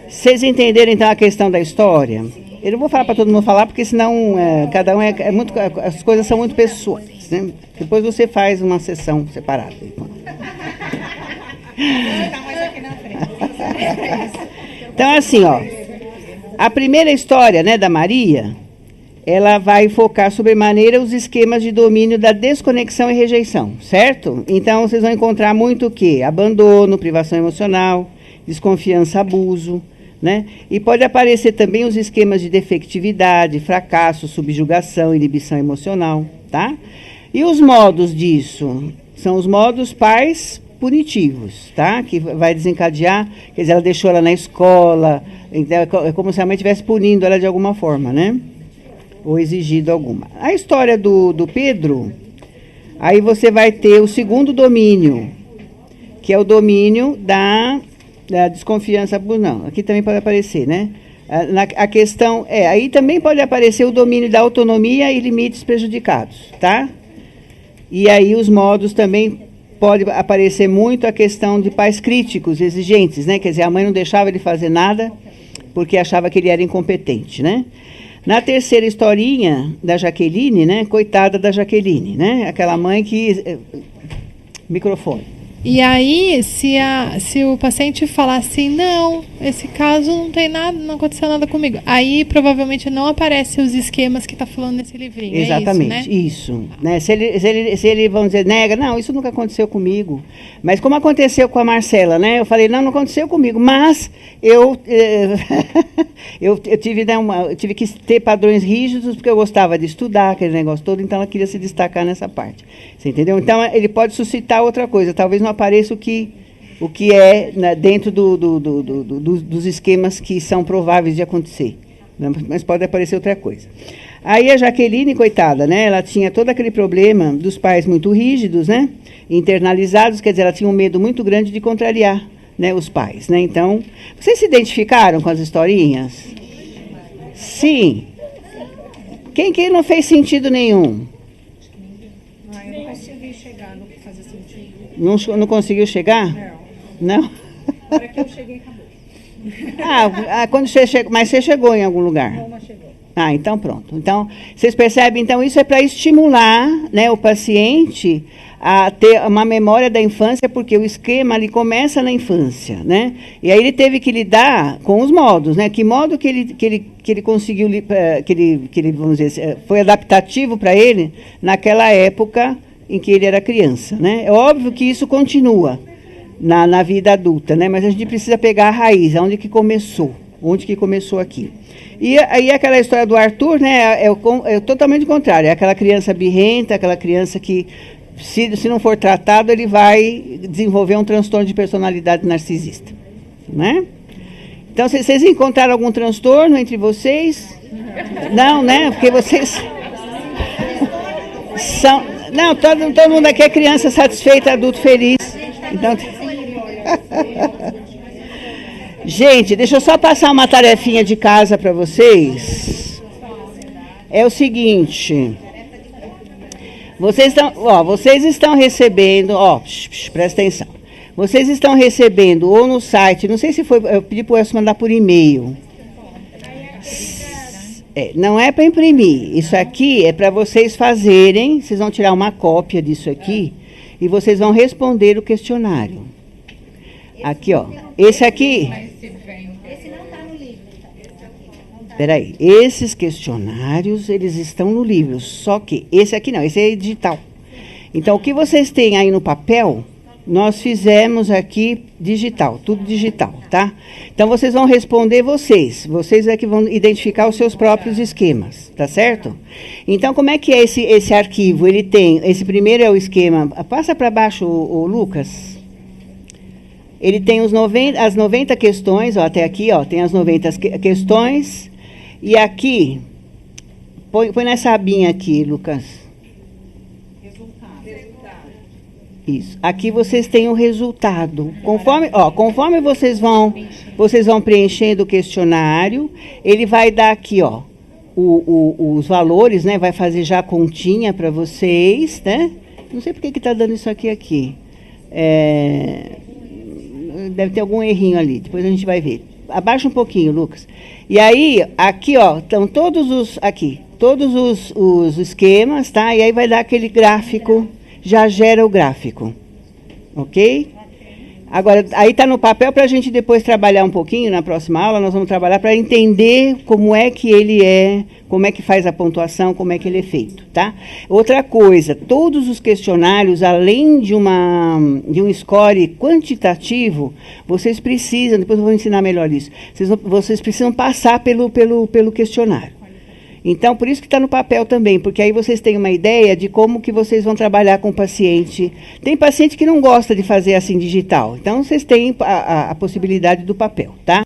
Speaker 1: vocês entenderam então a questão da história? Eu não vou falar para todo mundo falar, porque senão cada um é muito. As coisas são muito pessoais, né? Depois você faz uma sessão separada. Então, assim, ó. A primeira história, né, da Maria, ela vai focar sobremaneira os esquemas de domínio da desconexão e rejeição, certo? Então, vocês vão encontrar muito o quê? Abandono, privação emocional, desconfiança, abuso, né? E pode aparecer também os esquemas de defectividade, fracasso, subjugação, inibição emocional, tá? E os modos disso? São os modos pais punitivos, tá? Que vai desencadear, quer dizer, ela deixou ela na escola, então é como se a mãe estivesse punindo ela de alguma forma, né? Ou exigido alguma. A história do Pedro, aí você vai ter o segundo domínio, que é o domínio da desconfiança. Não, aqui também pode aparecer, né? A questão aí também pode aparecer o domínio da autonomia e limites prejudicados, tá? E aí os modos também pode aparecer muito a questão de pais críticos, exigentes, né? Quer dizer, a mãe não deixava ele fazer nada porque achava que ele era incompetente, né? Na terceira historinha da Jaqueline, né? Coitada da Jaqueline, né? Aquela mãe que... Microfone.
Speaker 7: E aí, se o paciente falar assim, não, esse caso não tem nada, não aconteceu nada comigo, aí provavelmente não aparecem os esquemas que está falando nesse livrinho.
Speaker 1: Exatamente, isso, né? Se ele, vamos dizer, nega, não, isso nunca aconteceu comigo. Mas como aconteceu com a Marcela, né? Eu falei, não aconteceu comigo, mas eu tive, né, eu tive que ter padrões rígidos, porque eu gostava de estudar, aquele negócio todo, então ela queria se destacar nessa parte. Você entendeu? Então, ele pode suscitar outra coisa, talvez não apareça o que é, né, dentro dos esquemas que são prováveis de acontecer, né, mas pode aparecer outra coisa. Aí a Jaqueline, coitada, né, ela tinha todo aquele problema dos pais muito rígidos, né, internalizados, quer dizer, ela tinha um medo muito grande de contrariar, né, os pais, né. Então, vocês se identificaram com as historinhas? Sim. Quem que não fez sentido nenhum?
Speaker 9: Eu não consegui chegar no que fazia sentido.
Speaker 1: Não conseguiu chegar? Não?
Speaker 9: Na hora que eu cheguei, acabou.
Speaker 1: Quando você chegou, mas você chegou em algum lugar?
Speaker 9: Não chegou.
Speaker 1: Então pronto. Então, vocês percebem, então isso é para estimular, né, o paciente a ter uma memória da infância, porque o esquema ali começa na infância, né? E aí ele teve que lidar com os modos, né? Que modo que ele conseguiu, que ele, vamos dizer, foi adaptativo para ele naquela época em que ele era criança, né? É óbvio que isso continua na vida adulta, né? Mas a gente precisa pegar a raiz, onde que começou aqui. E aí aquela história do Arthur, né? É totalmente o contrário. É aquela criança birrenta, aquela criança que, se não for tratado, ele vai desenvolver um transtorno de personalidade narcisista, né? Então, vocês encontraram algum transtorno entre vocês? Não, né? Porque vocês são... Não, todo mundo aqui é criança satisfeita, adulto feliz. Então... Gente, deixa eu só passar uma tarefinha de casa para vocês. É o seguinte... Vocês estão recebendo, presta atenção. Vocês estão recebendo ou no site, não sei se foi, eu pedi para o Elcio mandar por e-mail. Não é para imprimir. Isso aqui é para vocês fazerem, vocês vão tirar uma cópia disso aqui e vocês vão responder o questionário. Aqui, esse aqui... Espera aí, esses questionários, eles estão no livro, só que esse aqui não, esse é digital. Então, o que vocês têm aí no papel, nós fizemos aqui digital, tudo digital, tá? Então, vocês vão responder vocês é que vão identificar os seus próprios esquemas, tá certo? Então, como é que é esse arquivo? Ele tem, esse primeiro é o esquema, passa para baixo, o Lucas. Ele tem as 90 questões, até aqui, tem as 90 questões. E aqui, põe nessa abinha aqui, Lucas. Resultado. Isso. Aqui vocês têm o resultado. Conforme vocês vão preenchendo o questionário, ele vai dar aqui, os valores, né? Vai fazer já a continha para vocês, né? Não sei por que está dando isso aqui. Deve ter algum errinho ali, depois a gente vai ver. Abaixa um pouquinho, Lucas. E aí, aqui, estão todos os esquemas, tá? E aí vai dar aquele gráfico, já gera o gráfico. Ok? Agora, aí está no papel para a gente depois trabalhar um pouquinho, na próxima aula nós vamos trabalhar para entender como é que ele é, como é que faz a pontuação, como é que ele é feito, tá? Outra coisa, todos os questionários, além de um score quantitativo, vocês precisam, depois eu vou ensinar melhor isso, vocês precisam passar pelo questionário. Então, por isso que está no papel também, porque aí vocês têm uma ideia de como que vocês vão trabalhar com o paciente. Tem paciente que não gosta de fazer assim digital, então vocês têm a possibilidade do papel, tá?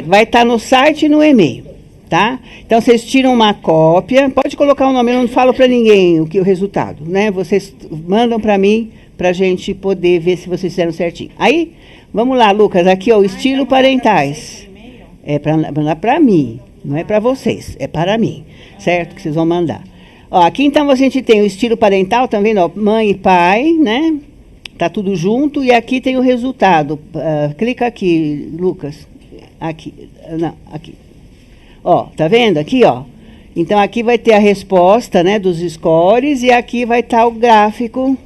Speaker 1: Vai estar no site e no e-mail, tá? Então, vocês tiram uma cópia, pode colocar o nome, eu não falo para ninguém o resultado, né? Vocês mandam para mim, para a gente poder ver se vocês fizeram certinho. Aí, vamos lá, Lucas, aqui, o estilo parentais. É para mim, não é para vocês, é para mim, certo? Que vocês vão mandar. Aqui então a gente tem o estilo parental, tá vendo? Mãe e pai, né? Tá tudo junto e aqui tem o resultado. Clica aqui, Lucas. Aqui, não, aqui. Tá vendo? Aqui, Então aqui vai ter a resposta, né, dos scores e aqui vai estar o gráfico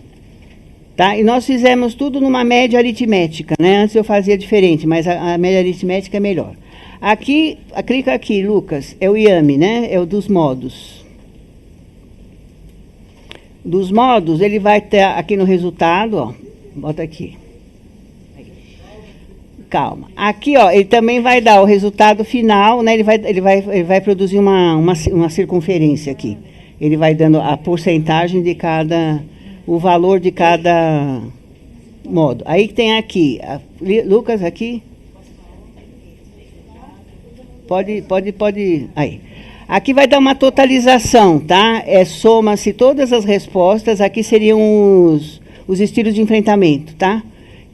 Speaker 1: Tá? E nós fizemos tudo numa média aritmética, né? Antes eu fazia diferente, mas a média aritmética é melhor. Aqui, clica aqui, Lucas, é o IAME, né? É o dos modos. Dos modos, ele vai ter aqui no resultado, ó, bota aqui. Calma. Aqui, ó, ele também vai dar o resultado final, né? Ele vai produzir uma circunferência aqui. Ele vai dando a porcentagem de cada, o valor de cada modo. Aí tem aqui, Lucas, aqui. Pode. Aí. Aqui vai dar uma totalização, tá? Soma-se todas as respostas. Aqui seriam os estilos de enfrentamento, tá?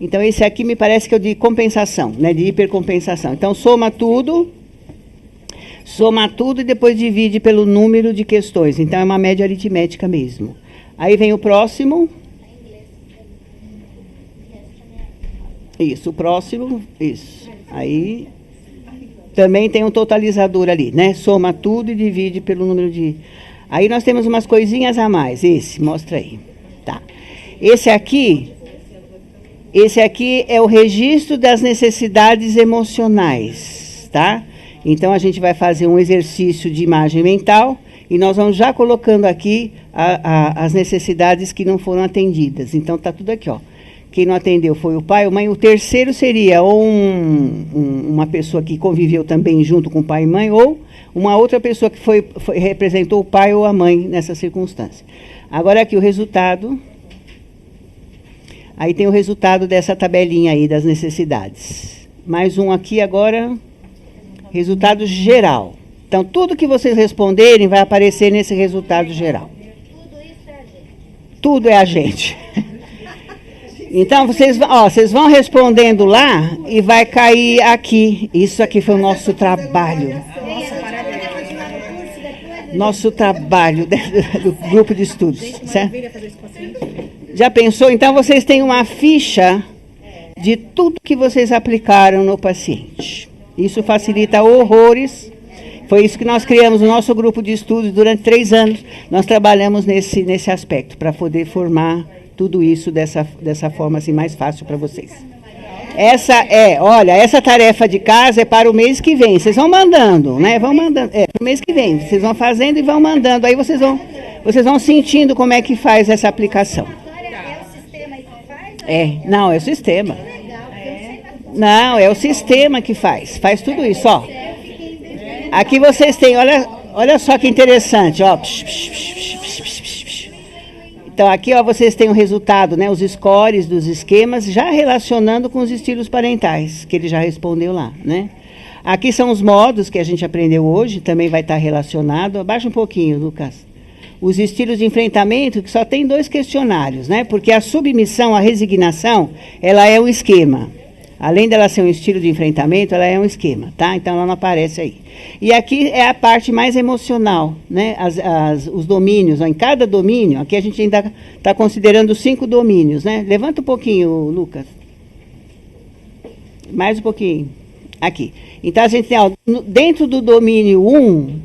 Speaker 1: Então, esse aqui me parece que é o de compensação, né? De hipercompensação. Então, soma tudo e depois divide pelo número de questões. Então, é uma média aritmética mesmo. Aí vem o próximo. Isso, o próximo. Isso. Aí... Também tem um totalizador ali, né? Soma tudo e divide pelo número de... Aí nós temos umas coisinhas a mais. Mostra aí. Tá. Esse aqui é o registro das necessidades emocionais, tá? Então, a gente vai fazer um exercício de imagem mental e nós vamos já colocando aqui as necessidades que não foram atendidas. Então, tá tudo aqui, ó. Quem não atendeu foi o pai, a mãe. O terceiro seria ou uma pessoa que conviveu também junto com o pai e mãe, ou uma outra pessoa que representou o pai ou a mãe nessa circunstância. Agora aqui o resultado. Aí tem o resultado dessa tabelinha aí das necessidades. Mais um aqui agora, resultado geral. Então, tudo que vocês responderem vai aparecer nesse resultado geral. Tudo é a gente. Então, vocês vão respondendo lá e vai cair aqui. Isso aqui foi o nosso trabalho. Nosso trabalho do grupo de estudos. Certo? Já pensou? Então, vocês têm uma ficha de tudo que vocês aplicaram no paciente. Isso facilita horrores. Foi isso que nós criamos o nosso grupo de estudos durante 3 anos. Nós trabalhamos nesse aspecto, para poder formar tudo isso dessa forma assim, mais fácil para vocês. Essa tarefa de casa é para o mês que vem. Vocês vão mandando, né? Vão mandando. Para o mês que vem. Vocês vão fazendo e vão mandando. Aí vocês vão sentindo como é que faz essa aplicação. Não, é o sistema. Não, é o sistema que faz. Faz tudo isso, ó. Aqui vocês têm, olha só que interessante, ó. Então, aqui, ó, vocês têm o resultado, né? Os scores dos esquemas, já relacionando com os estilos parentais, que ele já respondeu lá, né? Aqui são os modos que a gente aprendeu hoje, também vai estar relacionado. Abaixa um pouquinho, Lucas. Os estilos de enfrentamento, que só tem 2 questionários, né? Porque a submissão, a resignação, ela é um esquema. Além dela ser um estilo de enfrentamento, ela é um esquema, tá? Então, ela não aparece aí. E aqui é a parte mais emocional, né? Os domínios, ó, em cada domínio, aqui a gente ainda está considerando 5 domínios, né? Levanta um pouquinho, Lucas. Mais um pouquinho. Aqui. Então, a gente tem, ó, dentro do domínio 1,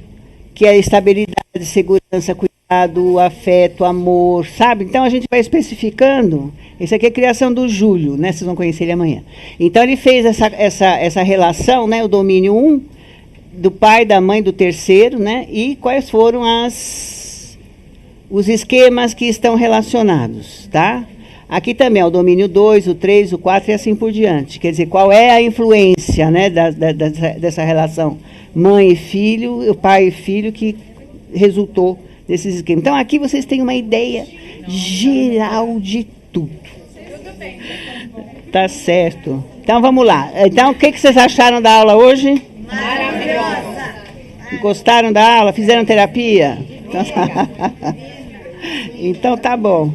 Speaker 1: que é estabilidade, segurança, cuidado, afeto, amor, sabe? Então, a gente vai especificando. Esse aqui é a criação do Júlio, né? Vocês vão conhecer ele amanhã. Então, ele fez essa relação, né? O domínio 1, do pai, da mãe, do terceiro, né? E quais foram os esquemas que estão relacionados, tá? Aqui também é o domínio 2, o 3, o 4 e assim por diante. Quer dizer, qual é a influência, né, dessa relação mãe e filho, o pai e filho, que resultou desses esquemas. Então, aqui vocês têm uma ideia geral de tudo. Tá certo. Então, vamos lá. Então, o que vocês acharam da aula hoje? Maravilhosa! Gostaram da aula? Fizeram terapia? Então tá bom.